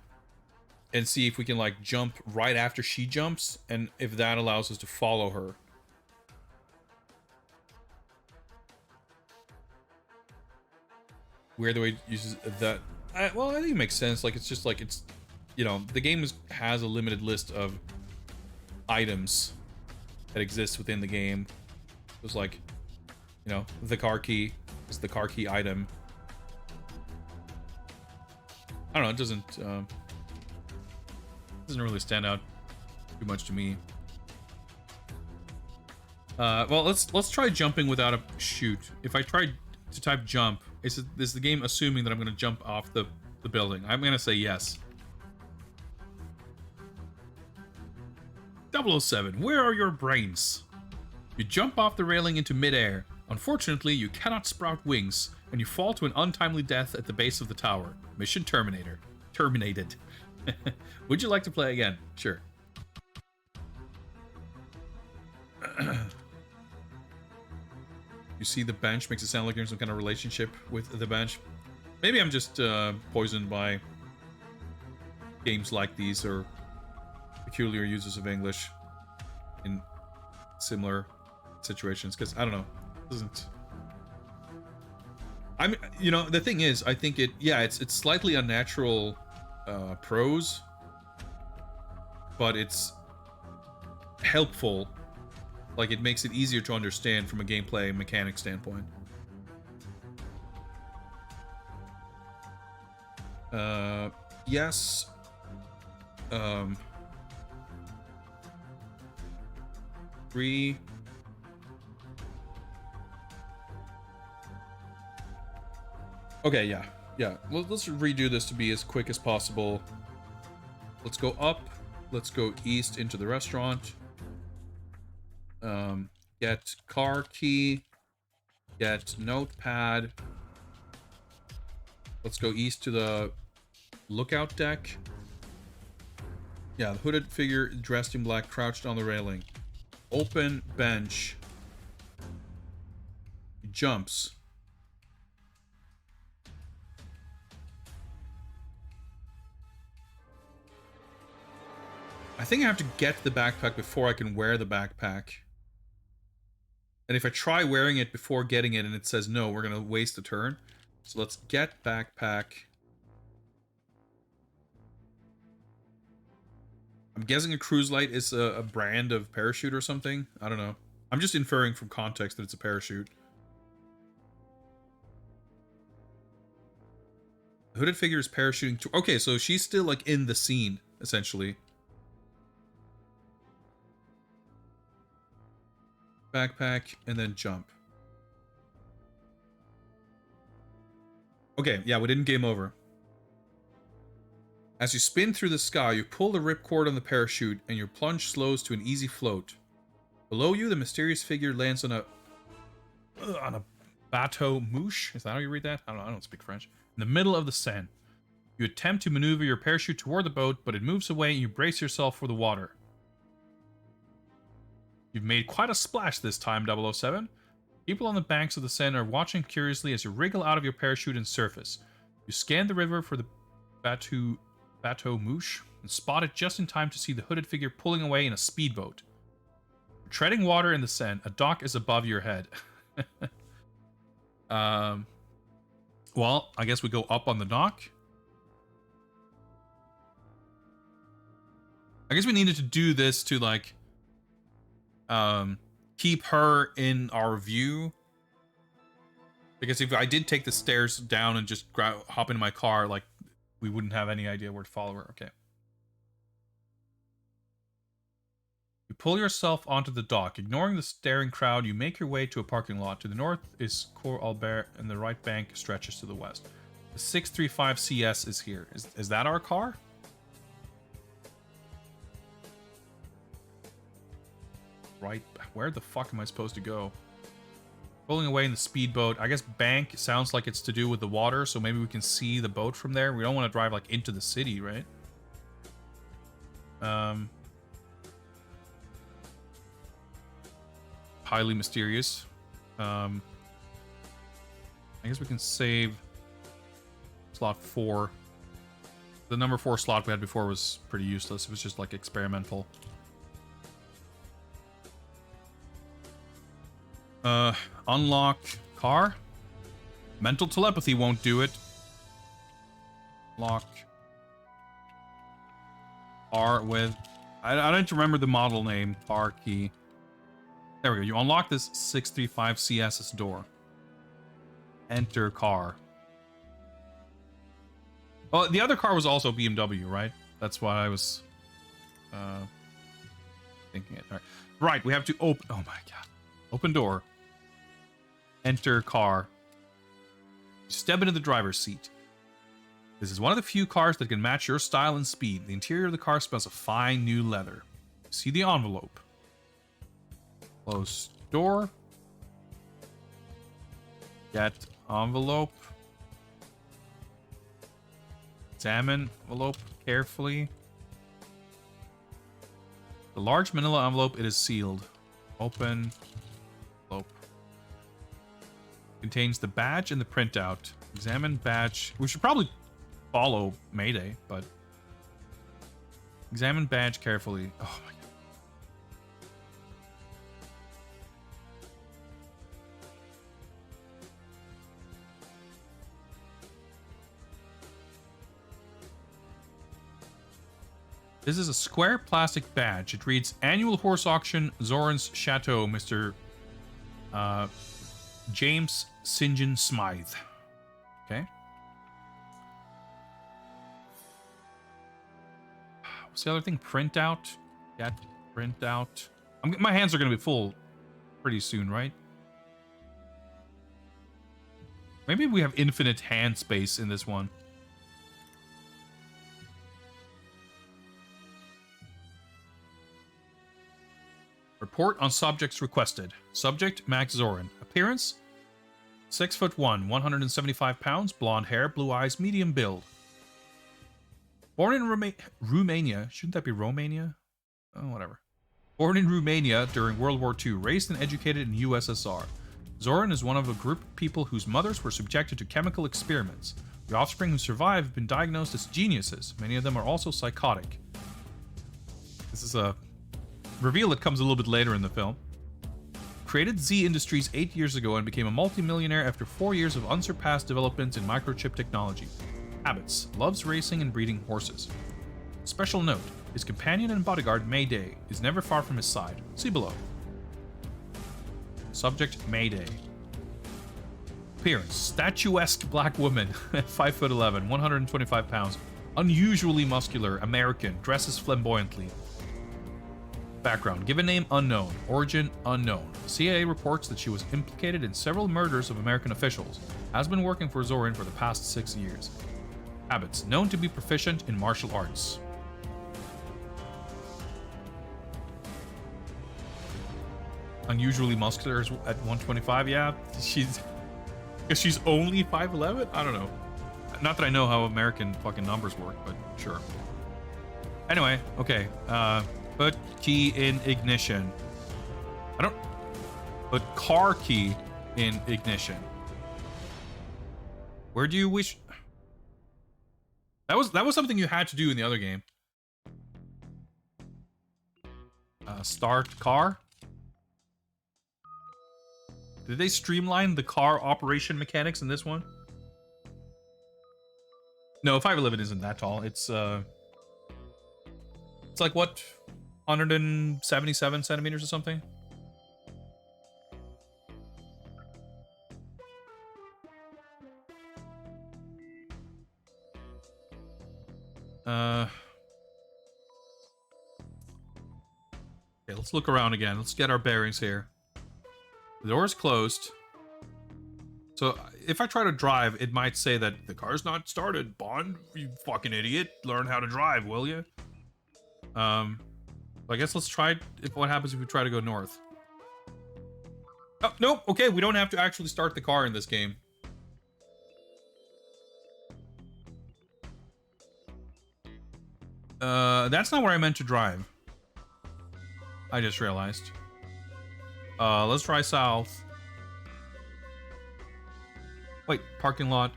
Speaker 1: and see if we can, like, jump right after she jumps, and if that allows us to follow her. Weird the way it uses that. Well, I think it makes sense. Like, it's just like, it's, you know, the game has a limited list of items that exist within the game. There's, like, you know, the car key is the car key item. I don't know. It doesn't really stand out too much to me. Well, let's try jumping without a shoot. If I try to type jump, is the game assuming that I'm going to jump off the building? I'm going to say yes. 007, where are your brains? You jump off the railing into midair. Unfortunately, you cannot sprout wings, and you fall to an untimely death at the base of the tower. Mission terminated. Would you like to play again? Sure. You see the bench, makes it sound like you're in some kind of relationship with the bench. Maybe I'm just poisoned by games like these, or peculiar uses of English in similar situations, because I don't know, it doesn't... I'm, you know, the thing is, I think it's slightly unnatural prose, but it's helpful. Like, it makes it easier to understand from a gameplay mechanic standpoint. Yes. Three. Okay, yeah. Let's redo this to be as quick as possible. Let's go up. Let's go east into the restaurant. Get car key. Get notepad. Let's go east to the lookout deck. Yeah, the hooded figure dressed in black crouched on the railing. Open bench. He jumps. I think I have to get the backpack before I can wear the backpack. And if I try wearing it before getting it and it says no, we're going to waste a turn. So let's get backpack. I'm guessing a cruise light is a brand of parachute or something. I don't know. I'm just inferring from context that it's a parachute. The hooded figure is parachuting to... Okay, so she's still, like, in the scene, essentially. Backpack, and then jump. Okay, yeah, we didn't game over. As you spin through the sky, you pull the ripcord on the parachute, and your plunge slows to an easy float. Below you, the mysterious figure lands on a bateau mouche. Is that how you read that? I don't speak French. In the middle of the Seine. You attempt to maneuver your parachute toward the boat, but it moves away and you brace yourself for the water. You've made quite a splash this time, 007. People on the banks of the Seine are watching curiously as you wriggle out of your parachute and surface. You scan the river for the bateau mouche and spot it just in time to see the hooded figure pulling away in a speedboat. Treading water in the Seine, a dock is above your head. Well, I guess we go up on the dock. I guess we needed to do this to, like, keep her in our view. Because if I did take the stairs down and just hop into my car, like, we wouldn't have any idea where to follow her. Okay. You pull yourself onto the dock. Ignoring the staring crowd, you make your way to a parking lot. To the north is Cour Albert, and the right bank stretches to the west. The 635 CS is here. Is that our car? Right. Where the fuck am I supposed to go? Pulling away in the speedboat. I guess bank sounds like it's to do with the water, so maybe we can see the boat from there. We don't want to drive, like, into the city, right? Highly mysterious. I guess we can save slot 4. The number 4 slot we had before was pretty useless. It was just, like, experimental. Unlock car. Mental telepathy won't do it. Lock R with... I don't remember the model name. R key. There we go. You unlock this 635 CS's door. Enter car. Oh, the other car was also BMW, right? That's why I was thinking it. All right. Right, we have to open... Oh my god. Open door. Enter car. You step into the driver's seat. This is one of the few cars that can match your style and speed. The interior of the car smells of fine new leather. See the envelope. Close door. Get envelope. Examine envelope carefully. The large manila envelope, it is sealed. Open envelope. Contains the badge and the printout. Examine badge. We should probably follow Mayday, but examine badge carefully. Oh my god. This is a square plastic badge. It reads Annual Horse Auction, Zoran's Chateau, Mr. James St. John Smythe. Okay. What's the other thing? Printout. Get printout. My hands are going to be full pretty soon, right? Maybe we have infinite hand space in this one. Report on subjects requested. Subject, Max Zoran. Appearance, 6'1", 175 pounds, blonde hair, blue eyes, medium build. Born in Romania. Shouldn't that be Romania? Oh, whatever. Born in Romania during World War II, raised and educated in USSR. Zoran is one of a group of people whose mothers were subjected to chemical experiments. The offspring who survive have been diagnosed as geniuses. Many of them are also psychotic. This is a reveal that comes a little bit later in the film. Created Z Industries 8 years ago and became a multimillionaire after 4 years of unsurpassed developments in microchip technology. Habits: loves racing and breeding horses. Special note: his companion and bodyguard Mayday is never far from his side. See below. Subject: Mayday. Appearance: statuesque black woman, 5'11", 125 pounds, unusually muscular, American, dresses flamboyantly. Background: given name unknown, origin unknown. CIA reports that she was implicated in several murders of American officials. Has been working for Zoran for the past 6 years. Habits: known to be proficient in martial arts. Unusually muscular at 125. Yeah, she's only 5'11". I don't know. Not that I know how American fucking numbers work, but sure. Anyway, okay. Put key in ignition. Put car key in ignition. Where do you wish? That was something you had to do in the other game. Start car. Did they streamline the car operation mechanics in this one? No, 5'11" isn't that tall. It's like what, 177 centimeters or something. Okay, let's look around again. Let's get our bearings here. The door is closed. So if I try to drive, it might say that the car's not started. Bond, you fucking idiot. Learn how to drive, will you? I guess let's try what happens if we try to go north. Oh, nope. Okay, we don't have to actually start the car in this game. That's not where I meant to drive. I just realized. Let's try south. Wait, parking lot.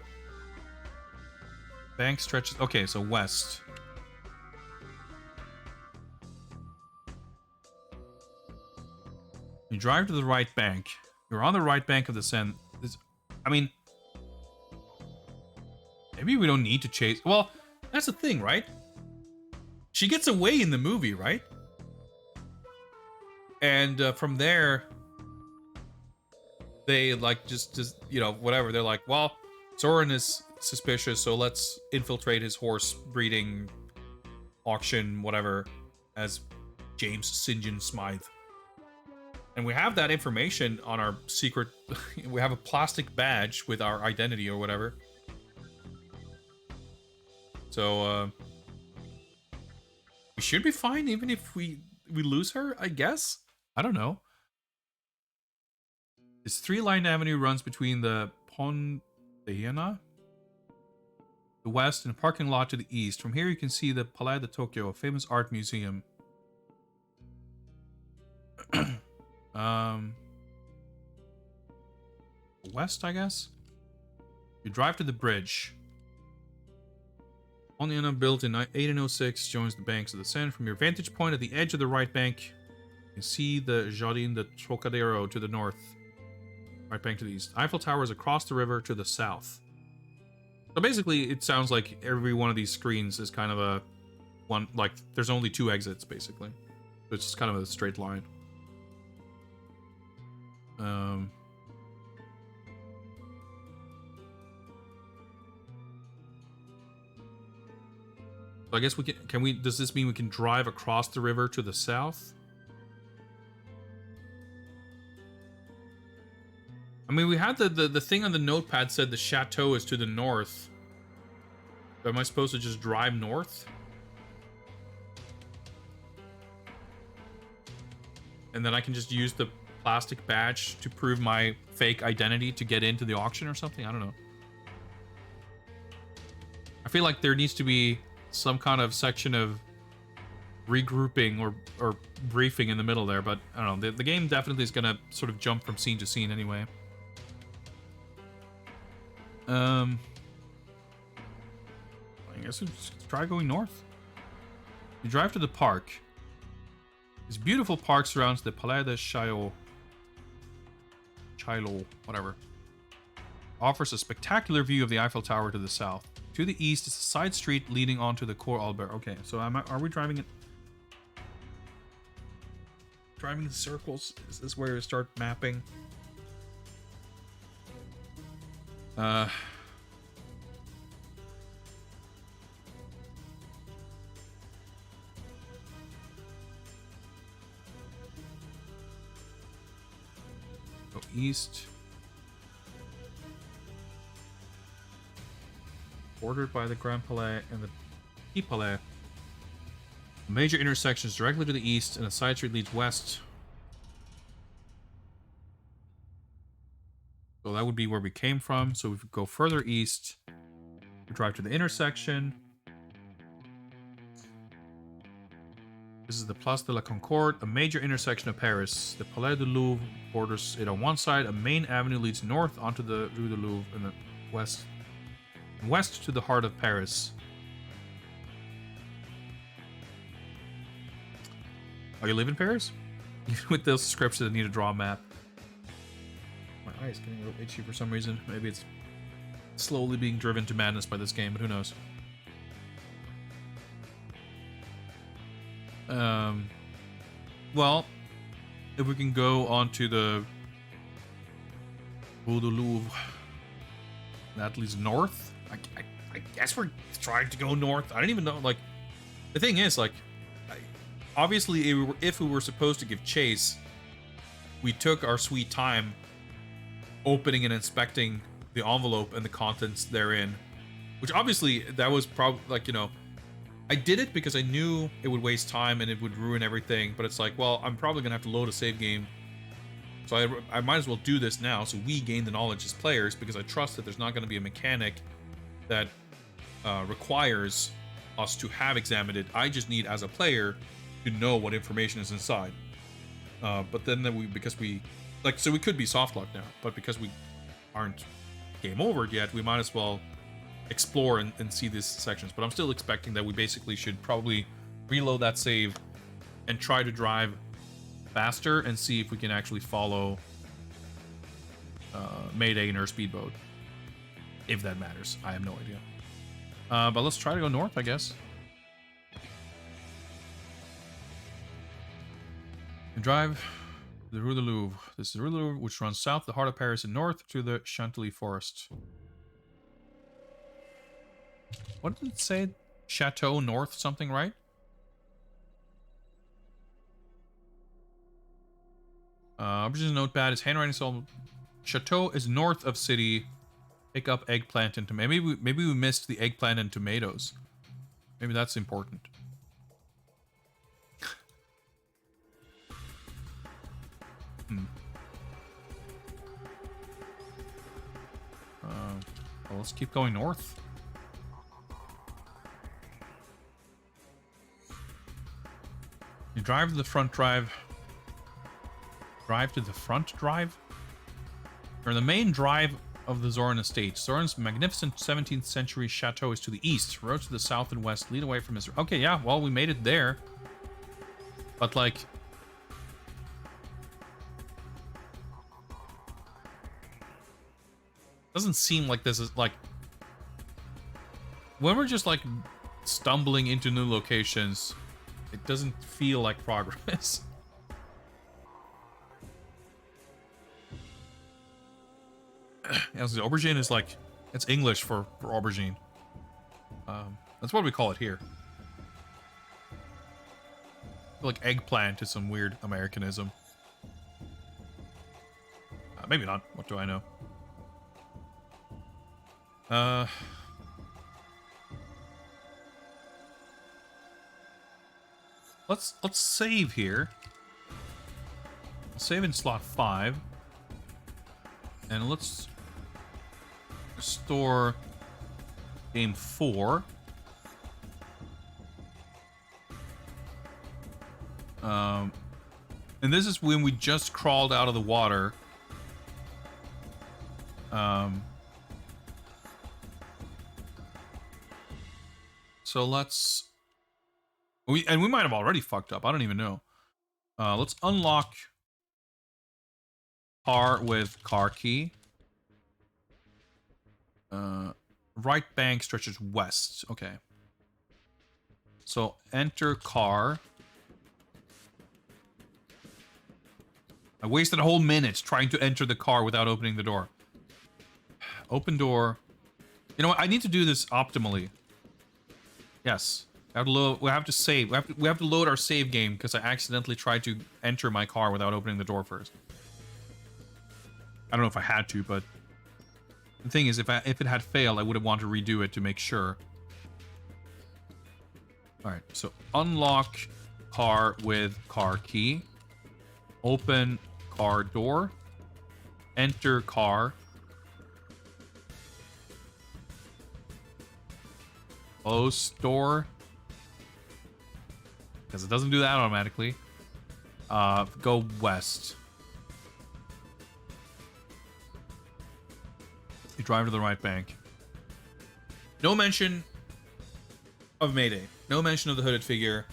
Speaker 1: Bank stretches. Okay, so west. You drive to the right bank. You're on the right bank of the Seine. I mean, maybe we don't need to chase. Well, that's the thing, right? She gets away in the movie, right? And from there, they like just you know, whatever. They're like, well, Zoran is suspicious, so let's infiltrate his horse breeding auction, whatever, as James St. John Smythe. And we have that information on our secret. We have a plastic badge with our identity or whatever. So we should be fine even if we lose her, I guess. I don't know. This 3-line avenue runs between the Pont d'Iéna, the west, and a parking lot to the east. From here you can see the Palais de Tokyo, a famous art museum. West, I guess. You drive to the bridge. Pont d'Iéna, built in 1806, joins the banks of the Seine. From your vantage point at the edge of the right bank, you can see the Jardin de Trocadero to the north. Right bank to the east. Eiffel Tower is across the river to the south. So basically, it sounds like every one of these screens is kind of a one, like there's only 2 exits basically. So it's just kind of a straight line. So I guess we can we, does this mean we can drive across the river to the south? I mean, we had the thing on the notepad said the chateau is to the north. So am I supposed to just drive north? And then I can just use the plastic badge to prove my fake identity to get into the auction or something? I don't know. I feel like there needs to be
Speaker 3: some kind of section of regrouping or briefing in the middle there, but I don't know. The game definitely is gonna sort of jump from scene to scene anyway. I guess we'll just try going north. You drive to the park. This beautiful park surrounds the Palais de Chaillot. Chaillot, whatever. Offers a spectacular view of the Eiffel Tower to the south. To the east is a side street leading onto the Cours Albert. Okay, so are we driving it? Driving in circles? Is this where you start mapping? Go east. Bordered by the Grand Palais and the Petit Palais. A major intersection is directly to the east, and a side street leads west. So that would be where we came from. So if we go further east, we drive to the intersection. This is the Place de la Concorde, a major intersection of Paris. The Palais du Louvre borders it on one side. A main avenue leads north onto the Rue du Louvre in the west to the heart of Paris. Oh, you live in Paris? Even with those scripts, I need to draw a map. My eye's getting a little itchy for some reason. Maybe it's slowly being driven to madness by this game, but who knows? Well, if we can go onto the Rue du Louvre, that leads north. I guess we're trying to go north. I don't even know. Like, the thing is, like, obviously, if we were supposed to give chase, we took our sweet time opening and inspecting the envelope and the contents therein. Which obviously, that was probably, like, you know, I did it because I knew it would waste time and it would ruin everything. But it's like, well, I'm probably going to have to load a save game. So I might as well do this now so we gain the knowledge as players, because I trust that there's not going to be a mechanic that requires us to have examined it. I just need, as a player, to know what information is inside. But then because we so we could be soft locked now, but because we aren't game over yet, we might as well explore and see these sections. But I'm still expecting that we basically should probably reload that save and try to drive faster and see if we can actually follow Mayday in her speedboat. If that matters. I have no idea. But let's try to go north, I guess. And drive the Rue du Louvre. This is the Rue du Louvre, which runs south, the heart of Paris, and north to the Chantilly Forest. What did it say? Chateau North something, right? Aubergine's notepad. His handwriting is all... Chateau is north of city. Pick up eggplant and tomato. Maybe we missed the eggplant and tomatoes. Maybe that's important. Well, let's keep going north. You drive to the front drive. Drive to the front drive? Or the main drive of the Zorin estate. Zorin's magnificent 17th century chateau is to the east. Roads to the south and west lead away from his... Okay, yeah, well, we made it there. But, like... doesn't seem like this is, like... when we're just, like, stumbling into new locations, it doesn't feel like progress. Yeah, so aubergine is like, it's English for aubergine. That's what we call it here. I feel like eggplant is some weird Americanism. Maybe not. What do I know? Let's save here. Save in slot 5. And let's restore game 4. And this is when we just crawled out of the water. So let's... we might have already fucked up. I don't even know. Let's unlock car with car key. Right bank stretches west. Okay. So enter car. I wasted a whole minute trying to enter the car without opening the door. Open door. You know what? I need to do this optimally. Yes. I have to load, we have to save. We have to load our save game because I accidentally tried to enter my car without opening the door first. I don't know if I had to, but the thing is, if it had failed, I would have wanted to redo it to make sure. All right. So unlock car with car key. Open car door. Enter car. Close door. Because it doesn't do that automatically. Go west. You drive to the right bank. No mention of Mayday. No mention of the hooded figure.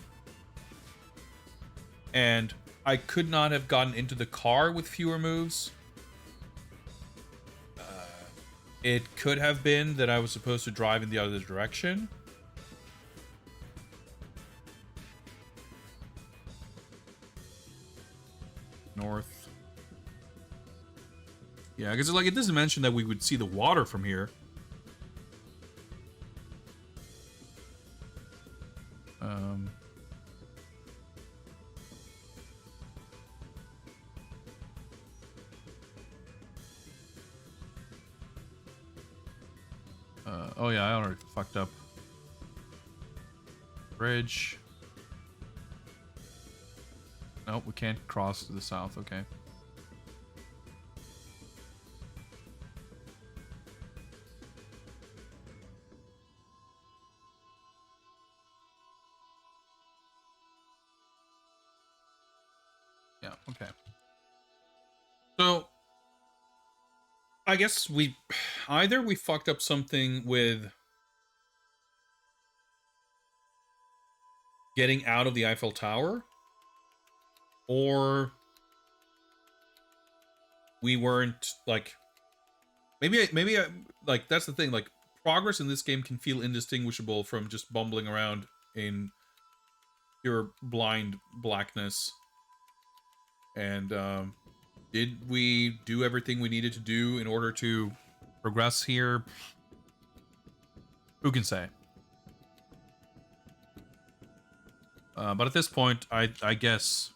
Speaker 3: And I could not have gotten into the car with fewer moves. It could have been that I was supposed to drive in the other direction. North. Yeah, because like it doesn't mention that we would see the water from here. Oh yeah, I already fucked up. Bridge. Nope, we can't cross to the south, okay. Yeah, okay. So, I guess either we fucked up something with getting out of the Eiffel Tower, or we weren't like maybe like that's the thing, like progress in this game can feel indistinguishable from just bumbling around in pure blind blackness. And did we do everything we needed to do in order to progress here? Who can say? But at this point, I guess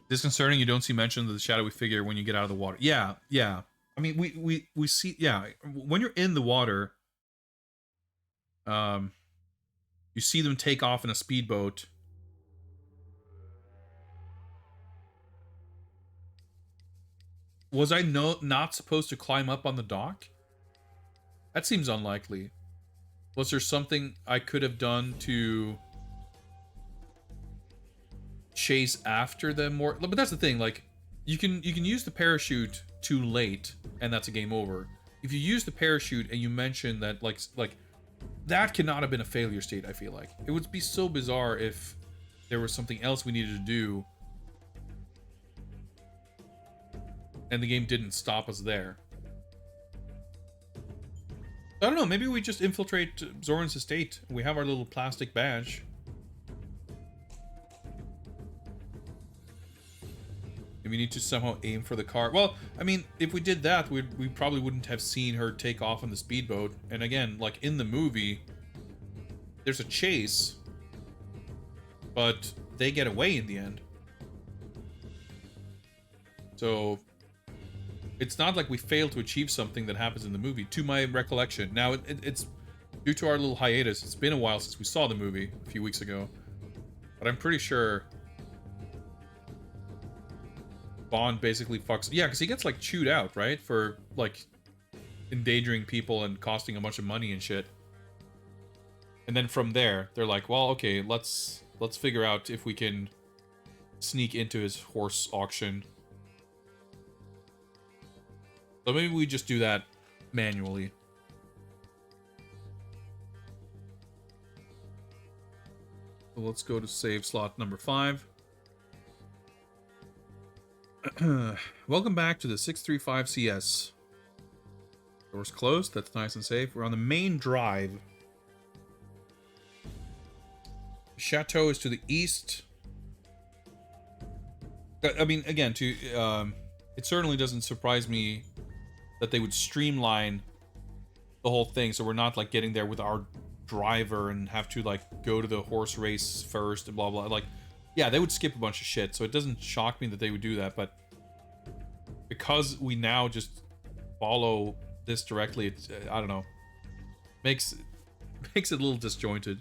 Speaker 3: disconcerting. You don't see mention of the shadowy figure when you get out of the water. Yeah, yeah. I mean, we see. Yeah, when you're in the water, you see them take off in a speedboat. Was I not supposed to climb up on the dock? That seems unlikely. Was there something I could have done to chase after them more? But that's the thing, like you can use the parachute too late and that's a game over. If you use the parachute and you mention that like that cannot have been a failure state, I feel like. It would be so bizarre if there was something else we needed to do and the game didn't stop us there. I don't know, maybe we just infiltrate Zoran's estate. We have our little plastic badge. And we need to somehow aim for the car. Well, I mean, if we did that, we probably wouldn't have seen her take off on the speedboat. And again, like in the movie, there's a chase, but they get away in the end. So it's not like we failed to achieve something that happens in the movie, to my recollection. Now, it's due to our little hiatus. It's been a while since we saw the movie a few weeks ago. But I'm pretty sure Bond basically fucks... Yeah, because he gets, like, chewed out, right? For, like, endangering people and costing a bunch of money and shit. And then from there, they're like, well, okay, let's figure out if we can sneak into his horse auction. So maybe we just do that manually. So let's go to save slot number 5. Welcome back to the 635 CS. Doors closed. That's nice and safe. We're on the main drive. The chateau is to the east. I mean, again, it certainly doesn't surprise me that they would streamline the whole thing, so we're not like getting there with our driver and have to like go to the horse race first and blah blah. Like, yeah, they would skip a bunch of shit, so it doesn't shock me that they would do that. But because we now just follow this directly, it's I don't know, makes it a little disjointed.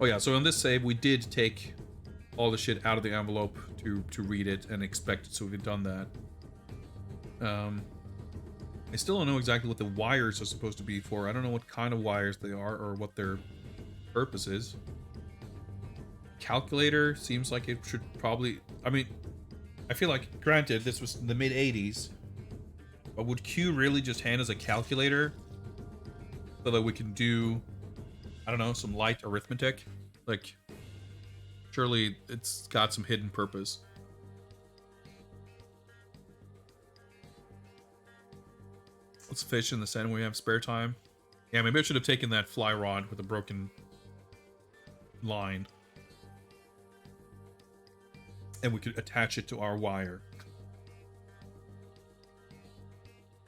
Speaker 3: Oh yeah, so on this save, we did take all the shit out of the envelope to read it and expect it, so we've done that. I still don't know exactly what the wires are supposed to be for. I don't know what kind of wires they are or what their purpose is. Calculator seems like it should probably... I mean, I feel like, granted, this was in the mid-80s, but would Q really just hand us a calculator so that we can do, I don't know, some light arithmetic? Like, surely it's got some hidden purpose. Let's fish in the sand when we have spare time. Yeah, maybe I should have taken that fly rod with a broken line. And we could attach it to our wire.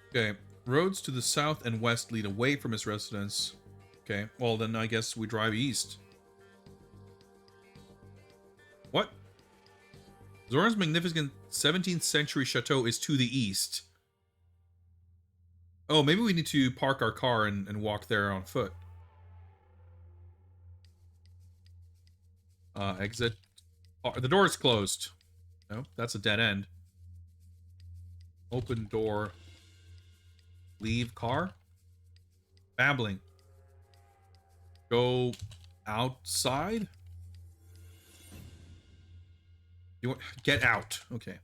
Speaker 3: Okay, roads to the south and west lead away from his residence. Okay, well then I guess we drive east. What? Zoran's magnificent 17th century chateau is to the east. Oh, maybe we need to park our car and walk there on foot. Exit. Oh, the door is closed. No, that's a dead end. Open door. Leave car. Babbling. Go outside. You want get out? Okay.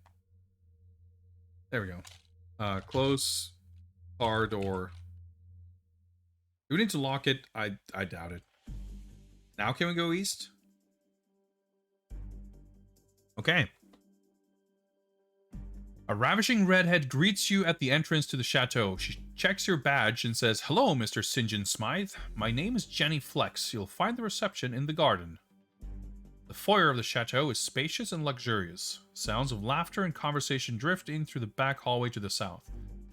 Speaker 3: There we go. Close car door. Do we need to lock it? I doubt it. Now can we go east? Okay. A ravishing redhead greets you at the entrance to the chateau. She checks your badge and says, "Hello, Mr. St. John Smythe. My name is Jenny Flex. You'll find the reception in the garden." The foyer of the chateau is spacious and luxurious. Sounds of laughter and conversation drift in through the back hallway to the south.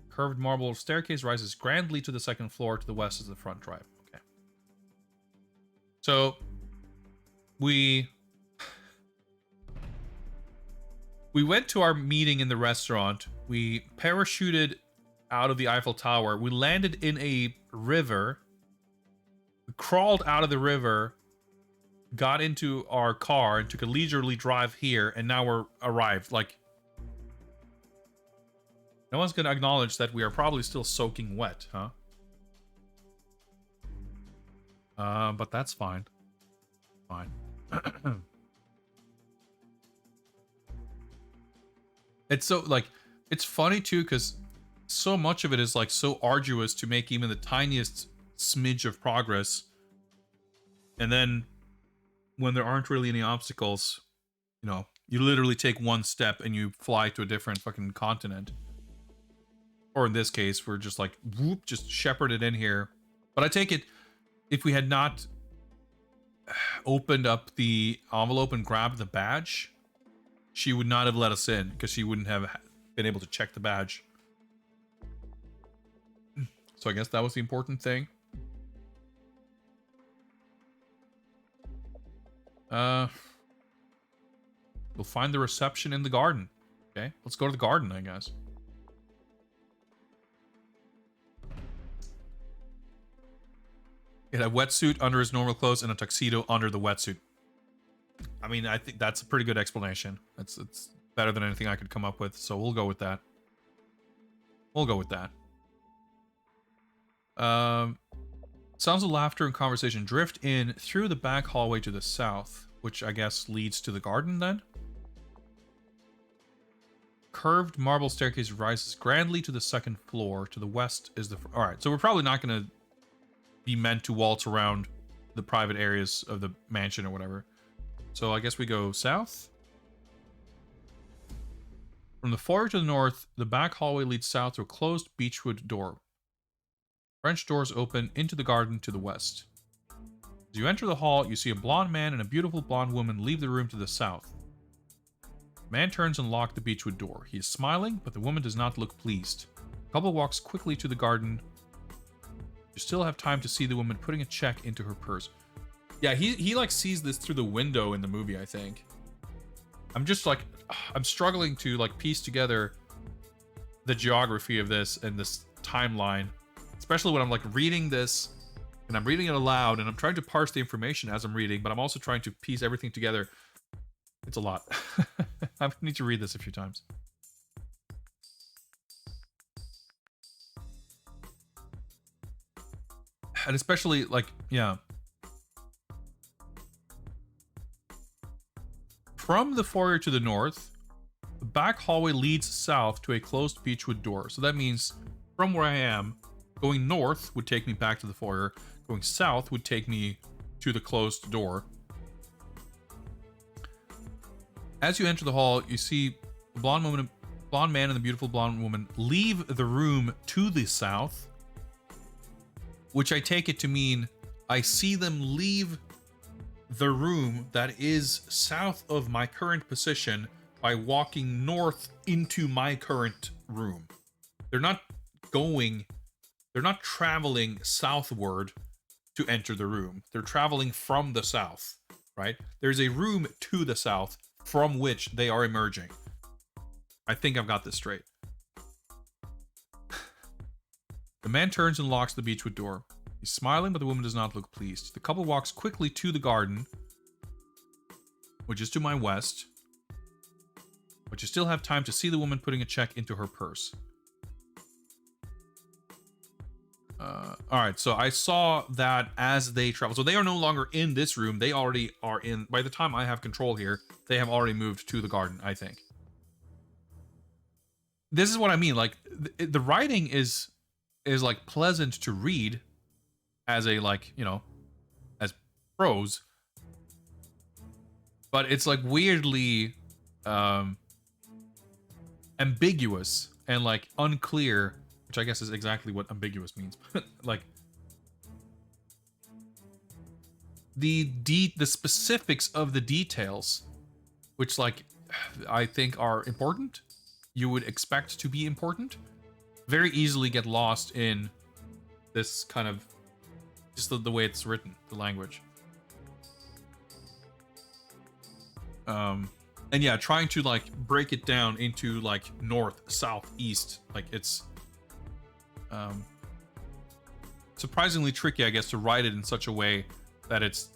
Speaker 3: Curved marble staircase rises grandly to the second floor. To the west is the front drive. Okay. So, we went to our meeting in the restaurant. We parachuted out of the Eiffel Tower. We landed in a river. We crawled out of the river. Got into our car and took a leisurely drive here. And now we're arrived. Like, no one's going to acknowledge that we are probably still soaking wet, huh? But that's fine. Fine. It's so, like, it's funny too, because so much of it is, like, so arduous to make even the tiniest smidge of progress. And then, when there aren't really any obstacles, you know, you literally take one step and you fly to a different fucking continent. Or in this case, we're just like, whoop, just shepherded in here. But I take it, if we had not opened up the envelope and grabbed the badge, she would not have let us in, because she wouldn't have been able to check the badge. So I guess that was the important thing. We'll find the reception in the garden. Okay, let's go to the garden, I guess. He had a wetsuit under his normal clothes and a tuxedo under the wetsuit. I mean, I think that's a pretty good explanation. It's better than anything I could come up with, so we'll go with that. We'll go with that. Sounds of laughter and conversation drift in through the back hallway to the south, which I guess leads to the garden then. Curved marble staircase rises grandly to the second floor. To the west is the... Alright, so we're probably not going to be meant to waltz around the private areas of the mansion or whatever. So I guess we go south. From the foyer to the north, the back hallway leads south to a closed beechwood door. French doors open into the garden to the west. As you enter the hall, you see a blonde man and a beautiful blonde woman leave the room to the south. The man turns and locks the beechwood door. He is smiling, but the woman does not look pleased. The couple walks quickly to the garden. You still have time to see the woman putting a check into her purse. Yeah, he like sees this through the window in the movie, I think. I'm just like, I'm struggling to like piece together the geography of this and this timeline, especially when I'm like reading this and I'm reading it aloud and I'm trying to parse the information as I'm reading, but I'm also trying to piece everything together. It's a lot. I need to read this a few times. And especially like, yeah. From the foyer to the north, the back hallway leads south to a closed beechwood door. So that means from where I am, going north would take me back to the foyer. Going south would take me to the closed door. As you enter the hall, you see the blonde man and the beautiful blonde woman leave the room to the south, which I take it to mean I see them leave the room that is south of my current position by walking north into my current room. They're not traveling southward to enter the room. They're traveling from the south, right? There's a room to the south from which they are emerging. I think I've got this straight. The man turns and locks the beechwood door. He's smiling, but the woman does not look pleased. The couple walks quickly to the garden, which is to my west, but you still have time to see the woman putting a check into her purse. Alright, so I saw that as they travel. So they are no longer in this room. They already are in... By the time I have control here, they have already moved to the garden, I think. This is what I mean. Like, the writing is like pleasant to read as a, like, you know, as prose. But it's like weirdly ambiguous and like unclear, which I guess is exactly what ambiguous means. Like the specifics of the details, which like I think are important, you would expect to be important, very easily get lost in this kind of just the way it's written, the language. And yeah, trying to like break it down into like north, south, east, like it's surprisingly tricky, I guess, to write it in such a way that it's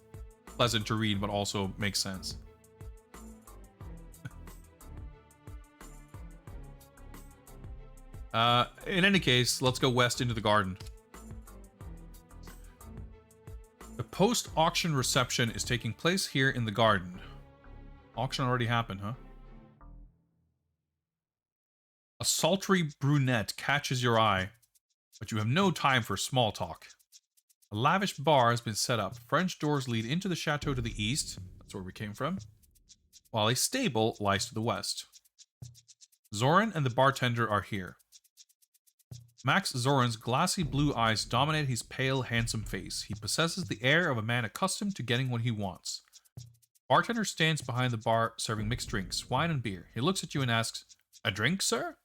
Speaker 3: pleasant to read but also makes sense. In any case, let's go west into the garden. The post-auction reception is taking place here in the garden. Auction already happened, huh? A sultry brunette catches your eye, but you have no time for small talk. A lavish bar has been set up. French doors lead into the chateau to the east. That's where we came from. While a stable lies to the west. Zoran and the bartender are here. Max Zoran's glassy blue eyes dominate his pale, handsome face. He possesses the air of a man accustomed to getting what he wants. Bartender stands behind the bar serving mixed drinks, wine and beer. He looks at you and asks, "A drink, sir?"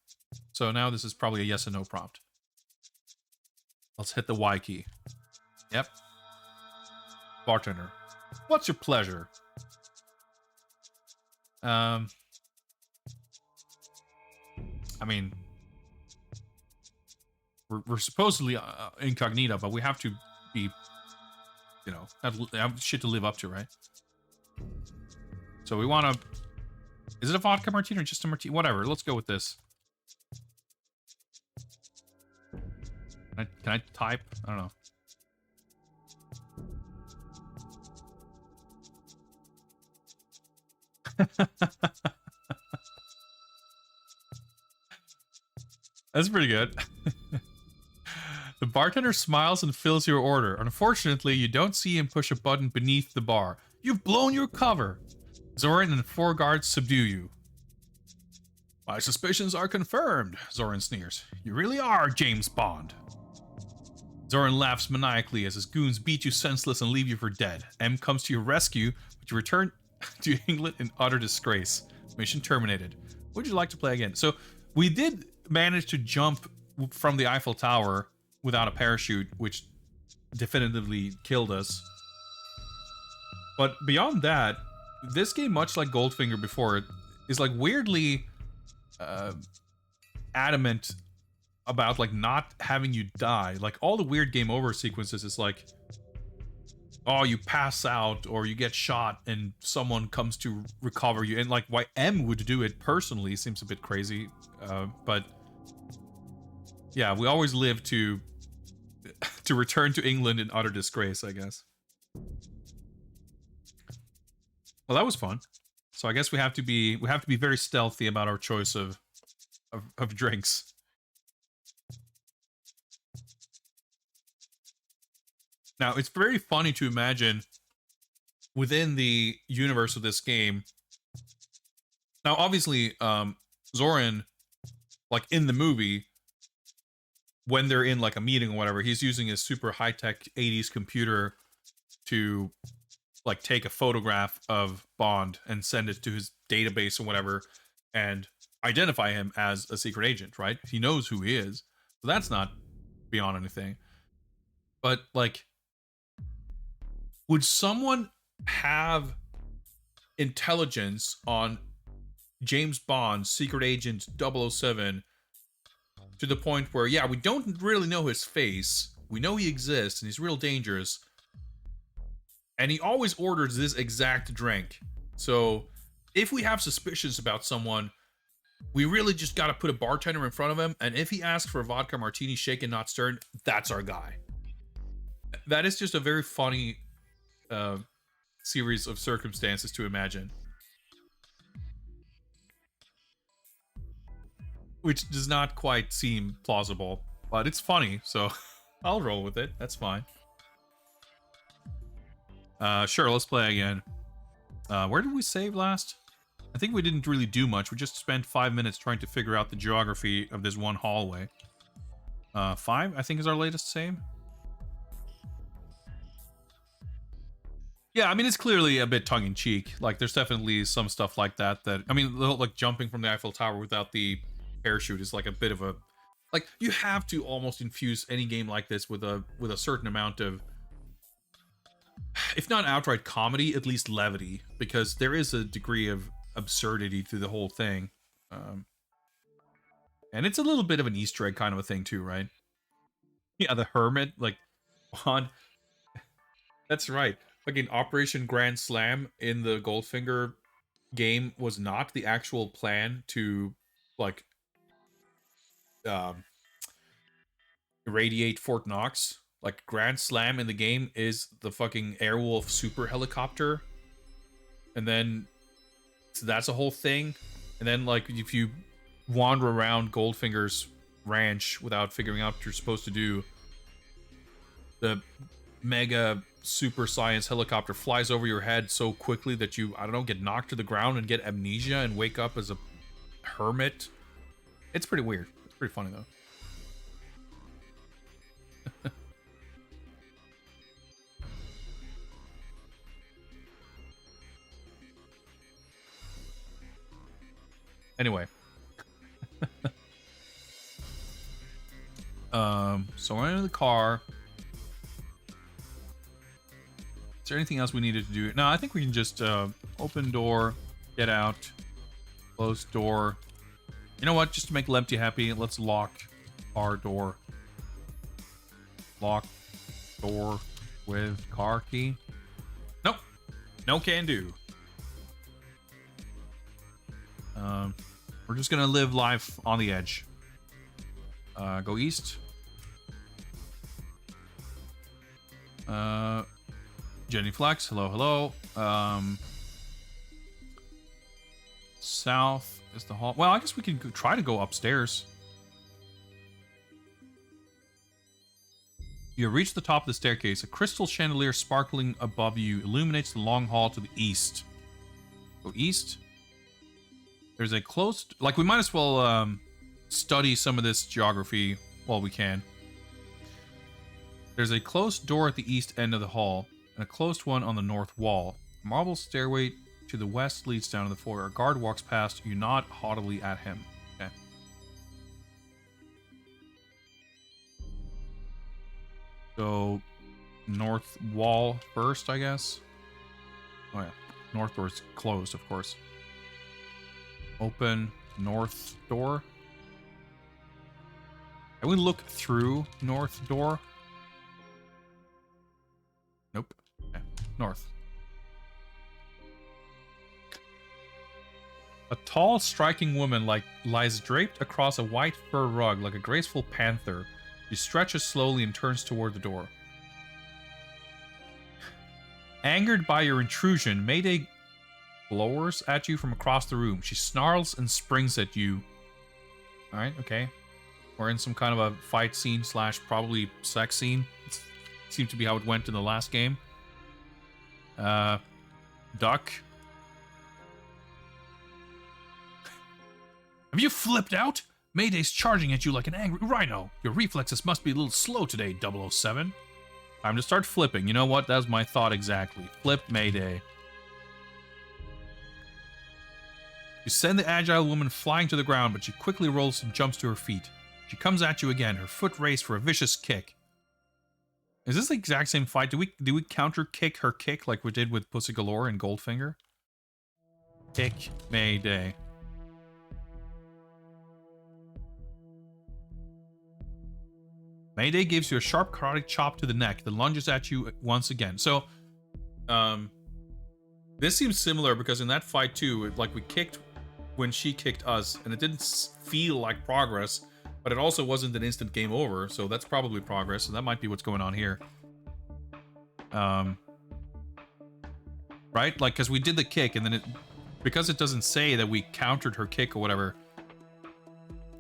Speaker 3: So now this is probably a yes and no prompt. Let's hit the Y key. Yep. Bartender, what's your pleasure? I mean, we're supposedly incognito, but we have to be, you know, have shit to live up to, right? So we want to... Is it a vodka martini or just a martini? Whatever. Let's go with this. Can I type? I don't know. That's pretty good. The bartender smiles and fills your order. Unfortunately, you don't see him push a button beneath the bar. You've blown your cover. Zoran and 4 guards subdue you. My suspicions are confirmed, Zoran sneers. You really are James Bond. Zoran laughs maniacally as his goons beat you senseless and leave you for dead. M comes to your rescue, but you return to England in utter disgrace. Mission terminated. Would you like to play again? So we did manage to jump from the Eiffel Tower without a parachute, which definitively killed us. But beyond that, this game, much like Goldfinger before it, is like weirdly adamant about like not having you die. Like all the weird game over sequences is like, oh, you pass out or you get shot and someone comes to recover you. And like why M would do it personally seems a bit crazy. But yeah, we always live to return to England in utter disgrace, I guess. Well, that was fun. So I guess we have to be very stealthy about our choice of drinks. Now, it's very funny to imagine within the universe of this game. Now, obviously, Zoran, like in the movie, when they're in like a meeting or whatever, he's using his super high-tech 80s computer to like take a photograph of Bond and send it to his database or whatever and identify him as a secret agent, right? He knows who he is. So that's not beyond anything. But like, would someone have intelligence on James Bond, secret agent 007, to the point where, yeah, we don't really know his face. We know he exists and he's real dangerous. And he always orders this exact drink. So if we have suspicions about someone, we really just got to put a bartender in front of him. And if he asks for a vodka martini, shaken, not stirred, that's our guy. That is just a very funny series of circumstances to imagine. Which does not quite seem plausible, but it's funny, so I'll roll with it. That's fine. Sure, let's play again. Where did we save last? I think we didn't really do much. We just spent 5 minutes trying to figure out the geography of this one hallway. 5, I think, is our latest save. Yeah, I mean, it's clearly a bit tongue-in-cheek. Like, there's definitely some stuff like that I mean, like, jumping from the Eiffel Tower without the parachute is like a bit of a... Like, you have to almost infuse any game like this with a certain amount of... If not outright comedy, at least levity. Because there is a degree of absurdity to the whole thing. And it's a little bit of an Easter egg kind of a thing too, right? Yeah, the hermit, like, on... That's right. Like in Operation Grand Slam in the Goldfinger game was not the actual plan to, like, irradiate Fort Knox. Like, Grand Slam in the game is the fucking Airwolf super helicopter. And then, so that's a whole thing. And then, like, if you wander around Goldfinger's ranch without figuring out what you're supposed to do, the mega super science helicopter flies over your head so quickly that you, I don't know, get knocked to the ground and get amnesia and wake up as a hermit. It's pretty weird. It's pretty funny, though. Anyway. So we're in the car. Is there anything else we needed to do? No, I think we can just open door, get out, close door. You know what? Just to make Lemty happy, let's lock our door. Lock door with car key. Nope. No can do. We're just gonna live life on the edge. Go east. Jenny Flex, hello, hello. South is the hall. Well, I guess we can try to go upstairs. You have reached the top of the staircase. A crystal chandelier sparkling above you illuminates the long hall to the east. Go east. There's a closed... Like, we might as well study some of this geography while we can. There's a closed door at the east end of the hall, and a closed one on the north wall. A marble stairway to the west leads down to the floor. A guard walks past. You nod haughtily at him. Okay. So, north wall first, I guess. Oh yeah, north door is closed, of course. Open north door. Can we look through north door? Nope. Okay. North. A tall, striking woman lies draped across a white fur rug like a graceful panther. She stretches slowly and turns toward the door. Angered by your intrusion, Mayday glowers at you from across the room. She snarls and springs at you. Alright, okay. We're in some kind of a fight scene / probably sex scene. It seemed to be how it went in the last game. Duck. Have you flipped out? Mayday's charging at you like an angry rhino. Your reflexes must be a little slow today, 007. Time to start flipping. You know what? That was my thought exactly. Flip Mayday. You send the agile woman flying to the ground, but she quickly rolls and jumps to her feet. She comes at you again, her foot raised for a vicious kick. Is this the exact same fight? Do we counter kick her kick like we did with Pussy Galore and Goldfinger? Kick Mayday. Mayday gives you a sharp karate chop to the neck, then lunges at you once again. So, this seems similar because in that fight too, like we kicked when she kicked us, and it didn't feel like progress, but it also wasn't an instant game over, so that's probably progress, and that might be what's going on here. Right? Like, because we did the kick, and then because it doesn't say that we countered her kick or whatever,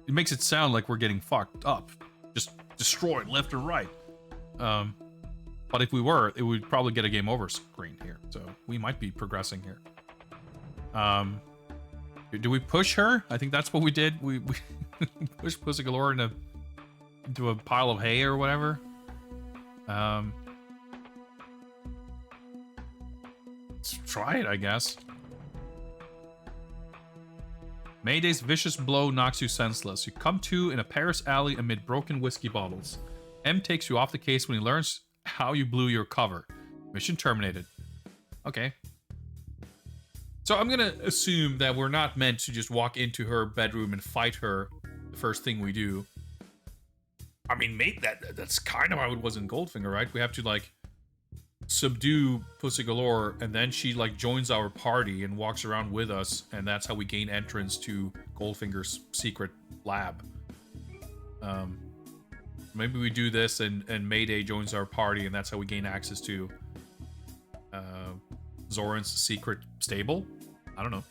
Speaker 3: it makes it sound like we're getting fucked up. Just destroyed left or right. But if we were, it would probably get a game over screen here. So we might be progressing here. Do we push her? I think that's what we did. We pushed Pussy Galore into a pile of hay or whatever. Let's try it, I guess. Mayday's vicious blow knocks you senseless. You come to in a Paris alley amid broken whiskey bottles. M takes you off the case when he learns how you blew your cover. Mission terminated. Okay. So I'm gonna assume that we're not meant to just walk into her bedroom and fight her the first thing we do. I mean, that's kind of how it was in Goldfinger, right? We have to, like, subdue Pussy Galore, and then she, like, joins our party and walks around with us, and that's how we gain entrance to Goldfinger's secret lab. Maybe we do this, and Mayday joins our party, and that's how we gain access to Zoran's secret stable? I don't know.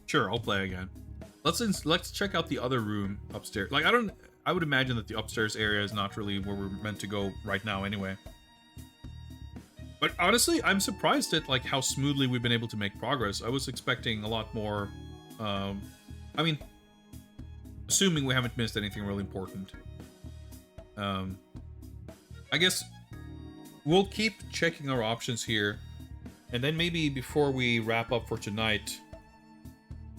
Speaker 3: Sure, I'll play again. Let's check out the other room upstairs. Like, I would imagine that the upstairs area is not really where we're meant to go right now anyway. But honestly, I'm surprised at, like, how smoothly we've been able to make progress. I was expecting a lot more, I mean, assuming we haven't missed anything really important. I guess we'll keep checking our options here, and then maybe before we wrap up for tonight,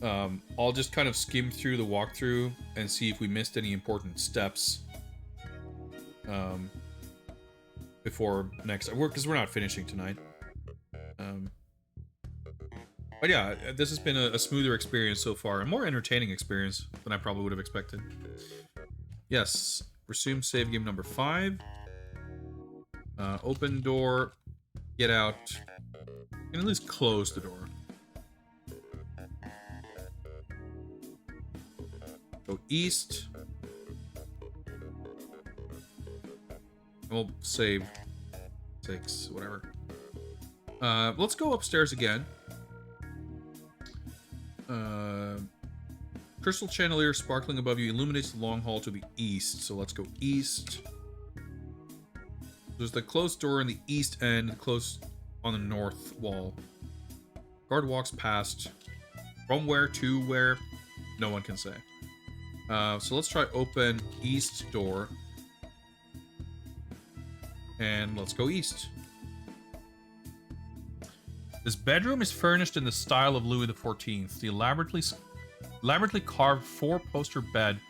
Speaker 3: I'll just kind of skim through the walkthrough and see if we missed any important steps before next, because we're not finishing tonight. But yeah, this has been a smoother experience so far, a more entertaining experience than I probably would have expected. Yes, resume save game number 5. Open door. Get out. And at least close the door. Go east. We'll save 6, whatever. Let's go upstairs again. Crystal chandelier sparkling above you illuminates the long hall to the east. So let's go east. There's the closed door in the east end, closed on the north wall. Guard walks past. From where to where? No one can say. So let's try open east door. And let's go east. This bedroom is furnished in the style of Louis XIV. The elaborately carved 4-poster bed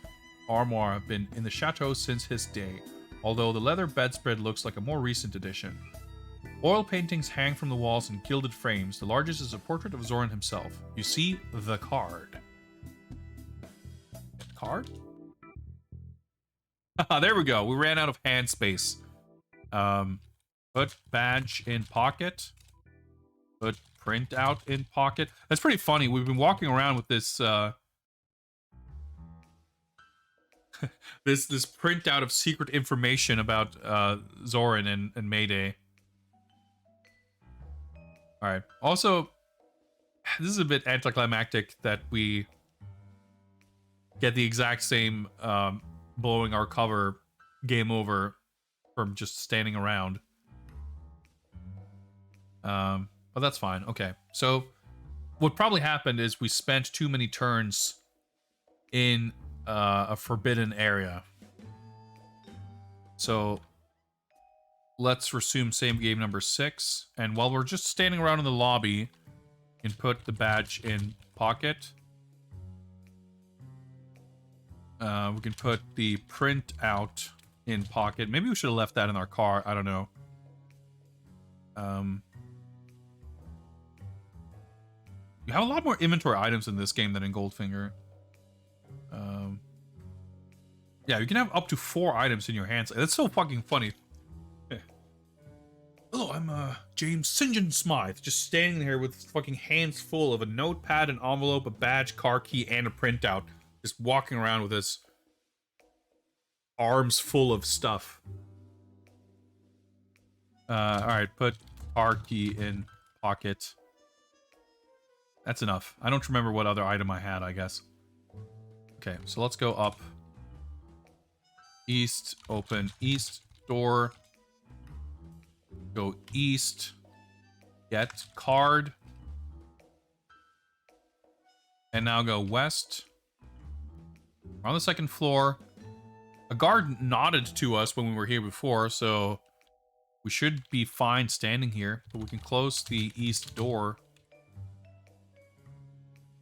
Speaker 3: armoire have been in the chateau since his day, although the leather bedspread looks like a more recent addition. Oil paintings hang from the walls in gilded frames. The largest is a portrait of Zoran himself. You see the card. Card? There we go. We ran out of hand space. Put badge in pocket. Put printout in pocket. That's pretty funny. We've been walking around with this this printout of secret information about Zoran and Mayday. All right. Also, this is a bit anticlimactic that we get the exact same blowing our cover game over from just standing around. But that's fine. Okay. So what probably happened is we spent too many turns in a forbidden area. So let's resume same game number 6. And while we're just standing around in the lobby, and put the badge in pocket. We can put the printout in pocket. Maybe we should have left that in our car. I don't know. You have a lot more inventory items in this game than in Goldfinger. Yeah, you can have up to 4 items in your hands. That's so fucking funny. Hello, I'm James St. John Smythe, just standing there with fucking hands full of a notepad, an envelope, a badge, car key, and a printout. Just walking around with his arms full of stuff. Alright, put car key in pocket. That's enough. I don't remember what other item I had, I guess. Okay, so let's go up. East, open east door. Go east. Get card. And now go west. We're on the 2nd floor. A guard nodded to us when we were here before, so we should be fine standing here. But we can close the east door.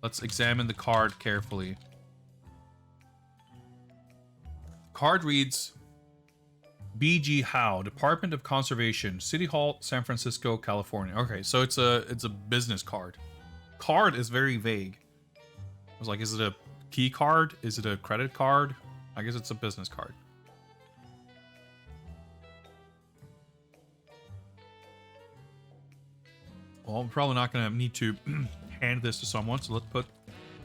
Speaker 3: Let's examine the card carefully. Card reads B.G. Howe, Department of Conservation, City Hall, San Francisco, California. Okay, so it's a business card. Card is very vague. I was like, is it a key card? Is it a credit card? I guess it's a business card. Well, I'm probably not going to need to hand this to someone, so let's put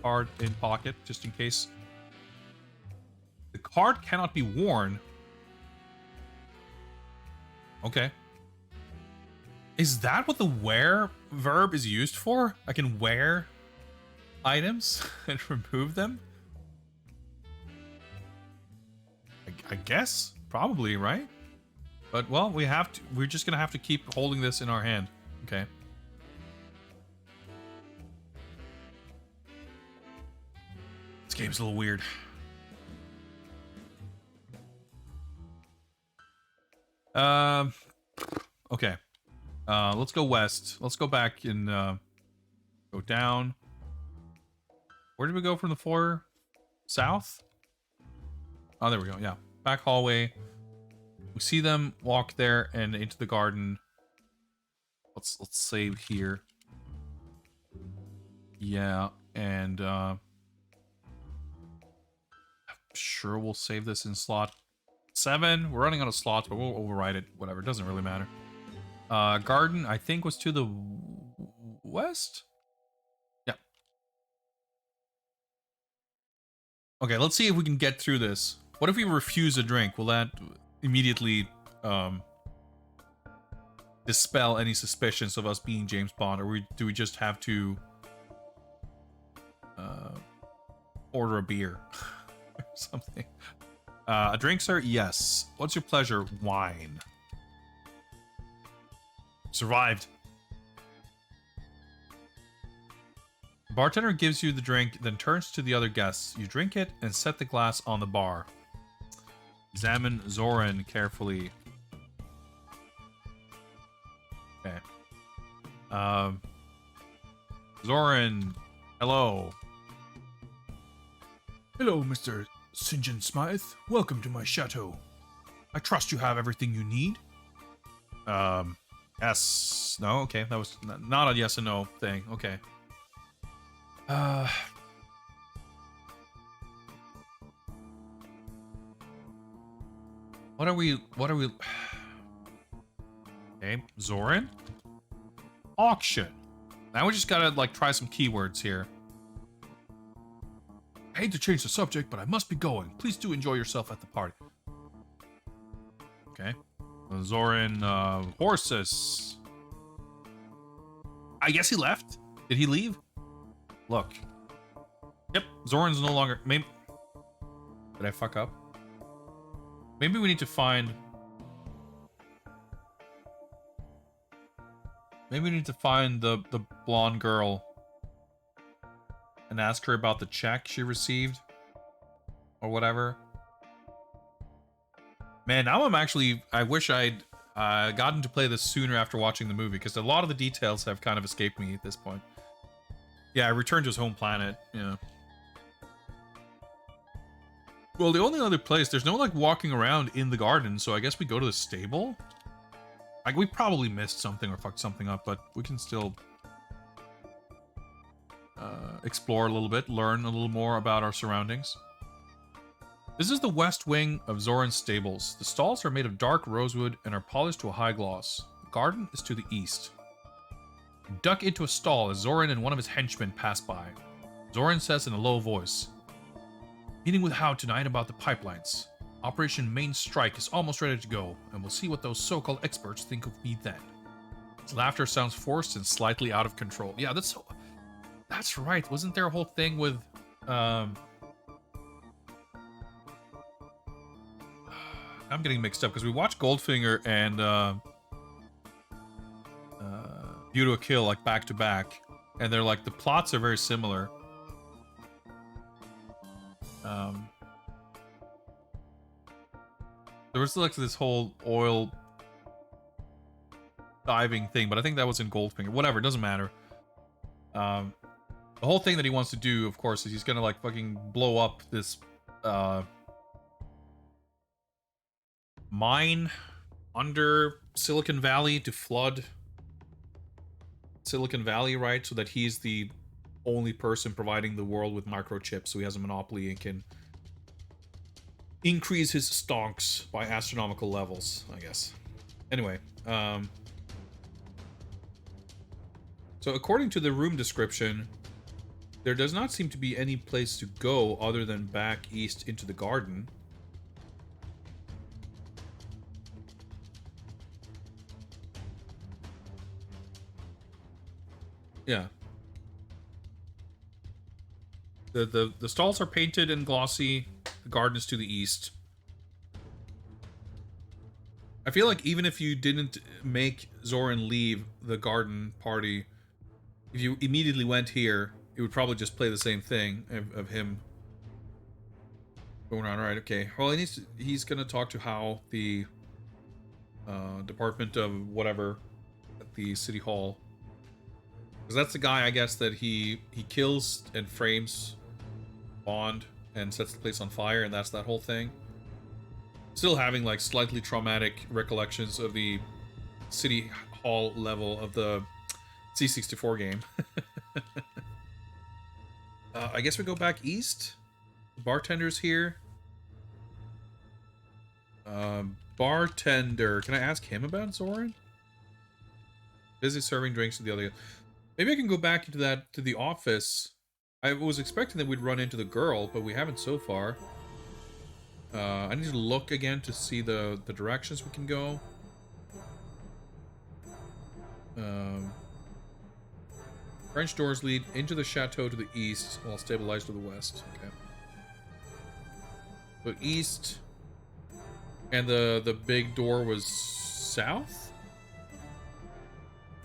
Speaker 3: card in pocket just in case. The card cannot be worn. Okay. Is that what the wear verb is used for? I can wear items and remove them? I guess. Probably, right? But, well, we're just gonna have to keep holding this in our hand. Okay. This game's a little weird. Okay. Let's go west. Let's go back and go down. Where did we go from the floor? South? Oh, there we go. Yeah. Back hallway. We see them walk there and into the garden. Let's save here. Yeah, and I'm sure we'll save this in slot 7. We're running out of slots, but we'll override it. Whatever, it doesn't really matter. Garden, I think, was to the west? Yeah. Okay, let's see if we can get through this. What if we refuse a drink? Will that immediately dispel any suspicions of us being James Bond, or do we just have to order a beer or something? A drink, sir? Yes. What's your pleasure? Wine. Survived. Bartender gives you the drink, then turns to the other guests. You drink it and set the glass on the bar. Examine Zoran carefully. Okay. Zoran, hello. Hello, Mr. St. John Smythe. Welcome to my chateau. I trust you have everything you need. Yes. No? Okay, that was not a yes and no thing. Okay. What are we... Okay, Zoran. Auction. Now we just gotta, like, try some keywords here. I hate to change the subject, but I must be going. Please do enjoy yourself at the party. Okay. Zoran, horses. I guess he left. Did he leave? Look. Yep, Zoran's no longer... Maybe... Did I fuck up? Maybe we need to find... Maybe we need to find the blonde girl and ask her about the check she received or whatever. Man, now I'm actually... I wish I'd gotten to play this sooner after watching the movie, because a lot of the details have kind of escaped me at this point. Yeah, I returned to his home planet, yeah. Well, the only other place, there's no, like, walking around in the garden, so I guess we go to the stable? Like, we probably missed something or fucked something up, but we can still explore a little bit, learn a little more about our surroundings. This is the west wing of Zoran's stables. The stalls are made of dark rosewood and are polished to a high gloss. The garden is to the east. You duck into a stall as Zoran and one of his henchmen pass by. Zoran says in a low voice, "Meeting with Howe tonight about the pipelines. Operation Main Strike is almost ready to go, and we'll see what those so-called experts think of me then." His laughter sounds forced and slightly out of control. Yeah, that's right. Wasn't there a whole thing with I'm getting mixed up because we watched Goldfinger and View to a Kill like back to back, and they're like the plots are very similar. There was like this whole oil diving thing, but I think that was in Goldfinger. Whatever, it doesn't matter. The whole thing that he wants to do, of course, is he's gonna like fucking blow up this mine under Silicon Valley to flood Silicon Valley, right? So that he's the only person providing the world with microchips, so he has a monopoly and can increase his stonks by astronomical levels, I guess. Anyway, so according to the room description, there does not seem to be any place to go other than back east into the garden. Yeah. The stalls are painted and glossy. The garden is to the east. I feel like even if you didn't make Zoran leave the garden party, if you immediately went here, it would probably just play the same thing of him going around. All right, okay. Well, he's gonna talk to Howe, the Department of whatever at the City Hall. Because that's the guy, I guess, that he kills and frames Bond and sets the place on fire, and that's that whole thing. Still having, like, slightly traumatic recollections of the City Hall level of the C64 game. I guess we go back east. The bartender's here.
Speaker 1: Bartender. Can I ask him about Zoran? Busy serving drinks to the other. Maybe I can go back into the office. I was expecting that we'd run into the girl, but we haven't so far. I need to look again to see the directions we can go. French doors lead into the chateau to the east, while stabilized to the west. Okay. So east, and the big door was south?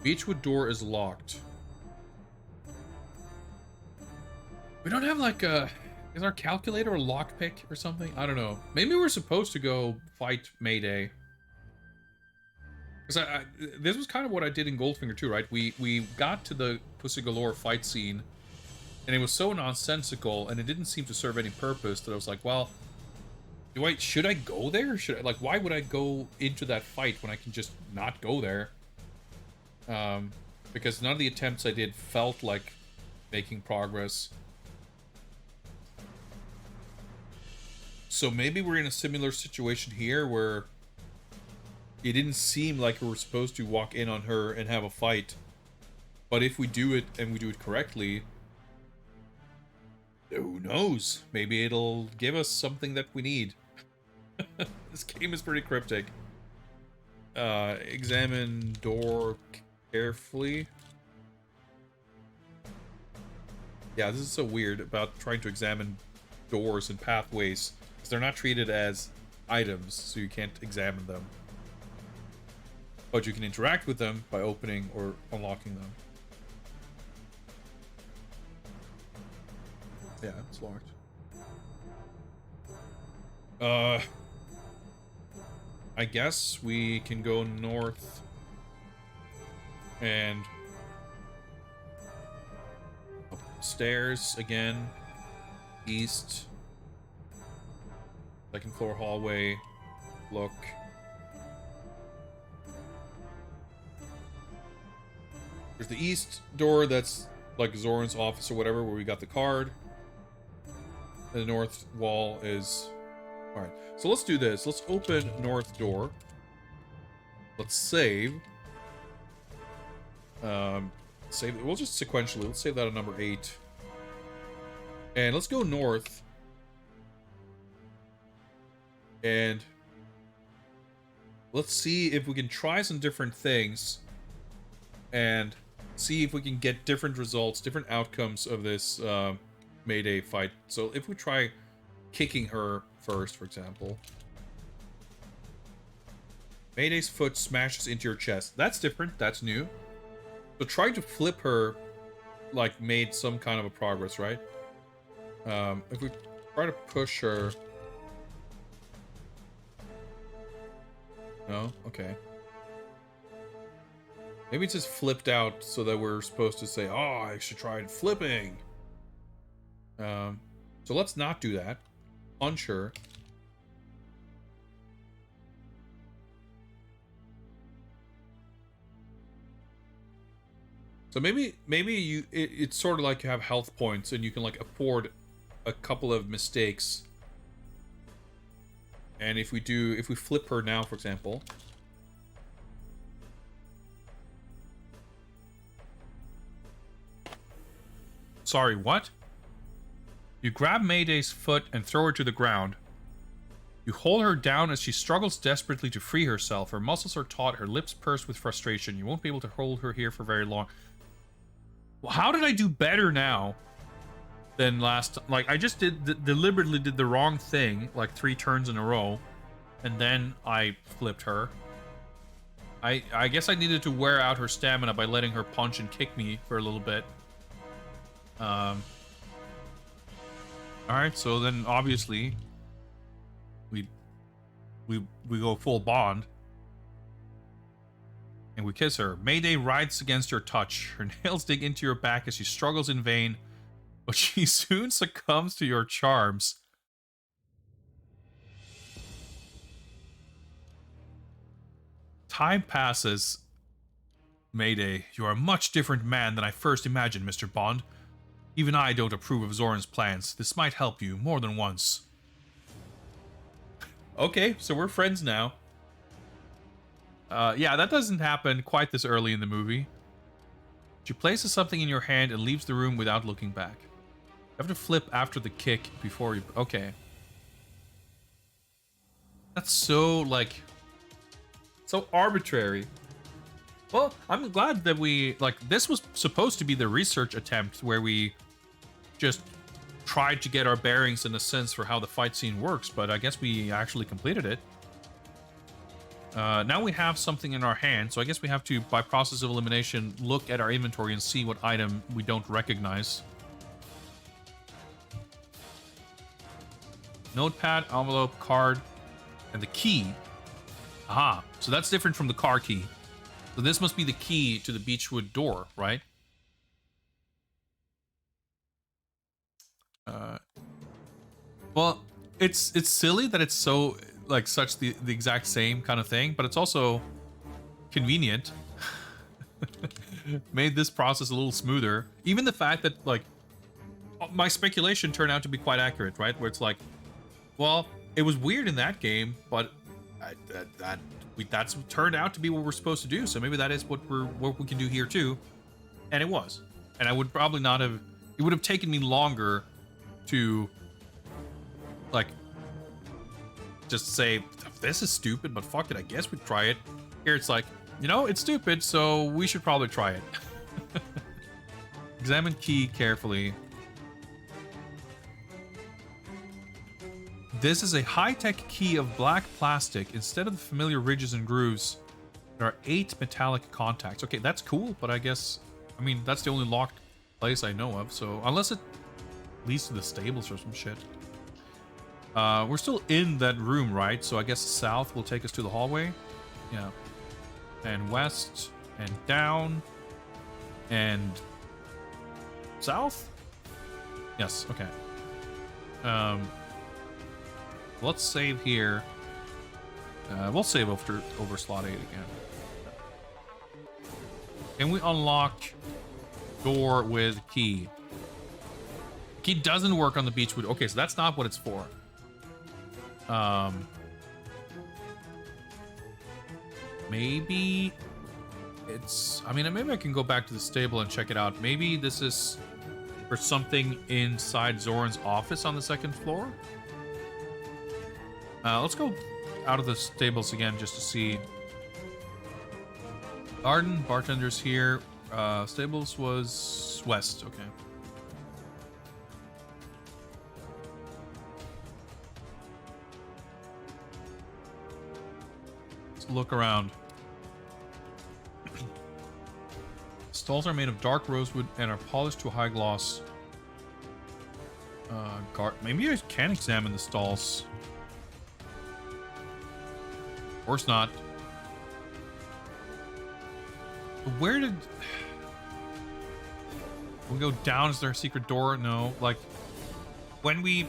Speaker 1: Beechwood door is locked. We don't have like a... Is our calculator a lockpick or something? I don't know. Maybe we're supposed to go fight Mayday. Because this was kind of what I did in Goldfinger too, right? We got to the Pussy Galore fight scene, and it was so nonsensical, and it didn't seem to serve any purpose that I was like, well, should I go there? Why would I go into that fight when I can just not go there? Because none of the attempts I did felt like making progress. So maybe we're in a similar situation here where it didn't seem like we were supposed to walk in on her and have a fight. But if we do it and we do it correctly, who knows? Maybe it'll give us something that we need. This game is pretty cryptic. Examine door carefully. Yeah, this is so weird about trying to examine doors and pathways, because they're not treated as items, so you can't examine them. But you can interact with them by opening or unlocking them. Yeah, it's locked. I guess we can go north and upstairs again, east, second floor hallway, look. There's the east door that's like Zoran's office or whatever, where we got the card. And the north wall is... Alright, so let's do this. Let's open north door. Let's save. Save. We'll just sequentially. Let's save that on number 8. And let's go north. And let's see if we can try some different things. And see if we can get different results, different outcomes of this Mayday fight. So if we try kicking her first, for example. Mayday's foot smashes into your chest. That's different. That's new. So trying to flip her, like, made some kind of a progress, right? If we try to push her... No? Okay. Maybe it's just flipped out so that we're supposed to say, oh, I should try flipping. So let's not do that. Punch her. So maybe it's sort of like you have health points and you can like afford a couple of mistakes. And if we flip her now, for example.
Speaker 3: Sorry, what? You grab Mayday's foot and throw her to the ground. You hold her down as she struggles desperately to free herself. Her muscles are taut, her lips pursed with frustration. You won't be able to hold her here for very long. Well, how did I do better now than last? Like, I just deliberately did the wrong thing, like 3 turns in a row, and then I flipped her. I guess I needed to wear out her stamina by letting her punch and kick me for a little bit. Alright, so then obviously we go full Bond. And we kiss her. Mayday writhes against your touch. Her nails dig into your back as she struggles in vain, but she soon succumbs to your charms. Time passes. Mayday, you are a much different man than I first imagined, Mr. Bond. Even I don't approve of Zoran's plans. This might help you more than once. Okay, so we're friends now. Yeah, that doesn't happen quite this early in the movie. She places something in your hand and leaves the room without looking back. You have to flip after the kick before you... Okay. That's so, like... so arbitrary. Well, I'm glad that we... like, this was supposed to be the research attempt where we just tried to get our bearings in a sense for how the fight scene works, but I guess we actually completed it. Now we have something in our hand, so I guess we have to, by process of elimination, look at our inventory and see what item we don't recognize. Notepad, envelope, card, and the key. Aha, so that's different from the car key. So this must be the key to the Beechwood door, right? Well, it's silly that it's so... like such the exact same kind of thing, but it's also convenient. Made this process a little smoother. Even the fact that, like, my speculation turned out to be quite accurate, right? Where it's like, well, it was weird in that game, but that's turned out to be what we're supposed to do. So maybe that is what we can do here too. And it was. And I would probably not have. It would have taken me longer to, like, just say, this is stupid, but fuck it, I guess we'd try it. Here it's like, you know, it's stupid, so we should probably try it. Examine key carefully. This is a high-tech key of black plastic. Instead of the familiar ridges and grooves, there are 8 metallic contacts. Okay, that's cool, but I guess, I mean, that's the only locked place I know of, so unless it leads to the stables or some shit. We're still in that room, right? So I guess south will take us to the hallway. Yeah. And west, and down, and south? Yes, okay. Let's save here. We'll save over slot 8 again. Can we unlock door with key? Key doesn't work on the Beechwood. Okay, so that's not what it's for. Maybe it's... I mean, maybe I can go back to the stable and check it out. Maybe this is for something inside Zoran's office on the 2nd floor. Let's go out of the stables again just to see. Garden, bartender's here. Stables was west. Okay. Let's look around. Stalls are made of dark rosewood and are polished to a high gloss. Maybe I can examine the stalls. Of course not. Where did we go down? Is there a secret door? No. Like, when we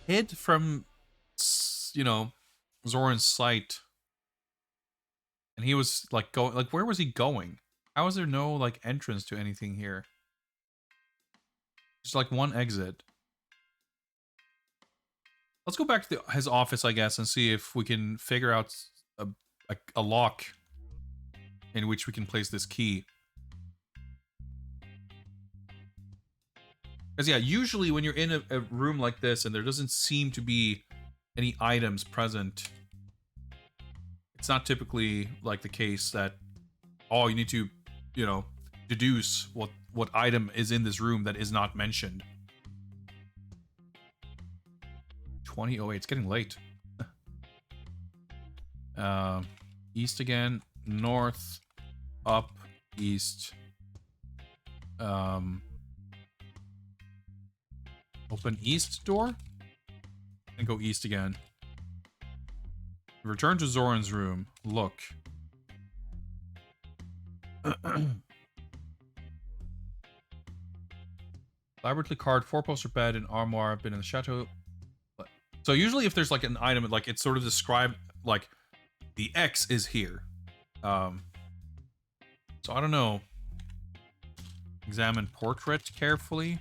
Speaker 3: hid from, you know, Zoran's sight, and he was like going, like, where was he going? How is there no like entrance to anything here? Just like one exit. Let's go back to his office, I guess, and see if we can figure out a lock in which we can place this key. Because, yeah, usually when you're in a room like this and there doesn't seem to be any items present, it's not typically like the case that, oh, you need to, you know, deduce what item is in this room that is not mentioned. 20:08. It's getting late. East again. North. Up. East. Open east door. And go east again. Return to Zoran's room. Look. Elaborately carved 4-poster bed and armoire have been in the chateau. So usually if there's like an item, like it's sort of described, like the X is here. So I don't know. Examine portrait carefully.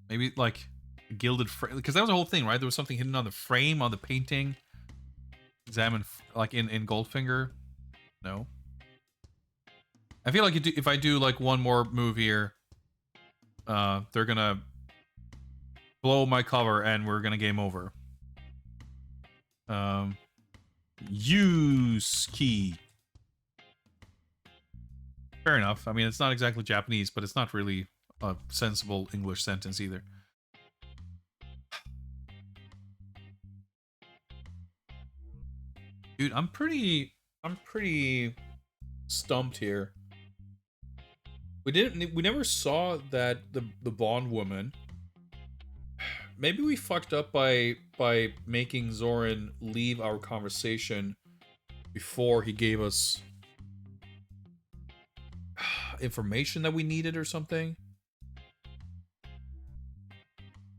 Speaker 3: Maybe like gilded frame, because that was the whole thing, right? There was something hidden on the frame, on the painting. Examine like in Goldfinger. No. I feel like if I do like one more move here, they're gonna blow my cover and we're gonna game over. Use key. Fair enough. I mean, it's not exactly Japanese, but it's not really a sensible English sentence either. Dude, I'm pretty stumped here. We never saw that the Bond woman. Maybe we fucked up by making Zoran leave our conversation before he gave us information that we needed or something.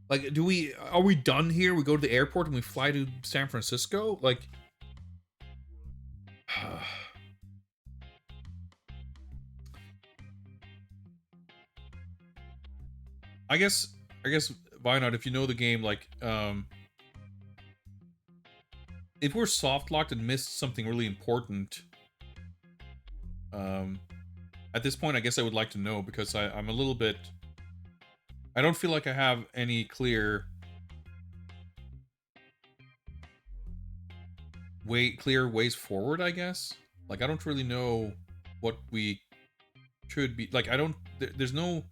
Speaker 3: Like, are we done here? We go to the airport and we fly to San Francisco? Like, I guess Vinod, if you know the game, like, if we're soft locked and missed something really important, at this point, I guess I would like to know, because I'm a little bit, I don't feel like I have any clear ways forward, I guess. Like, I don't really know what we should be, like, there's no,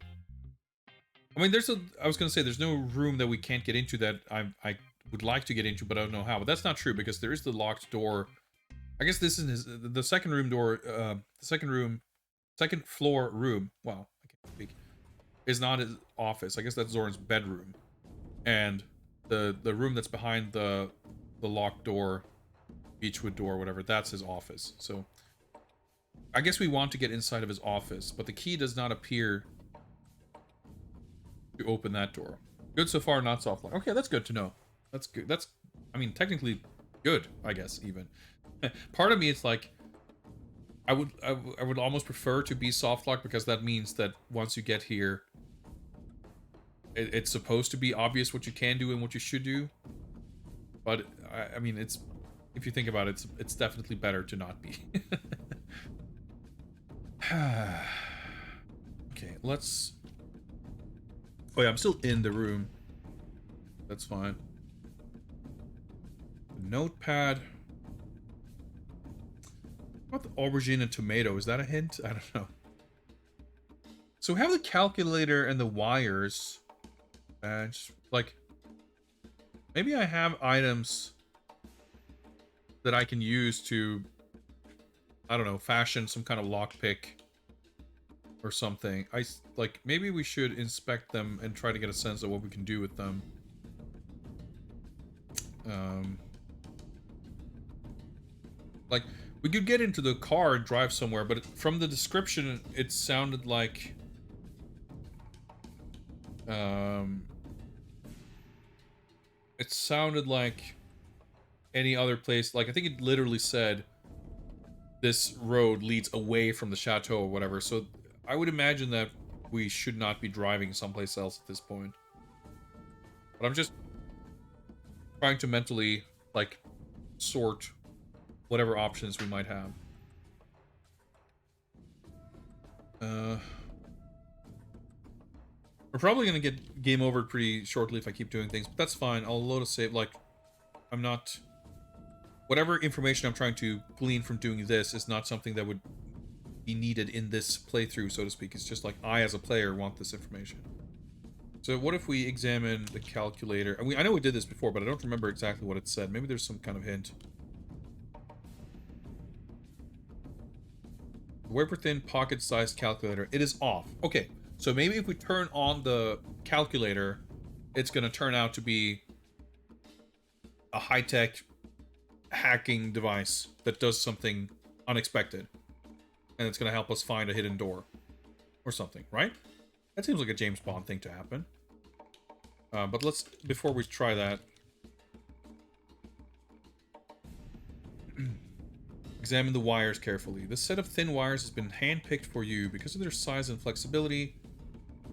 Speaker 3: I mean, I was gonna say there's no room that we can't get into that I would like to get into, but I don't know how. But that's not true, because there is the locked door. I guess this is the second room door, second floor room. Wow, I can't speak. Is not his office. I guess that's Zoran's bedroom, and the room that's behind the locked door, beechwood door, whatever. That's his office. So I guess we want to get inside of his office, but the key does not appear to open that door. Good so far, not soft lock. Okay, that's good to know. That's good. That's, I mean, technically good, I guess, even. Part of me, it's like, I would almost prefer to be soft lock, because that means that once you get here, it's supposed to be obvious what you can do and what you should do. But I mean, it's, if you think about it, it's definitely better to not be. Okay, let's. Oh yeah, I'm still in the room. That's fine. Notepad. What about the aubergine and tomato? Is that a hint? I don't know. So we have the calculator and the wires. And just, like, maybe I have items that I can use to, I don't know, fashion some kind of lockpick or something. Like, maybe we should inspect them and try to get a sense of what we can do with them. Like, we could get into the car and drive somewhere, but from the description, it sounded like, it sounded like any other place. Like, I think it literally said this road leads away from the chateau or whatever. So I would imagine that we should not be driving someplace else at this point. But I'm just trying to mentally, like, sort whatever options we might have. We're probably gonna get game over pretty shortly if I keep doing things, but that's fine. I'll load a save. Like, I'm not... Whatever information I'm trying to glean from doing this is not something that would be needed in this playthrough, so to speak. It's just like, I, as a player, want this information. So what if we examine the calculator? I know we did this before, but I don't remember exactly what it said. Maybe there's some kind of hint. Wafer-thin, pocket-sized calculator. It is off. Okay, so maybe if we turn on the calculator, it's going to turn out to be a high-tech hacking device that does something unexpected. And it's going to help us find a hidden door. Or something, right? That seems like a James Bond thing to happen. But let's, before we try that... Examine the wires carefully. This set of thin wires has been hand-picked for you. Because of their size and flexibility,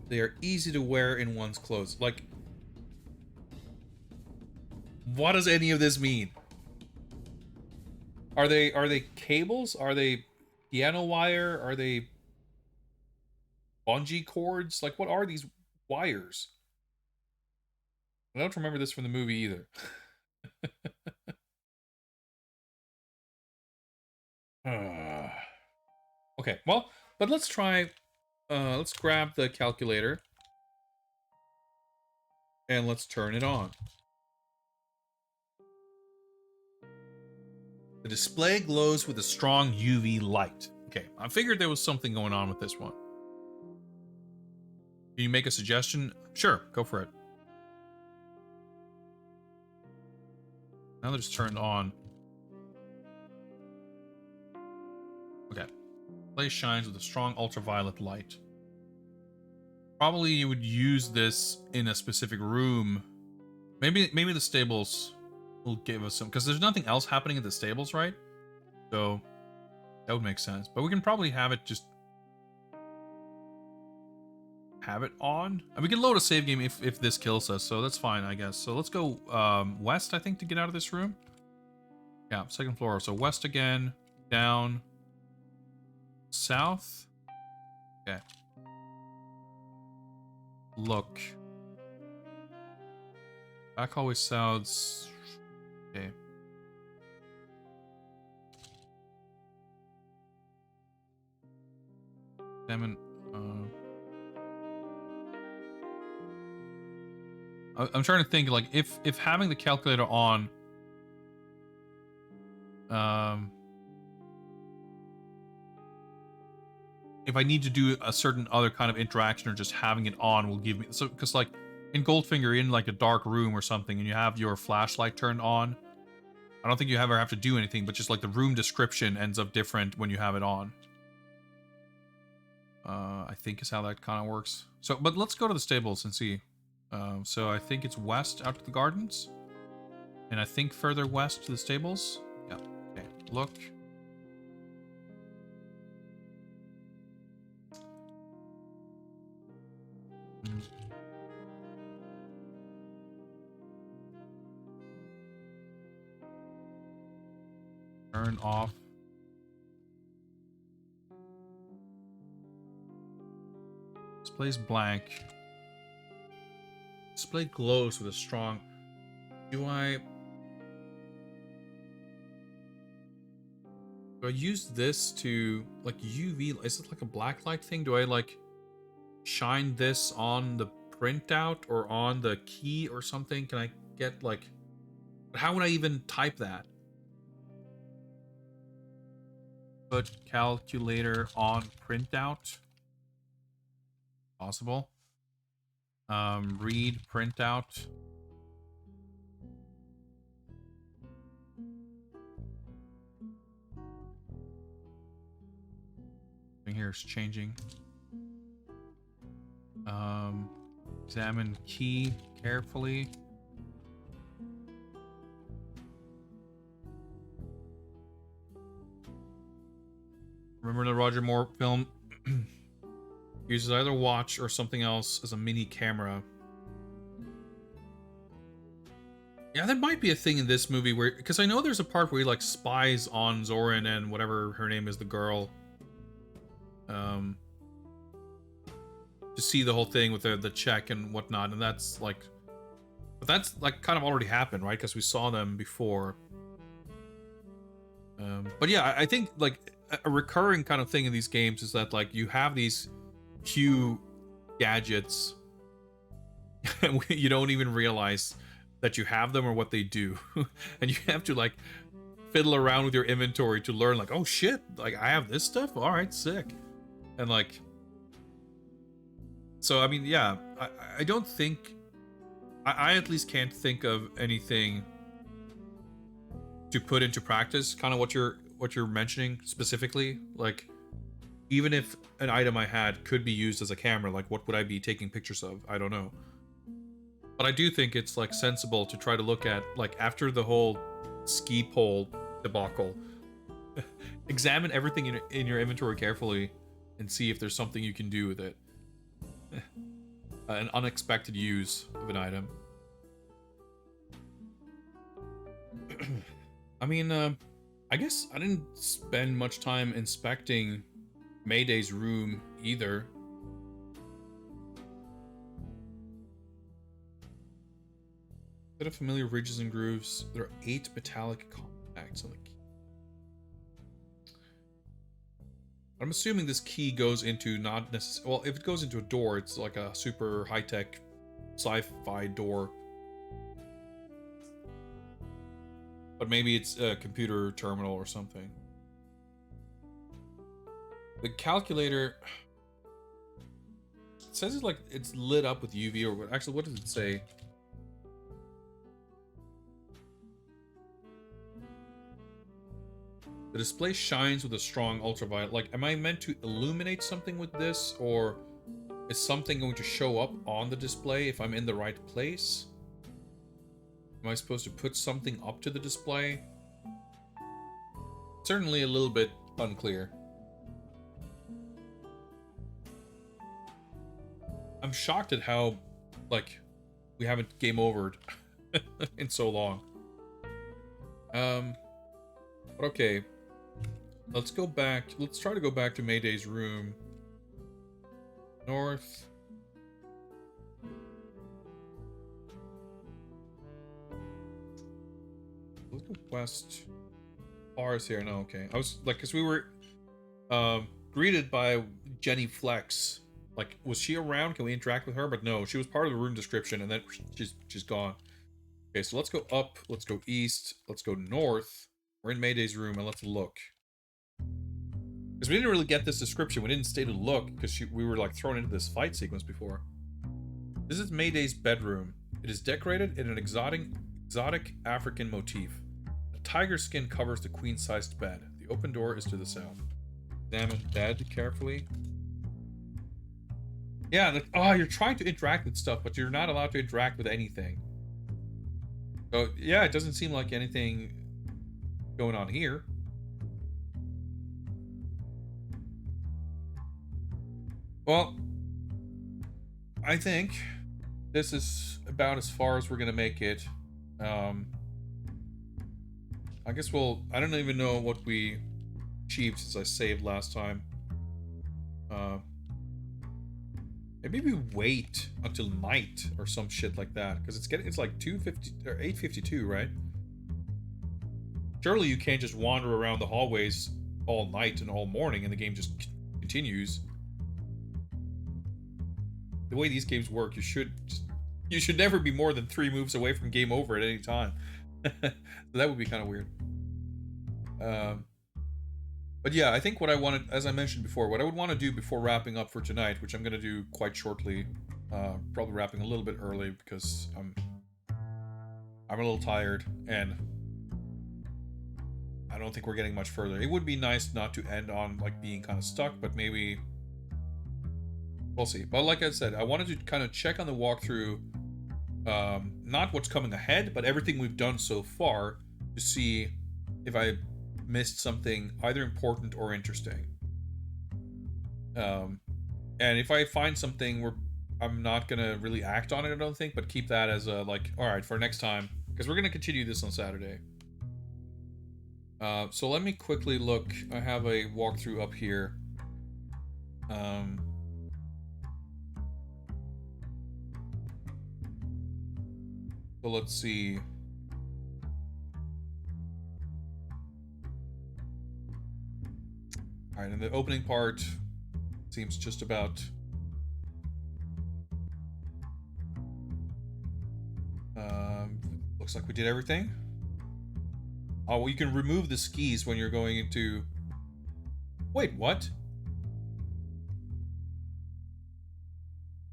Speaker 1: They are easy to wear in one's clothes. Like, what does any of this mean? Are they cables? Are they piano wire? Are they bungee cords? Like, what are these wires? I don't remember this from the movie either. Okay, well, but let's try, let's grab the calculator and let's turn it on. The display glows with a strong UV light. Okay, I figured there was something going on with this one. Can you make a suggestion? Sure, go for it. Now that it's turned on. Okay. Display shines with a strong ultraviolet light. Probably you would use this in a specific room. Maybe the stables will give us some, because there's nothing else happening at the stables, right? So that would make sense. But we can probably have it just have it on. And we can load a save game if this kills us, so that's fine, I guess. So let's go west, I think, to get out of this room. Yeah, second floor. So west again, down, south. Okay. Look. Back hallway sounds... Okay. Examine... I'm trying to think, like, if having the calculator on... if I need to do a certain other kind of interaction or just having it on will give me... So, because, like, in Goldfinger, in, like, a dark room or something, and you have your flashlight turned on, I don't think you ever have to do anything, but just, like, the room description ends up different when you have it on. I think is how that kind of works. So, but let's go to the stables and see. So I think it's west out to the gardens. And I think further west to the stables. Yeah, okay, look. Turn off. Display's blank. Display glows with a strong... Do I use this to, like, UV... Is it like a black light thing? Do I, like, shine this on the printout or on the key or something? Can I get, like... How would I even type that? Put calculator on printout. Possible. Read printout. Here is changing. Examine key carefully. Remember the Roger Moore film? Uses either watch or something else as a mini camera. Yeah, there might be a thing in this movie where... Because I know there's a part where he, like, spies on Zorin and whatever her name is, the girl. To see the whole thing with the check and whatnot. And that's, like... But that's, like, kind of already happened, right? Because we saw them before. But yeah, I think, like, a recurring kind of thing in these games is that, like, you have these Q gadgets and you don't even realize that you have them or what they do. And you have to, like, fiddle around with your inventory to learn, like, oh shit, like, I have this stuff? All right, sick. And, like, so, I mean, yeah, I don't think... I at least can't think of anything to put into practice, kind of what you're mentioning specifically. Like, even if an item I had could be used as a camera, like, what would I be taking pictures of? I don't know. But I do think it's, like, sensible to try to look at, like, after the whole ski pole debacle, examine everything in your inventory carefully and see if there's something you can do with it.
Speaker 3: an unexpected use of an item. I mean, I guess I didn't spend much time inspecting Mayday's room either. Set of familiar ridges and grooves. There are 8 metallic contacts on the key. I'm assuming this key goes into not necessarily... Well, if it goes into a door, it's like a super high-tech sci-fi door. But maybe it's a computer terminal or something. The calculator... It says it's like it's lit up with UV or... Actually, what does it say? The display shines with a strong ultraviolet. Like, am I meant to illuminate something with this? Or is something going to show up on the display if I'm in the right place? Am I supposed to put something up to the display? Certainly a little bit unclear. I'm shocked at how, like, we haven't game overed in so long. But okay. Let's go back. Let's try to go back to Mayday's room. North. Let's go west. Far is here. No, okay. I was like, because we were greeted by Jenny Flex. Like, was she around? Can we interact with her? But no, she was part of the room description, and then she's gone. Okay, so let's go up. Let's go east. Let's go north. We're in Mayday's room, and let's look. Because we didn't really get this description. We didn't stay to look because we were like thrown into this fight sequence before. This is Mayday's bedroom. It is decorated in an exotic African motif. A tiger skin covers the queen-sized bed. The open door is to the south. Examine bed carefully. Yeah, like, oh, you're trying to interact with stuff, but you're not allowed to interact with anything. So yeah, it doesn't seem like anything going on here. Well, I think this is about as far as we're gonna make it. I guess I don't even know what we achieved since I saved last time. Maybe we wait until night or some shit like that, because it's like 2:50 or 8:52, right? Surely you can't just wander around the hallways all night and all morning and the game just continues. The way these games work, you should never be more than 3 moves away from game over at any time. So that would be kind of weird. But yeah, I think what I wanted, as I mentioned before, what I would want to do before wrapping up for tonight, which I'm going to do quite shortly, probably wrapping a little bit early because I'm a little tired and I don't think we're getting much further. It would be nice not to end on like being kind of stuck, but maybe we'll see. But like I said, I wanted to kind of check on the walkthrough, not what's coming ahead, but everything we've done so far to see if I missed something either important or interesting. And if I find something I'm not gonna really act on it, I don't think, but keep that as a like, all right, for next time, because we're gonna continue this on Saturday. So let me quickly look. I have a walkthrough up here. So let's see. All right, and the opening part seems just about looks like we did everything. Oh, well, you can remove the skis when you're going into... Wait, what?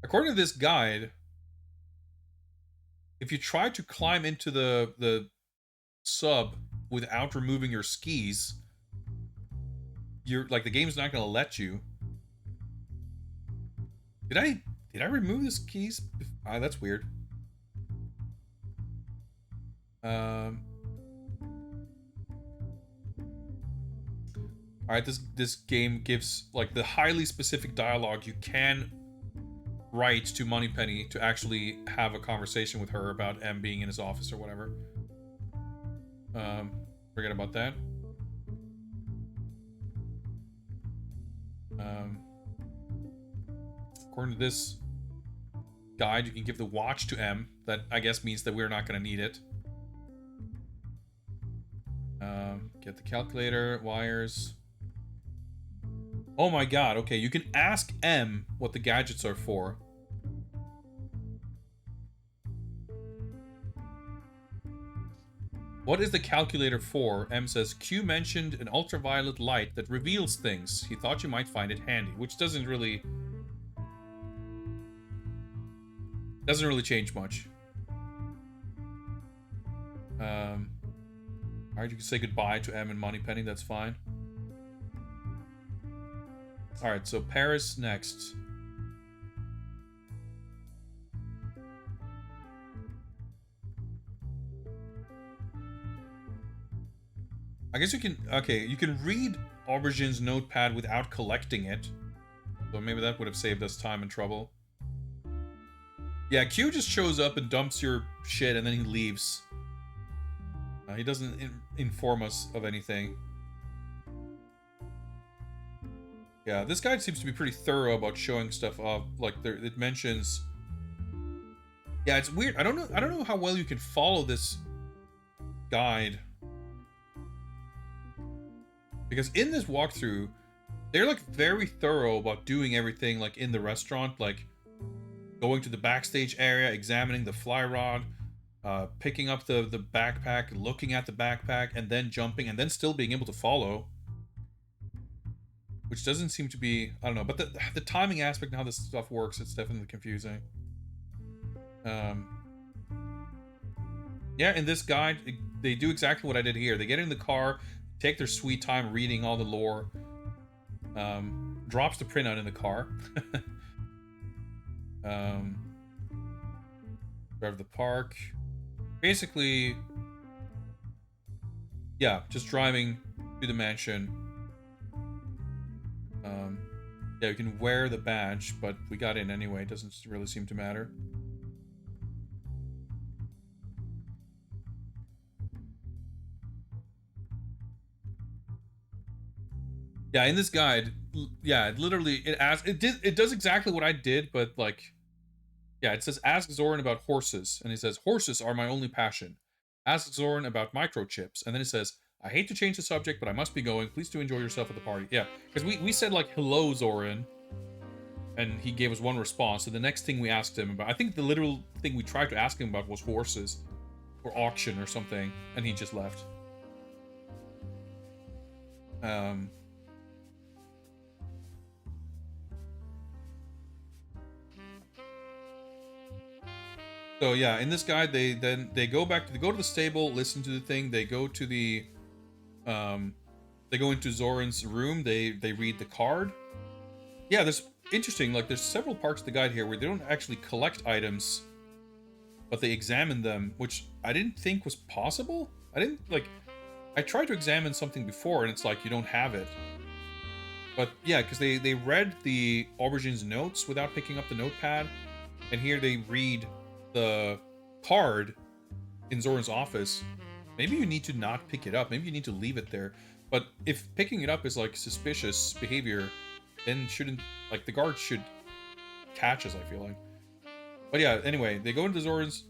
Speaker 3: According to this guide, if you try to climb into the sub without removing your skis, you're like, the game's not going to let you. Did I remove the skis? That's weird. All right, this game gives like the highly specific dialogue. You can right to Moneypenny to actually have a conversation with her about M being in his office or whatever. Forget about that. According to this guide, you can give the watch to M. That, I guess, means that we're not going to need it. Get the calculator, wires. Oh my god, okay, you can ask M what the gadgets are for. What is the calculator for? M says, Q mentioned an ultraviolet light that reveals things. He thought you might find it handy, which doesn't really change much. Alright, you can say goodbye to M and Moneypenny, that's fine. Alright, so Paris next. I guess you can, okay, you can read Aubergine's notepad without collecting it. So maybe that would have saved us time and trouble. Yeah, Q just shows up and dumps your shit and then he leaves. He doesn't inform us of anything. Yeah, this guide seems to be pretty thorough about showing stuff off. Like, it mentions... Yeah, it's weird. I don't know how well you can follow this guide. Because in this walkthrough, they're like very thorough about doing everything like in the restaurant, like going to the backstage area, examining the fly rod, picking up the backpack, looking at the backpack, and then jumping, and then still being able to follow. Which doesn't seem to be, I don't know, but the timing aspect and how this stuff works, it's definitely confusing. Yeah, in this guide, they do exactly what I did here. They get in the car, take their sweet time reading all the lore, drops the printout in the car, drive the park, basically, yeah, just driving to the mansion. Yeah, you can wear the badge, but we got in anyway, it doesn't really seem to matter. Yeah, in this guide, yeah, it literally, it does exactly what I did, but like, yeah, it says, ask Zoran about horses, and he says, horses are my only passion. Ask Zoran about microchips, and then it says, I hate to change the subject, but I must be going. Please do enjoy yourself at the party. Yeah, because we said like, hello, Zoran, and he gave us one response, so the next thing we asked him about, I think the literal thing we tried to ask him about was horses, or auction or something, and he just left. So yeah, in this guide, they go to the stable, listen to the thing. They go to the, they go into Zoran's room. They read the card. Yeah, there's interesting. Like, there's several parts of the guide here where they don't actually collect items, but they examine them, which I didn't think was possible. I tried to examine something before, and it's like you don't have it. But yeah, because they read the Aubergine's notes without picking up the notepad, and here they read the card in Zoran's office. Maybe you need to not pick it up. Maybe you need to leave it there. But if picking it up is like suspicious behavior, then shouldn't, like, the guard should catch us, I feel like. But yeah, anyway, they go into Zoran's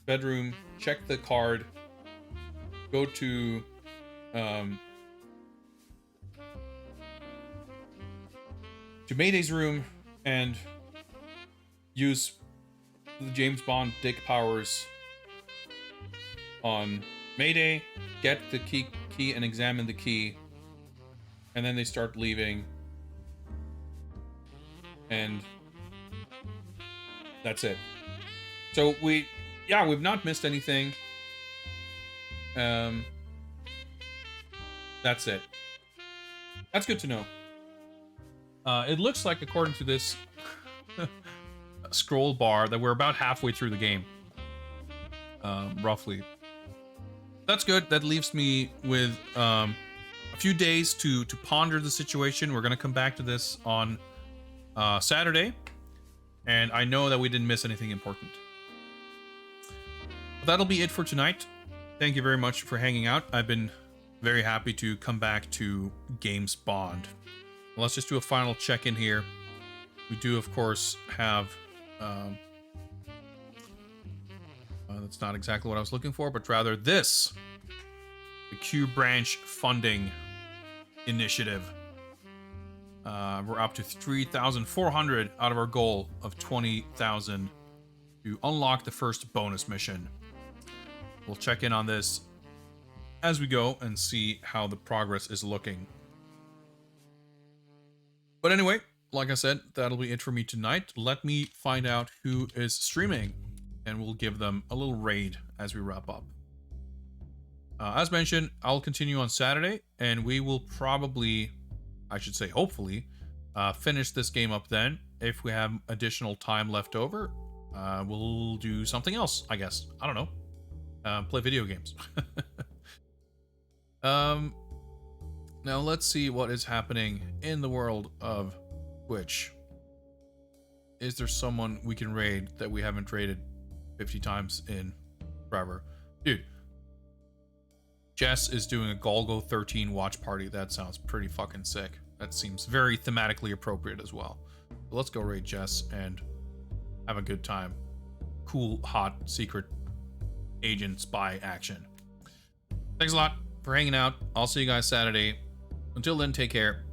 Speaker 3: bedroom, check the card, go to Mayday's room and use the James Bond Dick powers on Mayday, get the key and examine the key, and then they start leaving, and that's it. So we've not missed anything. That's it. That's good to know. It looks like, according to this scroll bar, that we're about halfway through the game, roughly. That's good. That leaves me with a few days to ponder the situation. We're gonna come back to this on Saturday, And I know that we didn't miss anything important. But that'll be it for tonight. Thank you very much for hanging out. I've been very happy to come back to Games Bond. Let's just do a final check-in here. We do, of course, have... that's not exactly what I was looking for, but rather this. The Q Branch Funding Initiative. We're up to 3,400 out of our goal of 20,000 to unlock the first bonus mission. We'll check in on this as we go and see how the progress is looking. But anyway, like I said, that'll be it for me tonight. Let me find out who is streaming, and we'll give them a little raid as we wrap up. As mentioned, I'll continue on Saturday, and we will probably, I should say hopefully, finish this game up then. If we have additional time left over, we'll do something else, I guess. I don't know. Play video games. Now let's see what is happening in the world of Twitch. Is there someone we can raid that we haven't raided 50 times in forever? Dude, Jess is doing a Golgo 13 watch party. That sounds pretty fucking sick. That seems very thematically appropriate as well. So let's go raid Jess and have a good time. Cool, hot, secret agent spy action. Thanks a lot for hanging out. I'll see you guys Saturday. Until then, take care.